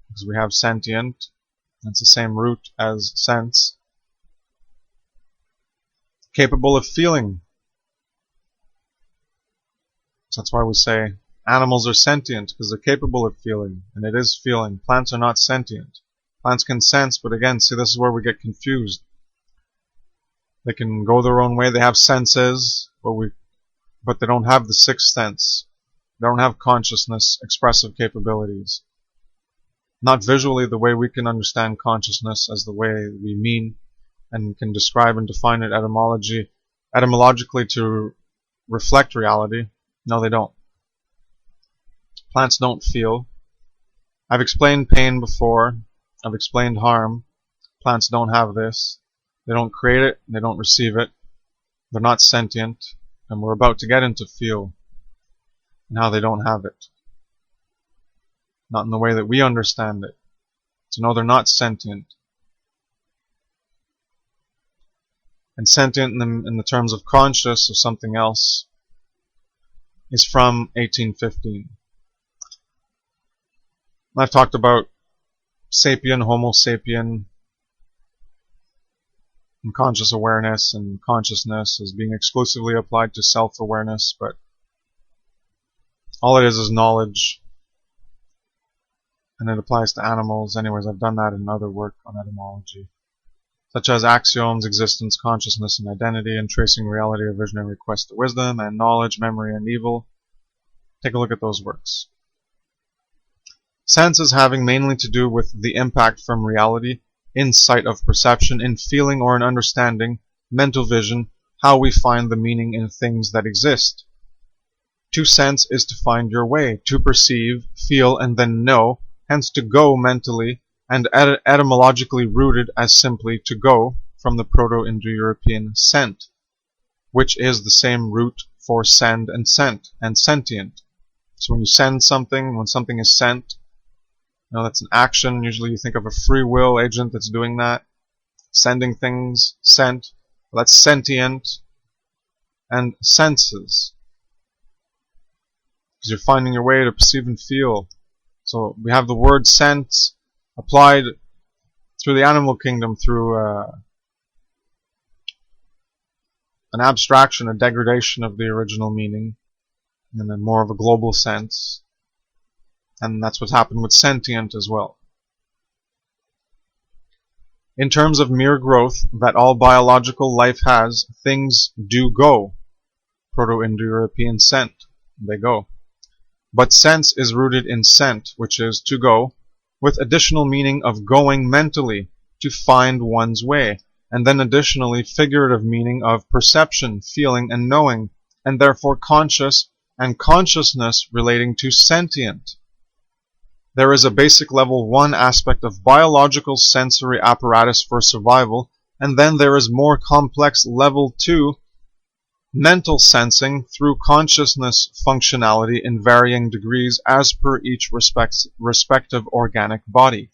because we have sentient, that's the same root as sense. Capable of feeling. So that's why we say animals are sentient, because they're capable of feeling, and it is feeling. Plants are not sentient. Plants can sense, but again, see, this is where we get confused. They can go their own way, they have senses, but they don't have the sixth sense. They don't have consciousness, expressive capabilities. Not visually the way we can understand consciousness as the way we mean and can describe and define it etymologically to reflect reality. No, they don't. Plants don't feel. I've explained pain before. I've explained harm. Plants don't have this. They don't create it. They don't receive it. They're not sentient. And we're about to get into feel and how they don't have it. Not in the way that we understand it. So no, they're not sentient. And sentient in the terms of conscious or something else is from 1815. I've talked about sapien, homo sapien, and conscious awareness and consciousness as being exclusively applied to self-awareness, but all it is knowledge, and it applies to animals. Anyways, I've done that in other work on etymology, such as axioms, existence, consciousness, and identity, and tracing reality, a visionary quest to wisdom, and knowledge, memory, and evil. Take a look at those works. Sense is having mainly to do with the impact from reality, insight of perception, in feeling or in understanding, mental vision, how we find the meaning in things that exist. To sense is to find your way, to perceive, feel, and then know, hence to go mentally, and etymologically rooted as simply to go, from the Proto-Indo-European sent, which is the same root for send and sent, and sentient. So when you send something, when something is sent, that's an action. Usually you think of a free will agent that's doing that. Sending things, sent, that's sentient, and senses. Because you're finding your way to perceive and feel. So we have the word sense applied through the animal kingdom through an abstraction, a degradation of the original meaning, and then more of a global sense. And that's what's happened with sentient as well. In terms of mere growth that all biological life has, things do go. Proto-Indo-European sent. They go. But sense is rooted in sent, which is to go, with additional meaning of going mentally, to find one's way, and then additionally figurative meaning of perception, feeling, and knowing, and therefore conscious and consciousness relating to sentient. There is a basic level 1 aspect of biological sensory apparatus for survival, and then there is more complex level 2 mental sensing through consciousness functionality in varying degrees as per each respective organic body.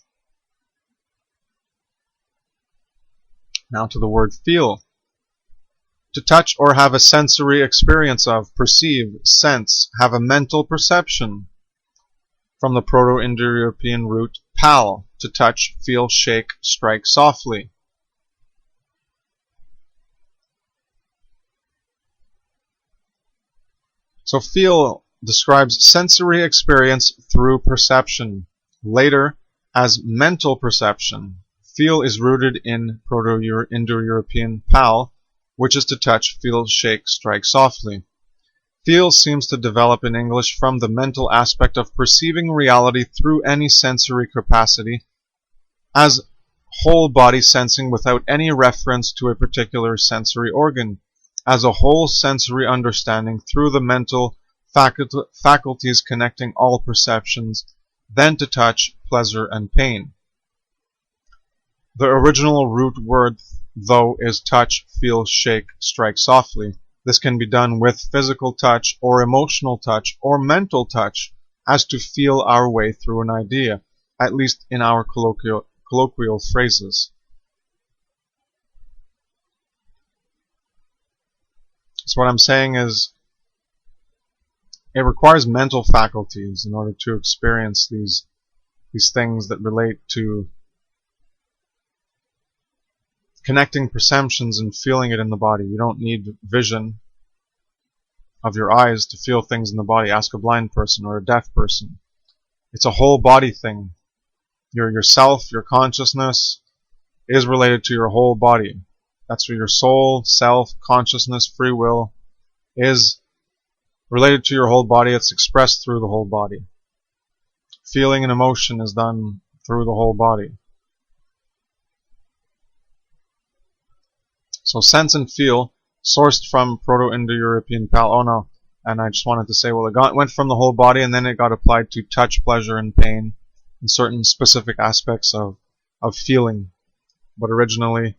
Now to the word feel. To touch or have a sensory experience of, perceive, sense, have a mental perception. From the Proto-Indo-European root pal, to touch, feel, shake, strike softly. So feel describes sensory experience through perception, later as mental perception. Feel is rooted in Proto-Indo-European pal, which is to touch, feel, shake, strike softly. Feel seems to develop in English from the mental aspect of perceiving reality through any sensory capacity, as whole body sensing without any reference to a particular sensory organ, as a whole sensory understanding through the mental faculties connecting all perceptions, then to touch, pleasure, and pain. The original root word, though, is touch, feel, shake, strike softly. This can be done with physical touch or emotional touch or mental touch, as to feel our way through an idea, at least in our colloquial phrases. So what I'm saying is, it requires mental faculties in order to experience these things that relate to connecting perceptions and feeling it in the body. You don't need vision of your eyes to feel things in the body. Ask a blind person or a deaf person. It's a whole body thing. Yourself, your consciousness is related to your whole body. That's where your soul, self, consciousness, free will is related to your whole body. It's expressed through the whole body. Feeling and emotion is done through the whole body. So sense and feel, sourced from Proto-Indo-European pal. Oh no, and I just wanted to say, well, it went from the whole body and then it got applied to touch, pleasure, and pain, and certain specific aspects of feeling. But originally,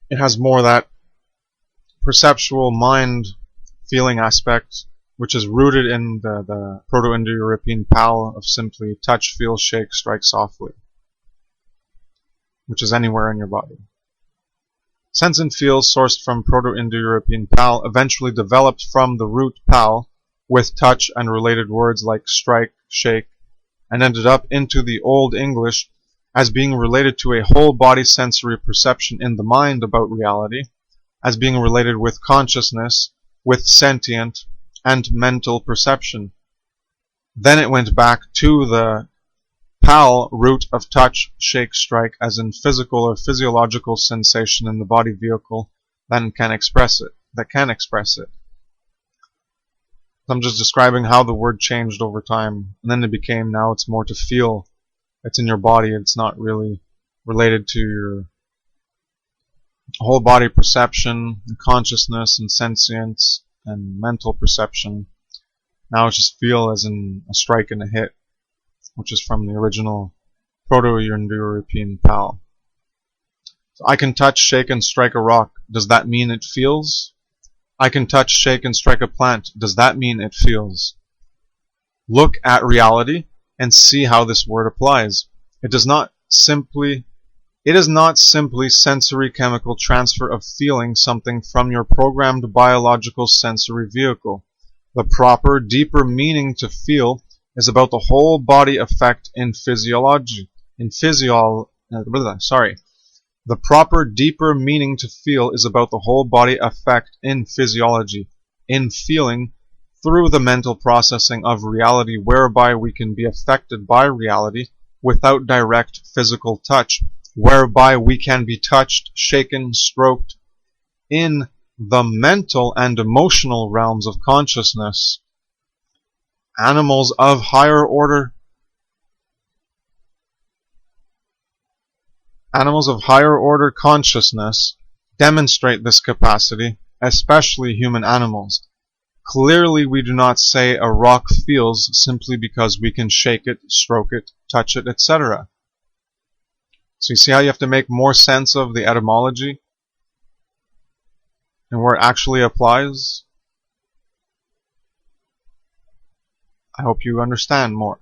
it has more that perceptual mind feeling aspect, which is rooted in the Proto-Indo-European pal of simply touch, feel, shake, strike softly, which is anywhere in your body. Sense and feel, sourced from Proto-Indo-European pal, eventually developed from the root pal, with touch and related words like strike, shake, and ended up into the Old English as being related to a whole body sensory perception in the mind about reality, as being related with consciousness, with sentient and mental perception. Then it went back to the pal root of touch, shake, strike, as in physical or physiological sensation in the body vehicle that can express it. I'm just describing how the word changed over time, and then it became, now it's more to feel. It's in your body. It's not really related to your whole body perception, and consciousness, and sentience, and mental perception. Now it's just feel, as in a strike and a hit, which is from the original Proto-Indo-European pal. So I can touch, shake, and strike a rock. Does that mean it feels? I can touch, shake, and strike a plant. Does that mean it feels? Look at reality and see how this word applies. It is not simply sensory chemical transfer of feeling something from your programmed biological sensory vehicle. The proper, deeper meaning to feel is about the whole body effect in physiology. The proper, deeper meaning to feel is about the whole body effect in physiology, in feeling, through the mental processing of reality, whereby we can be affected by reality without direct physical touch, whereby we can be touched, shaken, stroked in the mental and emotional realms of consciousness. Animals of higher order consciousness demonstrate this capacity, especially human animals. Clearly, we do not say a rock feels simply because we can shake it, stroke it, touch it, etc. So you see how you have to make more sense of the etymology and where it actually applies? I hope you understand more.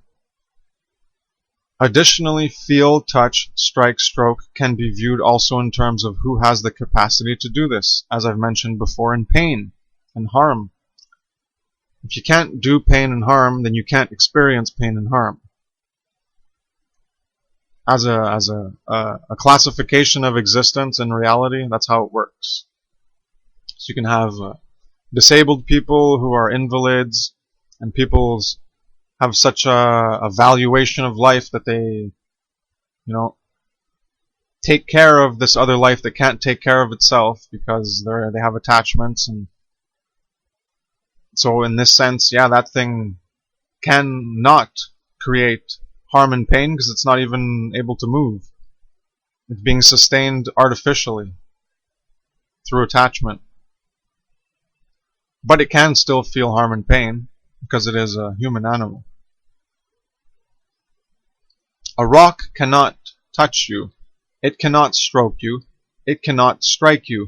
Additionally, feel, touch, strike, stroke can be viewed also in terms of who has the capacity to do this, as I've mentioned before in pain and harm. If you can't do pain and harm, then you can't experience pain and harm. As a classification of existence and reality, that's how it works. So you can have disabled people who are invalids, and people have such a valuation of life that they, take care of this other life that can't take care of itself because they have attachments. And so in this sense, yeah, that thing cannot create harm and pain because it's not even able to move. It's being sustained artificially through attachment. But it can still feel harm and pain because it is a human animal. A rock cannot touch you. It cannot stroke you. It cannot strike you.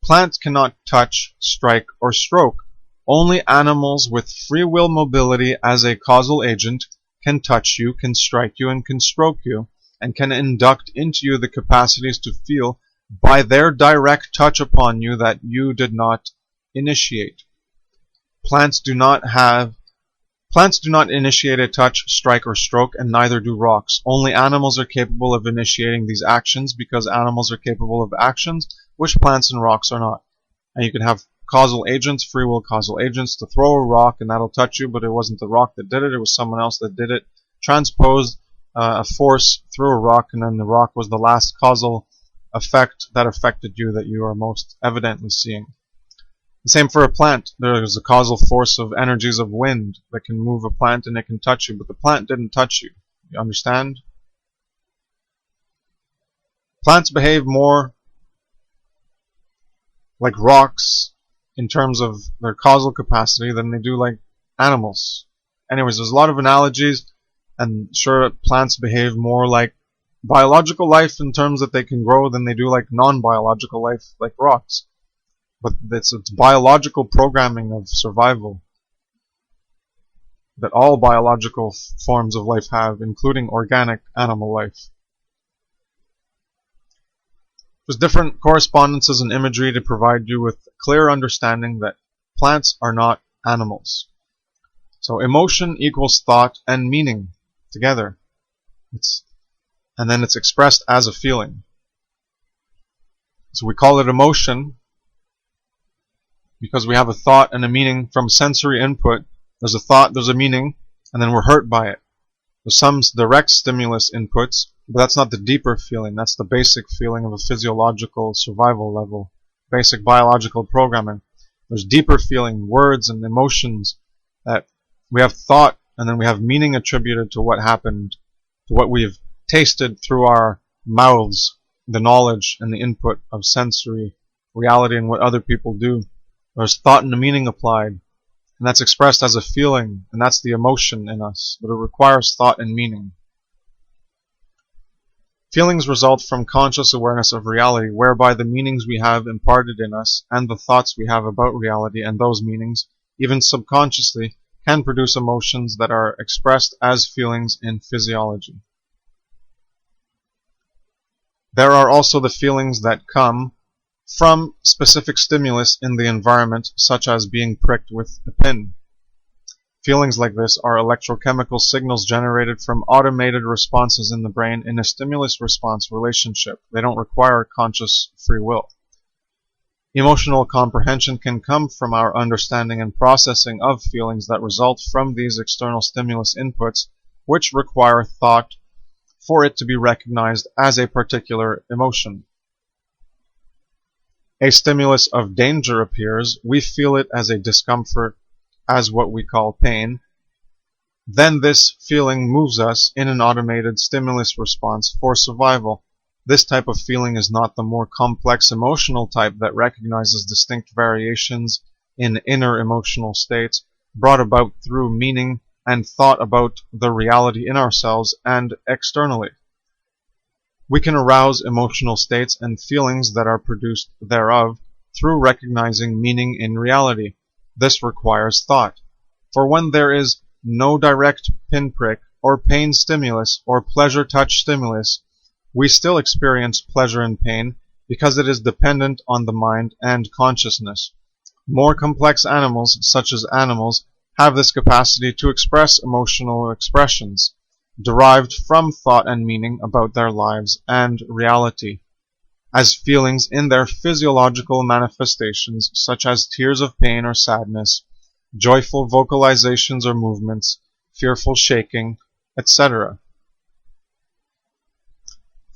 Plants cannot touch, strike, or stroke. Only animals with free will mobility as a causal agent can touch you, can strike you, and can stroke you, and can induct into you the capacities to feel by their direct touch upon you that you did not initiate. Plants do not initiate a touch, strike, or stroke, and neither do rocks. Only animals are capable of initiating these actions because animals are capable of actions which plants and rocks are not. And you can have causal agents, free will causal agents, to throw a rock and that'll touch you, but it wasn't the rock that did it, it was someone else that did it. Transpose a force through a rock, and then the rock was the last causal effect that affected you that you are most evidently seeing. The same for a plant. There is a causal force of energies of wind that can move a plant and it can touch you, but the plant didn't touch you. You understand? Plants behave more like rocks in terms of their causal capacity than they do like animals. Anyways, there's a lot of analogies, and sure, plants behave more like biological life in terms that they can grow than they do like non-biological life like rocks. But it's biological programming of survival that all biological forms of life have, including organic animal life. There's different correspondences and imagery to provide you with clear understanding that plants are not animals. So emotion equals thought and meaning together. And then it's expressed as a feeling. So we call it emotion because we have a thought and a meaning from sensory input. There's a thought, there's a meaning, and then we're hurt by it. There's some direct stimulus inputs, but that's not the deeper feeling. That's the basic feeling of a physiological survival level, basic biological programming. There's deeper feeling, words and emotions that we have thought, and then we have meaning attributed to what happened, to what we've tasted through our mouths, the knowledge and the input of sensory reality and what other people do. There's thought and a meaning applied, and that's expressed as a feeling, and that's the emotion in us, but it requires thought and meaning. Feelings result from conscious awareness of reality, whereby the meanings we have imparted in us and the thoughts we have about reality and those meanings, even subconsciously, can produce emotions that are expressed as feelings in physiology. There are also the feelings that come from specific stimulus in the environment, such as being pricked with a pin. Feelings like this are electrochemical signals generated from automated responses in the brain in a stimulus-response relationship. They don't require conscious free will. Emotional comprehension can come from our understanding and processing of feelings that result from these external stimulus inputs, which require thought for it to be recognized as a particular emotion. A stimulus of danger appears, we feel it as a discomfort, as what we call pain. Then this feeling moves us in an automated stimulus response for survival. This type of feeling is not the more complex emotional type that recognizes distinct variations in inner emotional states brought about through meaning and thought about the reality in ourselves and externally. We can arouse emotional states and feelings that are produced thereof through recognizing meaning in reality. This requires thought. For when there is no direct pinprick or pain stimulus or pleasure touch stimulus, we still experience pleasure and pain because it is dependent on the mind and consciousness. More complex animals, such as animals, have this capacity to express emotional expressions derived from thought and meaning about their lives and reality, as feelings in their physiological manifestations, such as tears of pain or sadness, joyful vocalizations or movements, fearful shaking, etc.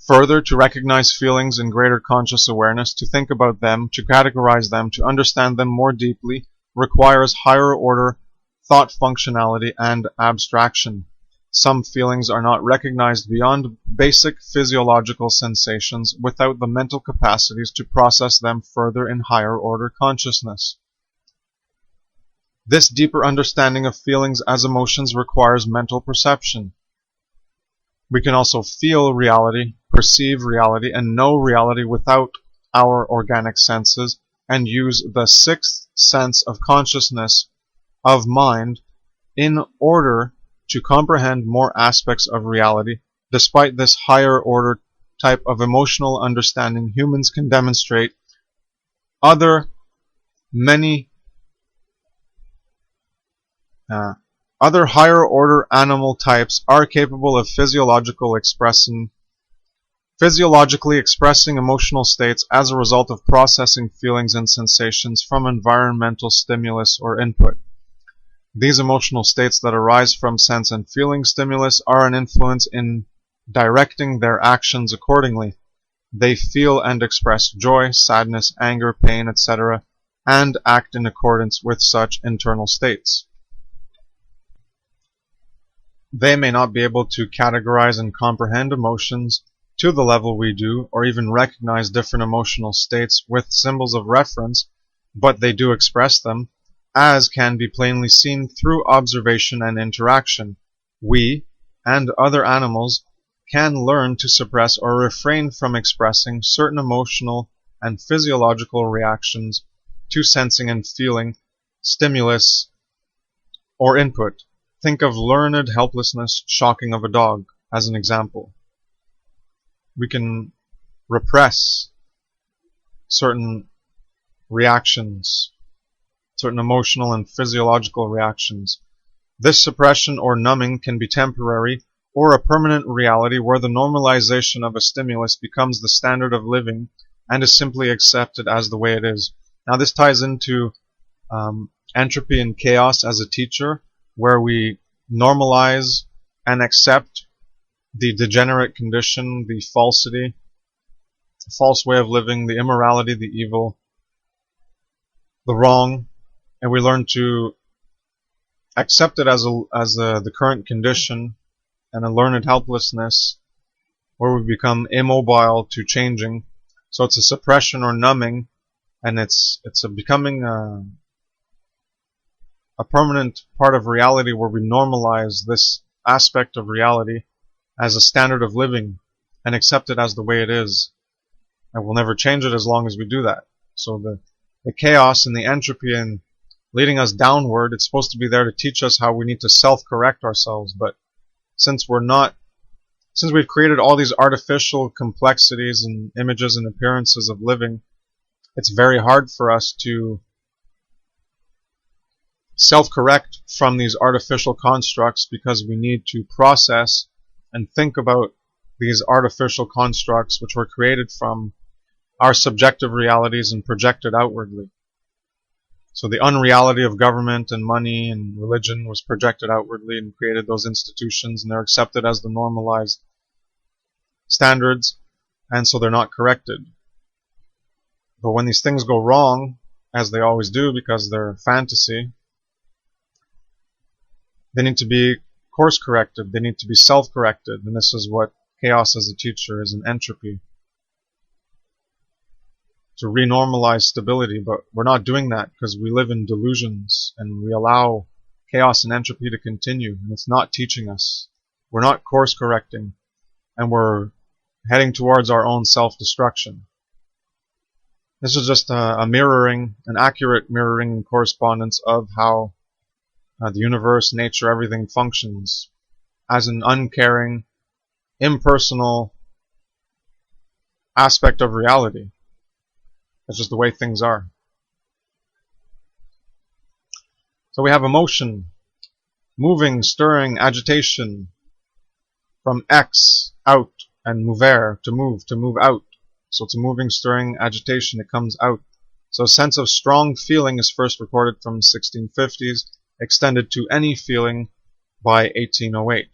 Further, to recognize feelings in greater conscious awareness, to think about them, to categorize them, to understand them more deeply, requires higher order thought functionality and abstraction. Some feelings are not recognized beyond basic physiological sensations without the mental capacities to process them further in higher order consciousness. This deeper understanding of feelings as emotions requires mental perception. We can also feel reality, perceive reality, and know reality without our organic senses, and use the sixth sense of consciousness of mind in order to comprehend more aspects of reality. Despite this higher order type of emotional understanding, humans can demonstrate other higher order animal types are capable of physiologically expressing emotional states as a result of processing feelings and sensations from environmental stimulus or input. These emotional states that arise from sense and feeling stimulus are an influence in directing their actions accordingly. They feel and express joy, sadness, anger, pain, etc., and act in accordance with such internal states. They may not be able to categorize and comprehend emotions to the level we do, or even recognize different emotional states with symbols of reference, but they do express them, as can be plainly seen through observation and interaction. We, and other animals, can learn to suppress or refrain from expressing certain emotional and physiological reactions to sensing and feeling stimulus or input. Think of learned helplessness shocking of a dog as an example. We can repress certain reactions, certain emotional and physiological reactions. This suppression or numbing can be temporary or a permanent reality where the normalization of a stimulus becomes the standard of living and is simply accepted as the way it is. Now this ties into entropy and chaos as a teacher, where we normalize and accept the degenerate condition, the falsity, the false way of living, the immorality, the evil, the wrong, and we learn to accept it as the current condition and a learned helplessness, where we become immobile to changing. So it's a suppression or numbing, and it's becoming a permanent part of reality where we normalize this aspect of reality as a standard of living and accept it as the way it is. And we'll never change it as long as we do that. So the chaos and the entropy and leading us downward, it's supposed to be there to teach us how we need to self-correct ourselves. But since we've created all these artificial complexities and images and appearances of living, it's very hard for us to self-correct from these artificial constructs, because we need to process and think about these artificial constructs which were created from our subjective realities and projected outwardly. So the unreality of government and money and religion was projected outwardly and created those institutions, and they're accepted as the normalized standards, and so they're not corrected. But when these things go wrong, as they always do because they're fantasy, they need to be course corrected, they need to be self-corrected, and this is what chaos as a teacher is, an entropy. To renormalize stability, but we're not doing that because we live in delusions and we allow chaos and entropy to continue, and it's not teaching us. We're not course correcting, and we're heading towards our own self-destruction. This is just a mirroring, an accurate mirroring and correspondence of how the universe, nature, everything functions. as an uncaring, impersonal aspect of reality. That's just the way things are. So we have emotion, moving, stirring, agitation, from ex, out, and mover, to move out. So it's a moving, stirring, agitation, it comes out. So a sense of strong feeling is first recorded from 1650s, extended to any feeling by 1808.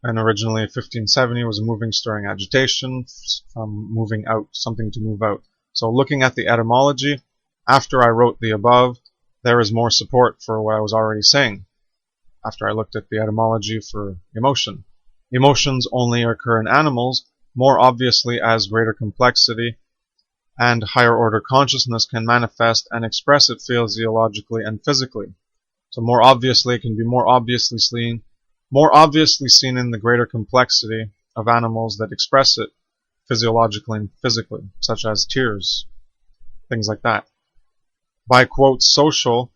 And originally 1570 was a moving, stirring agitation, from moving out, something to move out. So looking at the etymology, after I wrote the above, there is more support for what I was already saying. After I looked at the etymology for emotion. Emotions only occur in animals, more obviously as greater complexity and higher order consciousness can manifest and express it physiologically and physically. So more obviously, it can be more obviously seen in the greater complexity of animals that express it physiologically and physically, such as tears, things like that. By quote social,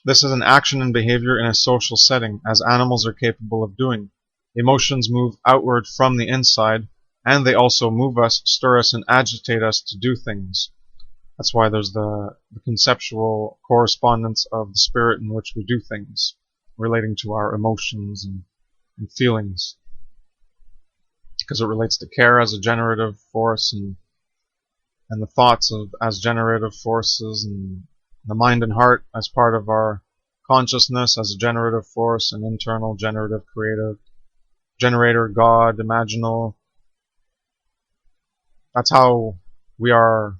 this is an action and behavior in a social setting, as animals are capable of doing. Emotions move outward from the inside, and they also move us, stir us, and agitate us to do things. That's why there's the conceptual correspondence of the spirit in which we do things, relating to our emotions and feelings. Because it relates to care as a generative force, and the thoughts as generative forces, and the mind and heart as part of our consciousness as a generative force, an internal, generative, creative, generator, God, imaginal. That's how we are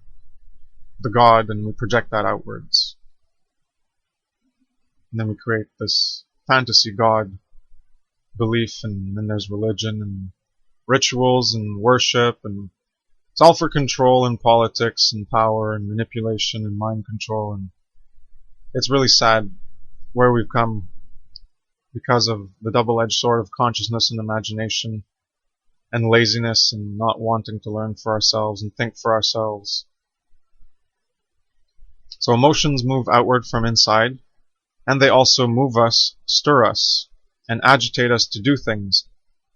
the God, and we project that outwards. And then we create this fantasy God belief, and then there's religion and rituals and worship, and it's all for control and politics and power and manipulation and mind control. And it's really sad where we've come because of the double-edged sword of consciousness and imagination and laziness and not wanting to learn for ourselves and think for ourselves. So emotions move outward from inside, and they also move us, stir us, and agitate us to do things.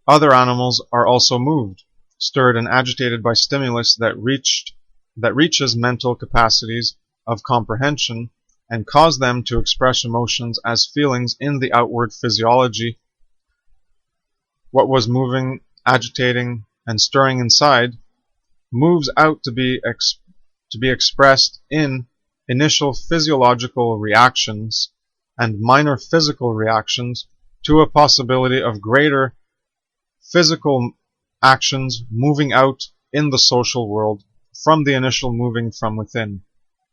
Other animals are also moved, stirred, and agitated by stimulus that reaches mental capacities of comprehension and cause them to express emotions as feelings in the outward physiology. What was moving, agitating, and stirring inside moves out to be expressed in initial physiological reactions and minor physical reactions to a possibility of greater physical actions moving out in the social world from the initial moving from within.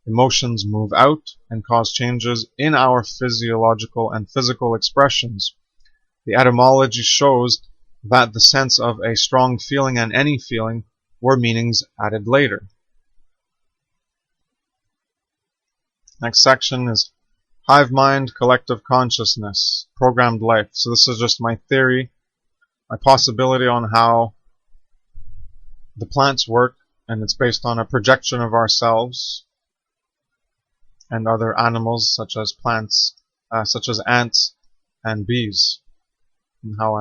Emotions move out and cause changes in our physiological and physical expressions. The etymology shows that the sense of a strong feeling and any feeling were meanings added later. Next section is hive mind, collective consciousness, programmed life. So this is just my theory, my possibility on how the plants work, and it's based on a projection of ourselves and other animals such as plants, such as ants and bees, and how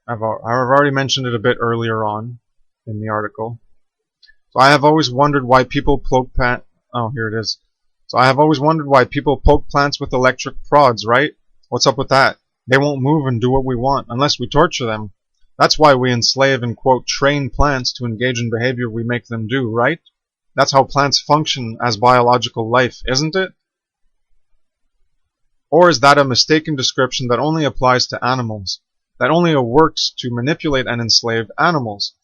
I've already mentioned it a bit earlier on in the article. So I have always wondered why people poke plants. Oh, here it is. So I have always wondered why people poke plants with electric prods, right? What's up with that? They won't move and do what we want unless we torture them. That's why we enslave and, quote, train plants to engage in behavior we make them do, right? That's how plants function as biological life, isn't it? Or is that a mistaken description that only applies to animals? That only works to manipulate and enslave animals?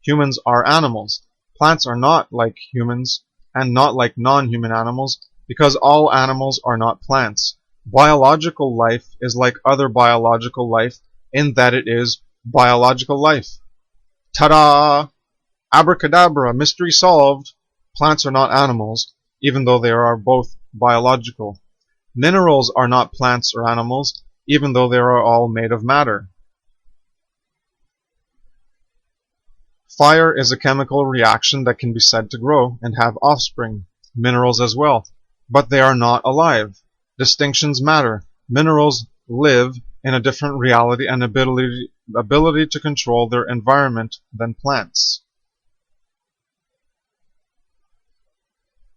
Humans are animals. Plants are not like humans and not like non-human animals because all animals are not plants. Biological life is like other biological life in that it is biological life. Ta-da! Abracadabra, mystery solved. Plants are not animals, even though they are both biological. Minerals are not plants or animals, even though they are all made of matter. Fire is a chemical reaction that can be said to grow and have offspring, minerals as well, but they are not alive. Distinctions matter. Minerals live in a different reality and ability to control their environment than plants.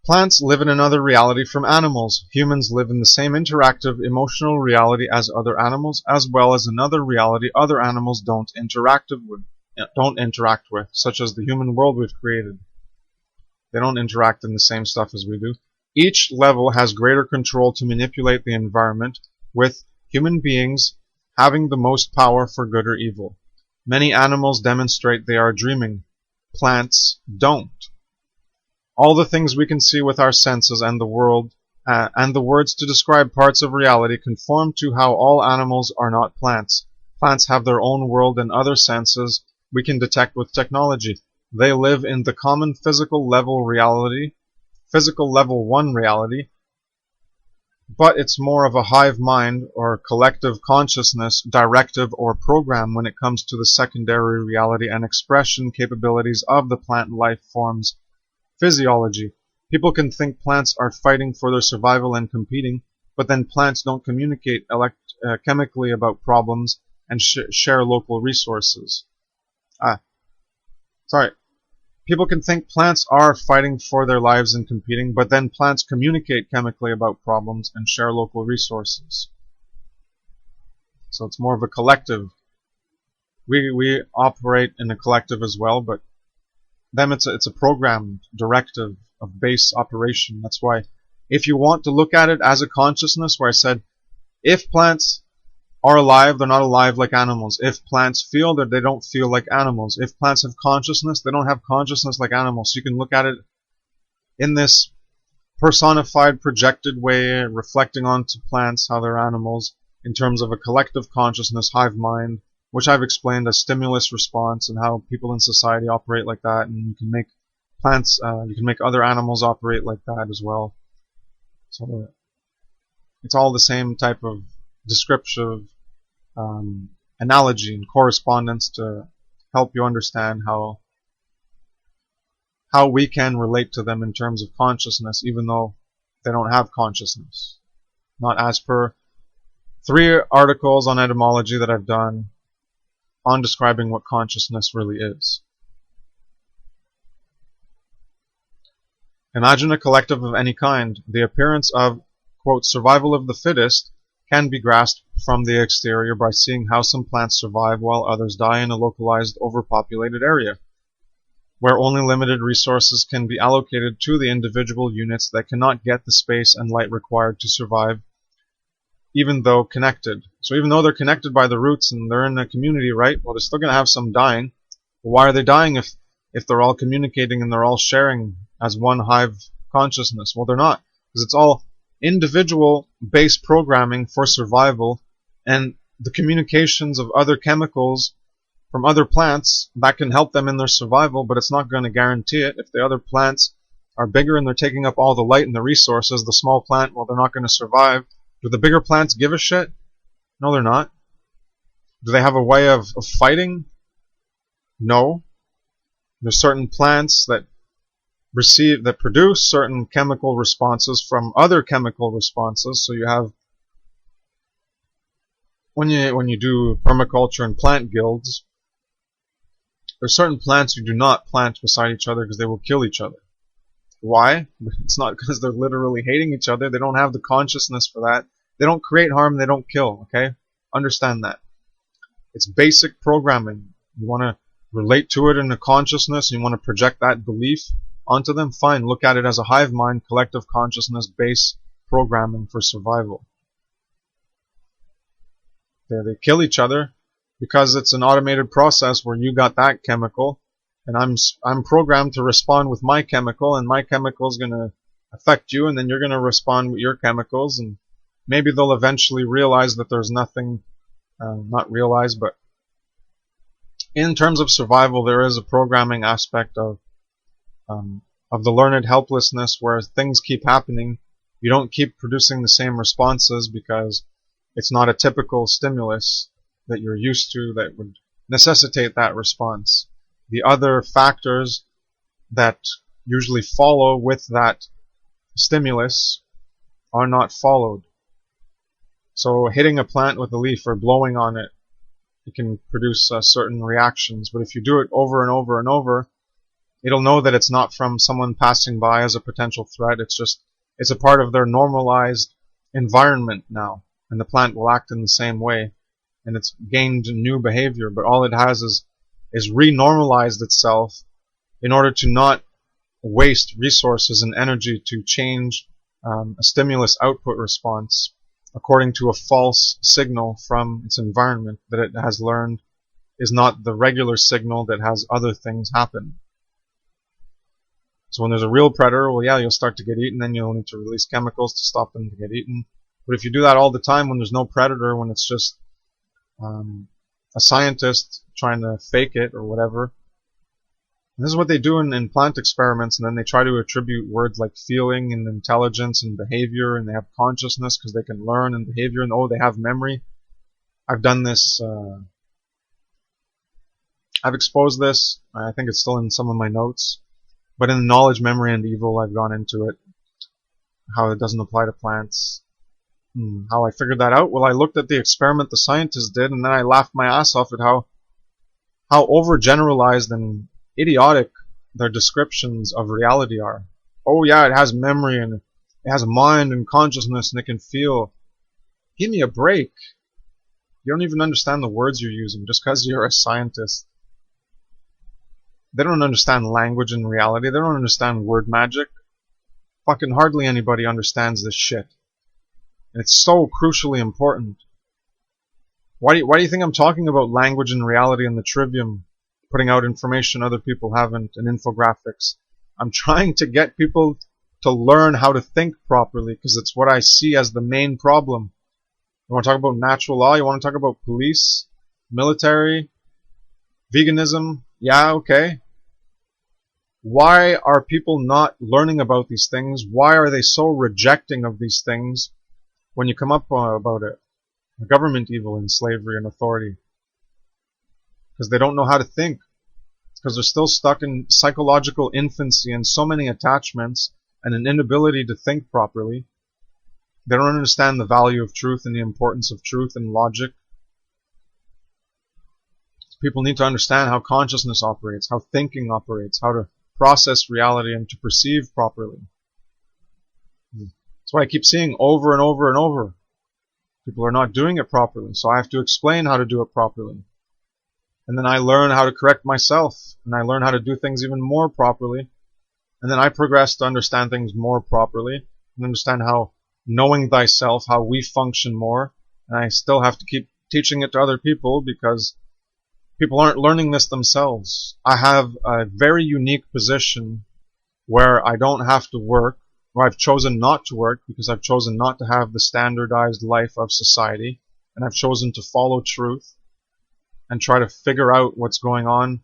Plants live in another reality from animals. Humans live in the same interactive emotional reality as other animals, as well as another reality other animals don't interact with, such as the human world we've created. They don't interact in the same stuff as we do. Each level has greater control to manipulate the environment, with human beings having the most power for good or evil. Many animals demonstrate they are dreaming. Plants don't. All the things we can see with our senses and the world and the words to describe parts of reality conform to how all animals are not plants. Plants have their own world and other senses we can detect with technology. They live in the common physical level 1 reality, but it's more of a hive mind or collective consciousness directive or program when it comes to the secondary reality and expression capabilities of the plant life forms physiology. People can think plants are fighting for their survival and competing, but then plants don't communicate chemically about problems and share local resources. People can think plants are fighting for their lives and competing, but then plants communicate chemically about problems and share local resources. So it's more of a collective. We operate in a collective as well, but them it's a programmed directive of base operation. That's why if you want to look at it as a consciousness, where I said if plants are alive, they're not alive like animals. If plants feel, that they don't feel like animals. If plants have consciousness, they don't have consciousness like animals. So you can look at it in this personified, projected way, reflecting onto plants, how they're animals, in terms of a collective consciousness, hive mind, which I've explained as stimulus response and how people in society operate like that. And you can make plants, you can make other animals operate like that as well. So it's all the same type of descriptive analogy and correspondence to help you understand how we can relate to them in terms of consciousness, even though they don't have consciousness. Not as per 3 articles on etymology that I've done on describing what consciousness really is. Imagine a collective of any kind. The appearance of, quote, survival of the fittest can be grasped from the exterior by seeing how some plants survive while others die in a localized, overpopulated area, where only limited resources can be allocated to the individual units that cannot get the space and light required to survive, even though connected. So even though they're connected by the roots and they're in a community, right? Well, they're still going to have some dying. Well, why are they dying if they're all communicating and they're all sharing as one hive consciousness? Well, they're not, because it's all individual base programming for survival, and the communications of other chemicals from other plants that can help them in their survival, but it's not going to guarantee it. If the other plants are bigger and they're taking up all the light and the resources, the small plant, well, they're not going to survive. Do the bigger plants give a shit? No, they're not. Do they have a way of fighting? No. There's certain plants that produce certain chemical responses from other chemical responses. So you have, when you do permaculture and plant guilds, there's certain plants you do not plant beside each other because they will kill each other. Why? It's not because they're literally hating each other. They don't have the consciousness for that. They don't create harm, they don't kill, okay? Understand that. It's basic programming. You want to relate to it in a consciousness, and you want to project that belief onto them, fine. Look at it as a hive mind, collective consciousness, base programming for survival. They kill each other because it's an automated process where you got that chemical, and I'm programmed to respond with my chemical, and my chemical is going to affect you, and then you're going to respond with your chemicals, and maybe they'll eventually realize that there's nothing, not realize, but in terms of survival, there is a programming aspect of the learned helplessness where things keep happening. You don't keep producing the same responses because it's not a typical stimulus that you're used to that would necessitate that response. The other factors that usually follow with that stimulus are not followed. So hitting a plant with a leaf or blowing on it, it can produce certain reactions. But if you do it over and over and over, it'll know that it's not from someone passing by as a potential threat. It's a part of their normalized environment now. And the plant will act in the same way. And it's gained new behavior. But all it has is renormalized itself in order to not waste resources and energy to change a stimulus output response according to a false signal from its environment that it has learned is not the regular signal that has other things happen. So when there's a real predator, well, yeah, you'll start to get eaten, then you'll need to release chemicals to stop them to get eaten. But if you do that all the time when there's no predator, when it's just a scientist trying to fake it or whatever, and this is what they do in plant experiments, and then they try to attribute words like feeling and intelligence and behavior, and they have consciousness because they can learn and behavior, and oh, they have memory. I've done this, I've exposed this, I think it's still in some of my notes, but in knowledge, memory, and evil, I've gone into it, how it doesn't apply to plants. How I figured that out? Well, I looked at the experiment the scientists did, and then I laughed my ass off at how overgeneralized and idiotic their descriptions of reality are. Oh yeah, it has memory and it has a mind and consciousness and it can feel. Give me a break. You don't even understand the words you're using just because you're a scientist. They don't understand language and reality. They don't understand word magic. Fucking hardly anybody understands this shit. And it's so crucially important. Why do you think I'm talking about language and reality in the Trivium? Putting out information other people haven't, and infographics. I'm trying to get people to learn how to think properly, because it's what I see as the main problem. You want to talk about natural law? You want to talk about police? Military? Veganism? Yeah, okay. Why are people not learning about these things? Why are they so rejecting of these things when you come up about it? The government evil and slavery and authority. Because they don't know how to think. Because they're still stuck in psychological infancy and so many attachments and an inability to think properly. They don't understand the value of truth and the importance of truth and logic. People need to understand how consciousness operates, how thinking operates, how to process reality and to perceive properly. That's what I keep seeing over and over and over. People are not doing it properly, so I have to explain how to do it properly. And then I learn how to correct myself, and I learn how to do things even more properly. And then I progress to understand things more properly, and understand how knowing thyself, how we function more. And I still have to keep teaching it to other people because people aren't learning this themselves. I have a very unique position where I don't have to work, or I've chosen not to work because I've chosen not to have the standardized life of society, and I've chosen to follow truth and try to figure out what's going on,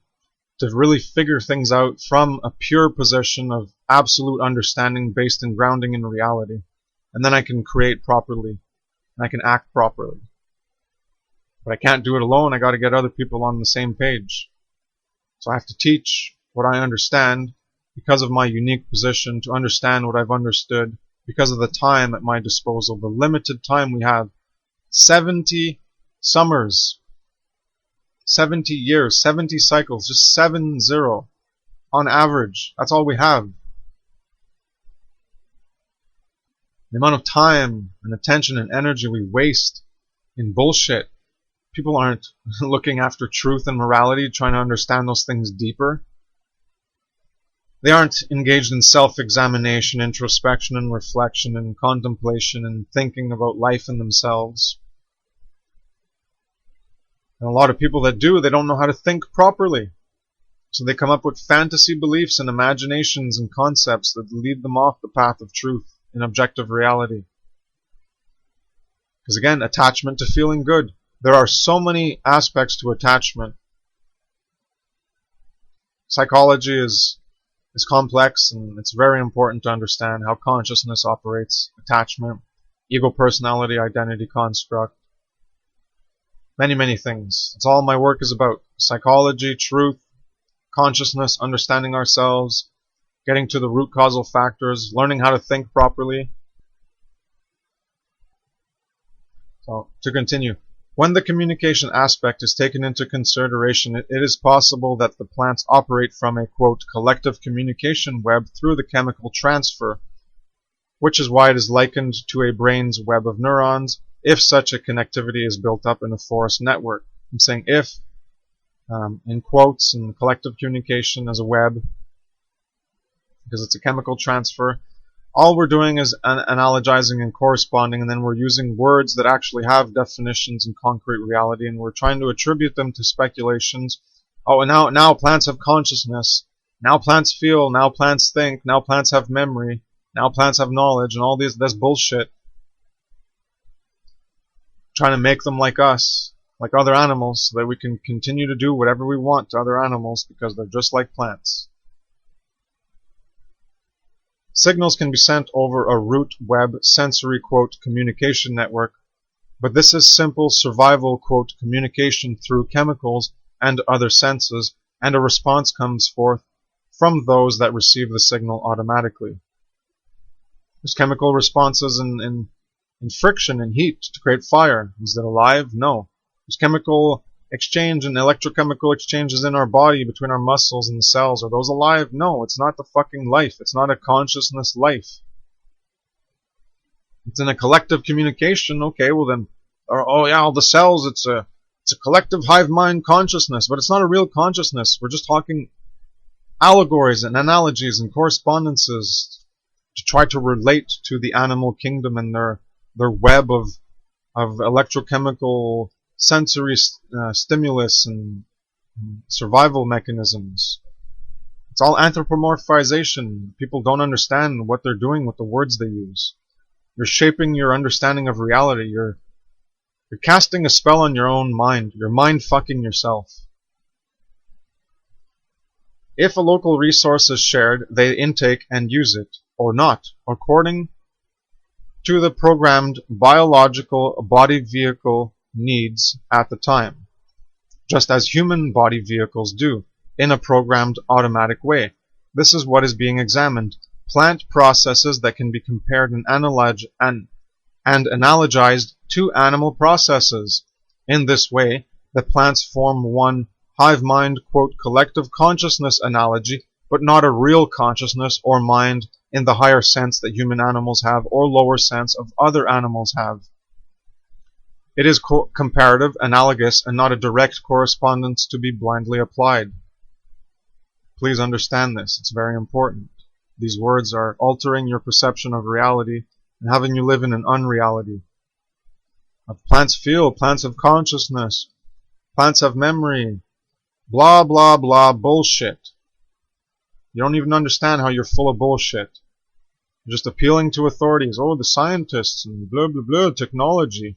to really figure things out from a pure position of absolute understanding based in grounding in reality. And then I can create properly, and I can act properly. But I can't do it alone, I gotta get other people on the same page. So I have to teach what I understand because of my unique position, to understand what I've understood, because of the time at my disposal, the limited time we have. 70 summers. 70 years, 70 cycles, just 7-0 on average. That's all we have. The amount of time and attention and energy we waste in bullshit. People aren't looking after truth and morality, trying to understand those things deeper. They aren't engaged in self-examination, introspection and reflection and contemplation and thinking about life and themselves. And a lot of people that do, they don't know how to think properly. So they come up with fantasy beliefs and imaginations and concepts that lead them off the path of truth in objective reality. Because again, attachment to feeling good. There are so many aspects to attachment. Psychology is complex, and it's very important to understand how consciousness operates, attachment, ego, personality, identity, construct. Many, many things. That's all my work is about. Psychology, truth, consciousness, understanding ourselves, getting to the root causal factors, learning how to think properly. So, to continue. When the communication aspect is taken into consideration, it is possible that the plants operate from a, quote, collective communication web through the chemical transfer, which is why it is likened to a brain's web of neurons, if such a connectivity is built up in a forest network. I'm saying if, in quotes, and collective communication as a web, because it's a chemical transfer. All we're doing is analogizing and corresponding, and then we're using words that actually have definitions and concrete reality, and we're trying to attribute them to speculations. Oh, and now plants have consciousness. Now plants feel. Now plants think. Now plants have memory. Now plants have knowledge, and all this bullshit. Trying to make them like us, like other animals, so that we can continue to do whatever we want to other animals because they're just like plants. Signals can be sent over a root web sensory, quote, communication network, but this is simple survival, quote, communication through chemicals and other senses, and a response comes forth from those that receive the signal automatically. There's chemical responses in friction and heat to create fire. Is it alive? No. There's chemical exchange and electrochemical exchanges in our body between our muscles and the cells. Are those alive? No, it's not the fucking life. It's not a consciousness life. It's in a collective communication. Okay, well then, oh yeah, all the cells, it's a collective hive mind consciousness, but it's not a real consciousness. We're just talking allegories and analogies and correspondences to try to relate to the animal kingdom and their web of electrochemical sensory stimulus and survival mechanisms. It's all anthropomorphization. People don't understand what they're doing with the words they use. You're shaping your understanding of reality. You're casting a spell on your own mind. You're mind fucking yourself. If a local resource is shared, they intake and use it, or not, according to the programmed biological body vehicle needs at the time, just as human body vehicles do, in a programmed automatic way. This is what is being examined. Plant processes that can be compared and analogized to animal processes. In this way, the plants form one hive mind, quote, collective consciousness analogy, but not a real consciousness or mind in the higher sense that human animals have or lower sense of other animals have. It is comparative, analogous, and not a direct correspondence to be blindly applied. Please understand this. It's very important. These words are altering your perception of reality and having you live in an unreality. Plants feel, plants have consciousness, plants have memory, blah, blah, blah, bullshit. You don't even understand how you're full of bullshit. You're just appealing to authorities. Oh, the scientists and blah, blah, blah, technology.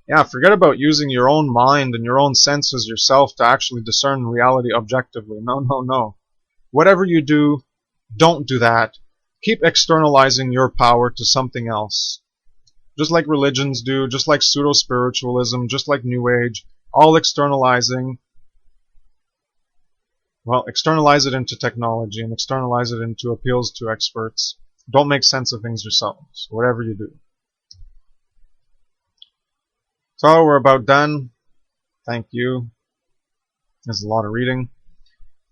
Yeah, forget about using your own mind and your own senses yourself to actually discern reality objectively. No, no, no. Whatever you do, don't do that. Keep externalizing your power to something else. Just like religions do, just like pseudo-spiritualism, just like New Age, all externalizing. Well, externalize it into technology and externalize it into appeals to experts. Don't make sense of things yourselves, whatever you do. So we're about done. Thank you. There's a lot of reading.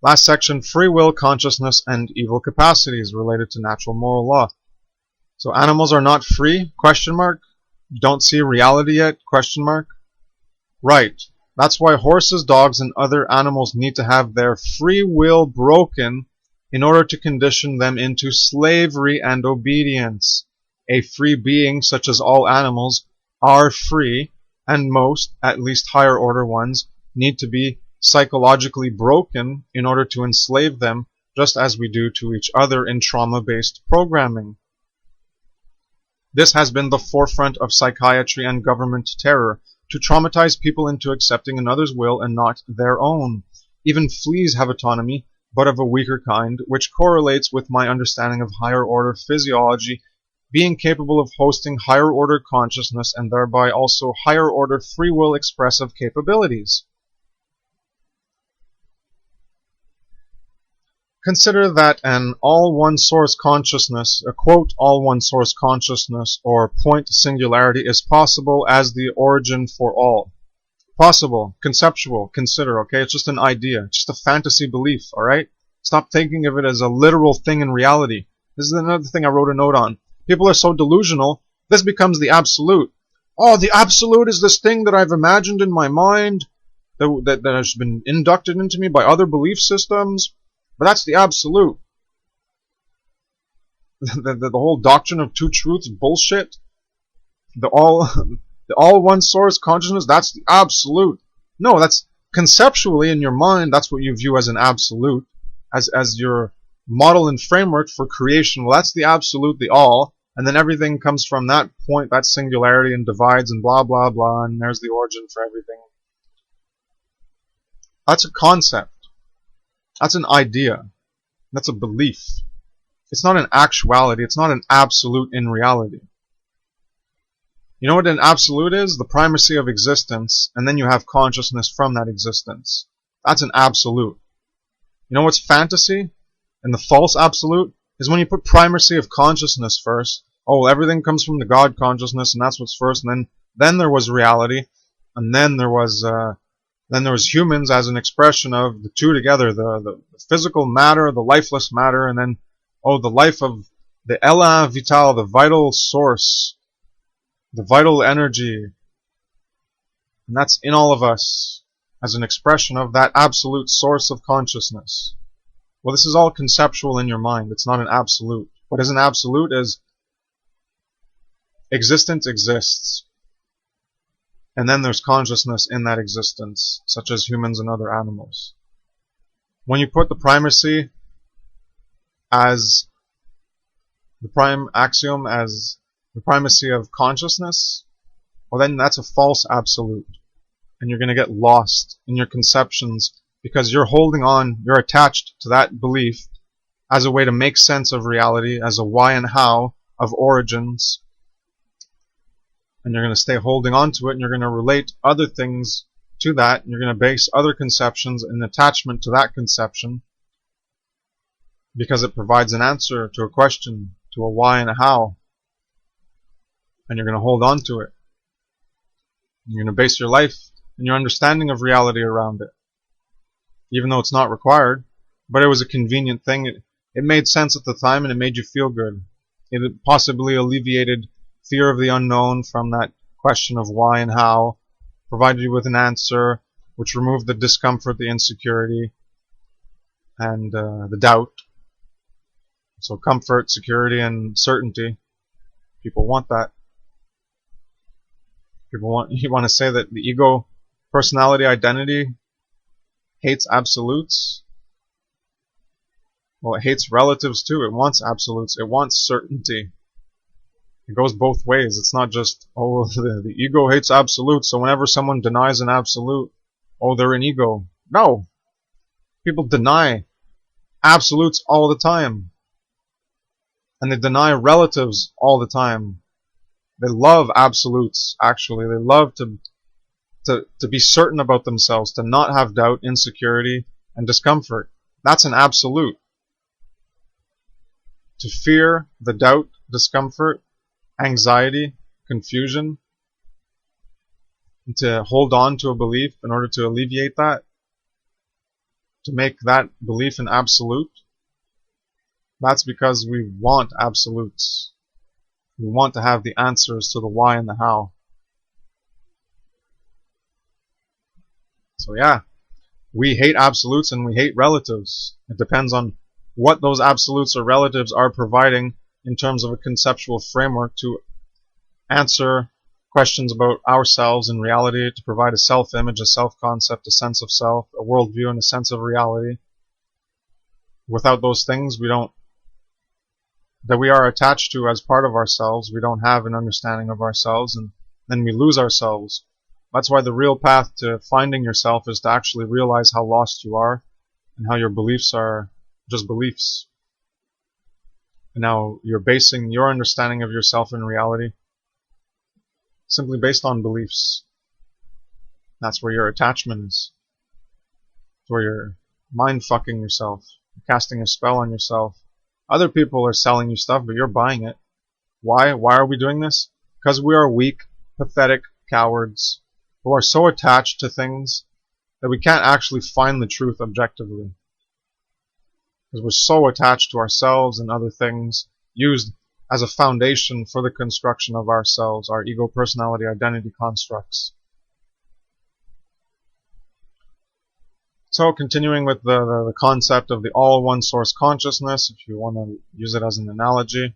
Last section, free will, consciousness, and evil capacities related to natural moral law. So animals are not free? Question mark. You don't see reality yet? Question mark. Right. That's why horses, dogs, and other animals need to have their free will broken in order to condition them into slavery and obedience. A free being, such as all animals, are free, and most, at least higher order ones, need to be psychologically broken in order to enslave them, just as we do to each other in trauma-based programming. This has been the forefront of psychiatry and government terror, to traumatize people into accepting another's will and not their own. Even fleas have autonomy, but of a weaker kind, which correlates with my understanding of higher order physiology, being capable of hosting higher order consciousness and thereby also higher order free will expressive capabilities. Consider that an all-one-source consciousness, a quote, all-one-source consciousness, or point singularity is possible as the origin for all. Possible, conceptual, consider, okay? It's just an idea, just a fantasy belief, alright? Stop thinking of it as a literal thing in reality. This is another thing I wrote a note on. People are so delusional, this becomes the absolute. Oh, the absolute is this thing that I've imagined in my mind, that has been inducted into me by other belief systems. But that's the absolute. The whole doctrine of two truths bullshit. The all one source consciousness, that's the absolute. No, that's conceptually in your mind, that's what you view as an absolute, as your model and framework for creation. Well, that's the absolute, the all, and then everything comes from that point, that singularity, and divides and blah blah blah, and there's the origin for everything. That's a concept. That's an idea. That's a belief. It's not an actuality. It's not an absolute in reality. You know what an absolute is? The primacy of existence, and then you have consciousness from that existence. That's an absolute. You know what's fantasy? And the false absolute is when you put primacy of consciousness first. Oh, everything comes from the God consciousness, and that's what's first. And then there was reality, and then there was humans as an expression of the two together, the physical matter, the lifeless matter, and then, oh, the life of the élan vital, the vital source, the vital energy. And that's in all of us as an expression of that absolute source of consciousness. Well, this is all conceptual in your mind. It's not an absolute. What is an absolute is existence exists. And then there's consciousness in that existence, such as humans and other animals. When you put the primacy as the prime axiom, as the primacy of consciousness, well then that's a false absolute. And you're going to get lost in your conceptions because you're holding on, you're attached to that belief as a way to make sense of reality, as a why and how of origins. And you're going to stay holding on to it, and you're going to relate other things to that, and you're going to base other conceptions in attachment to that conception because it provides an answer to a question, to a why and a how. And you're going to hold on to it. You're going to base your life and your understanding of reality around it. Even though it's not required, but it was a convenient thing. It made sense at the time, and it made you feel good. It possibly alleviated fear of the unknown from that question of why and how, provided you with an answer which removed the discomfort, the insecurity, and the doubt. So comfort, security, and certainty. People want that. You want to say that the ego, personality, identity hates absolutes? Well, it hates relatives too. It wants absolutes. It wants certainty. It goes both ways. It's not just, oh, the ego hates absolutes, so whenever someone denies an absolute, oh, they're an ego. No. People deny absolutes all the time. And they deny relatives all the time. They love absolutes, actually. They love to be certain about themselves, to not have doubt, insecurity, and discomfort. That's an absolute. To fear the doubt, discomfort, anxiety, confusion, and to hold on to a belief in order to alleviate that, to make that belief an absolute, that's because we want absolutes. We want to have the answers to the why and the how. So yeah, we hate absolutes and we hate relatives. It depends on what those absolutes or relatives are providing in terms of a conceptual framework to answer questions about ourselves and reality, to provide a self-image, a self-concept, a sense of self, a worldview, and a sense of reality. Without those things, that we are attached to as part of ourselves, we don't have an understanding of ourselves, and then we lose ourselves. That's why the real path to finding yourself is to actually realize how lost you are and how your beliefs are just beliefs. And now you're basing your understanding of yourself in reality simply based on beliefs. That's where your attachment is. It's where you're mind-fucking yourself. casting a spell on yourself. Other people are selling you stuff, but you're buying it. Why? Why are we doing this? Because we are weak, pathetic cowards who are so attached to things that we can't actually find the truth objectively. Because we're so attached to ourselves and other things used as a foundation for the construction of ourselves, our ego, personality, identity constructs. So continuing with the concept of the all-one source consciousness, if you want to use it as an analogy,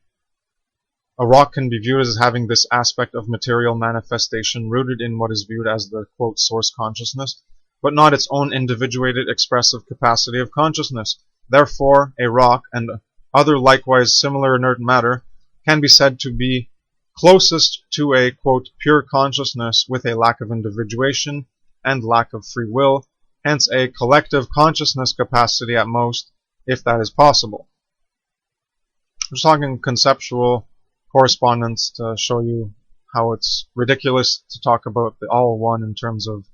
a rock can be viewed as having this aspect of material manifestation rooted in what is viewed as the, quote, source consciousness, but not its own individuated expressive capacity of consciousness. Therefore, a rock and other likewise similar inert matter can be said to be closest to a, quote, pure consciousness with a lack of individuation and lack of free will, hence a collective consciousness capacity at most, if that is possible. I'm just talking conceptual correspondence to show you how it's ridiculous to talk about the all-one in terms of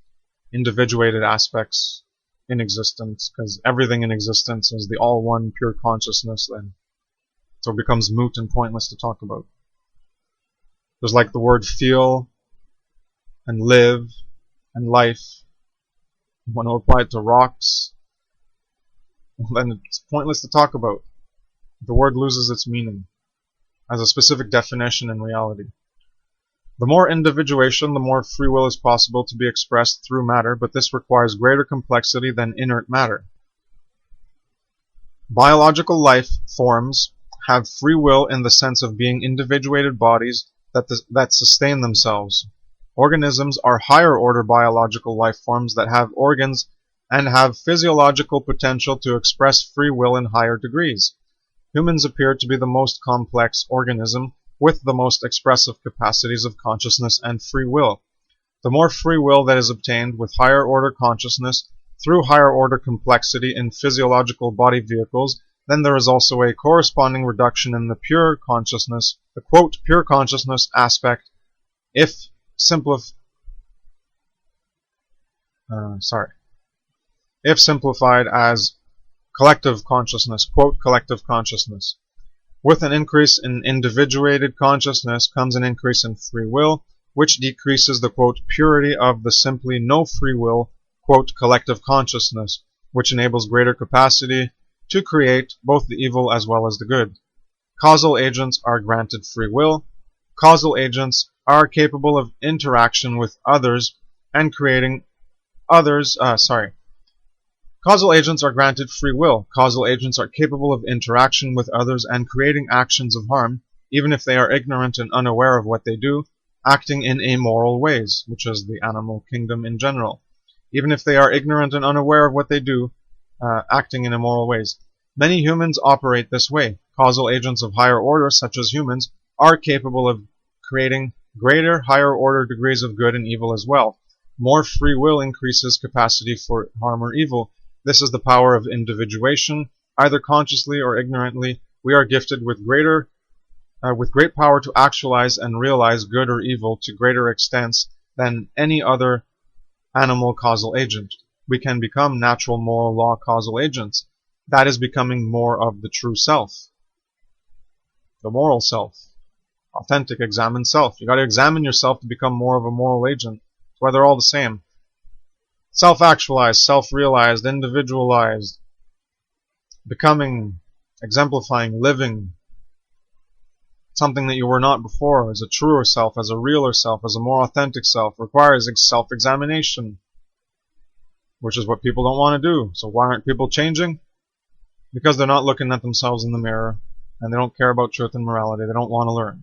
individuated aspects in existence, because everything in existence is the all-one pure consciousness then. So it becomes moot and pointless to talk about. There's like the word feel and live and life. You want to apply it to rocks, then it's pointless to talk about. The word loses its meaning as a specific definition in reality. The more individuation, the more free will is possible to be expressed through matter, but this requires greater complexity than inert matter. Biological life forms have free will in the sense of being individuated bodies that sustain themselves. Organisms are higher order biological life forms that have organs and have physiological potential to express free will in higher degrees. Humans appear to be the most complex organism with the most expressive capacities of consciousness and free will. The more free will that is obtained with higher order consciousness through higher order complexity in physiological body vehicles, then there is also a corresponding reduction in the pure consciousness, the quote, pure consciousness aspect, if simplified as collective consciousness, quote, collective consciousness. With an increase in individuated consciousness comes an increase in free will, which decreases the, quote, purity of the simply no free will, quote, collective consciousness, which enables greater capacity to create both the evil as well as the good. Causal agents are granted free will. Causal agents are capable of interaction with others and creating others, Causal agents are granted free will. Causal agents are capable of interaction with others and creating actions of harm, even if they are ignorant and unaware of what they do, acting in amoral ways, which is the animal kingdom in general. Even if they are ignorant and unaware of what they do, acting in immoral ways. Many humans operate this way. Causal agents of higher order, such as humans, are capable of creating greater, higher order degrees of good and evil as well. More free will increases capacity for harm or evil. This is the power of individuation. Either consciously or ignorantly, we are gifted with great power to actualize and realize good or evil to greater extents than any other animal causal agent. We can become natural moral law causal agents. That is becoming more of the true self. The moral self. Authentic, examined self. You got to examine yourself to become more of a moral agent. That's why they're all the same. Self-actualized, self-realized, individualized. Becoming, exemplifying, living. Something that you were not before, as a truer self, as a realer self, as a more authentic self, requires self-examination. Which is what people don't want to do. So why aren't people changing? Because they're not looking at themselves in the mirror, and they don't care about truth and morality. They don't want to learn.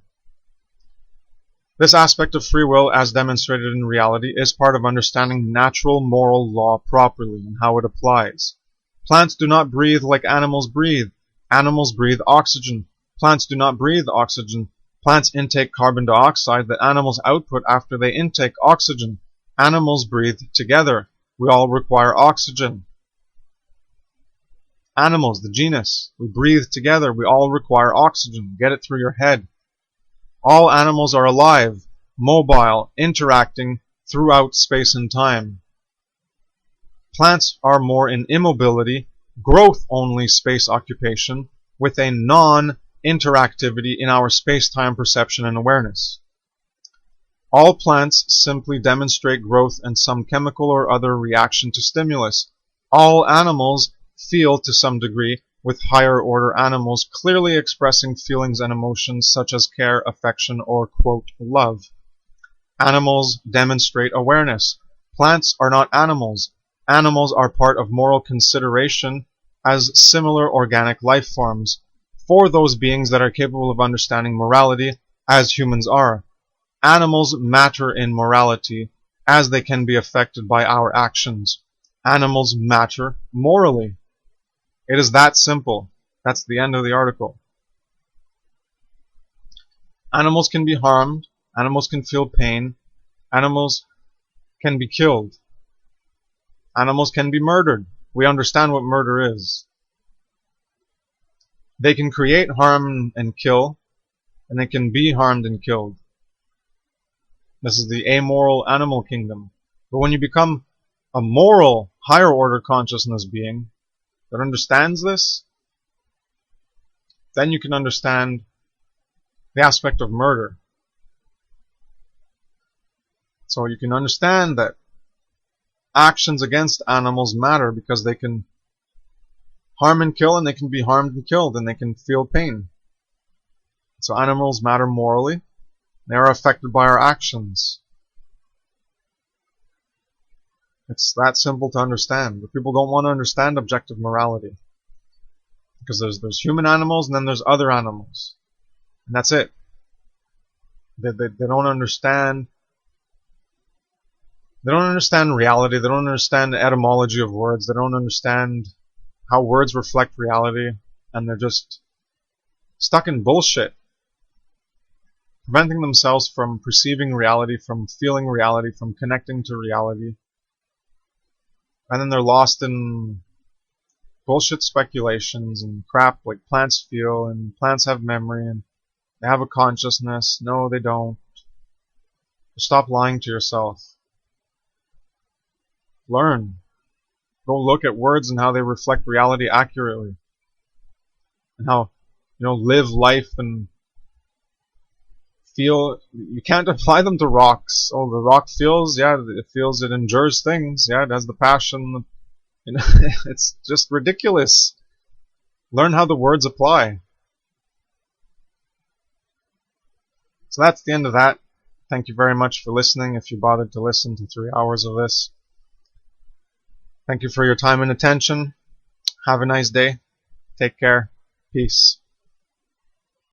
This aspect of free will, as demonstrated in reality, is part of understanding natural moral law properly and how it applies. Plants do not breathe like animals breathe. Animals breathe oxygen. Plants do not breathe oxygen. Plants intake carbon dioxide that animals output after they intake oxygen. Animals breathe together. We all require oxygen. Animals, the genus, we breathe together. We all require oxygen. Get it through your head. All animals are alive, mobile, interacting throughout space and time. Plants are more in immobility, growth-only space occupation with a non-interactivity in our space-time perception and awareness. All plants simply demonstrate growth and some chemical or other reaction to stimulus. All animals feel to some degree, with higher order animals clearly expressing feelings and emotions such as care, affection, or, quote, love. Animals demonstrate awareness. Plants are not animals. Animals are part of moral consideration as similar organic life forms for those beings that are capable of understanding morality as humans are. Animals matter in morality as they can be affected by our actions. Animals matter morally. It is that simple. That's the end of the article. Animals can be harmed. Animals can feel pain. Animals can be killed. Animals can be murdered. We understand what murder is. They can create harm and kill, and they can be harmed and killed. This is the amoral animal kingdom. But when you become a moral, higher order consciousness being that understands this, then you can understand the aspect of murder. So you can understand that actions against animals matter because they can harm and kill, and they can be harmed and killed, and they can feel pain. So animals matter morally. They are affected by our actions. It's that simple to understand. But people don't want to understand objective morality. Because there's human animals and then there's other animals. And that's it. They don't understand. They don't understand reality. They don't understand the etymology of words. They don't understand how words reflect reality. And they're just stuck in bullshit, preventing themselves from perceiving reality, from feeling reality, from connecting to reality. And then they're lost in bullshit speculations and crap like plants feel, and plants have memory, and they have a consciousness. No, they don't. Stop lying to yourself. Learn. Go look at words and how they reflect reality accurately. And how, live life and feel. You can't apply them to rocks. Oh, the rock feels, yeah, it feels, it endures things, yeah, it has the passion. It's just ridiculous. Learn how the words apply. So that's the end of that. Thank you very much for listening, if you bothered to listen to 3 hours of this. Thank you for your time and attention. Have a nice day. Take care. Peace.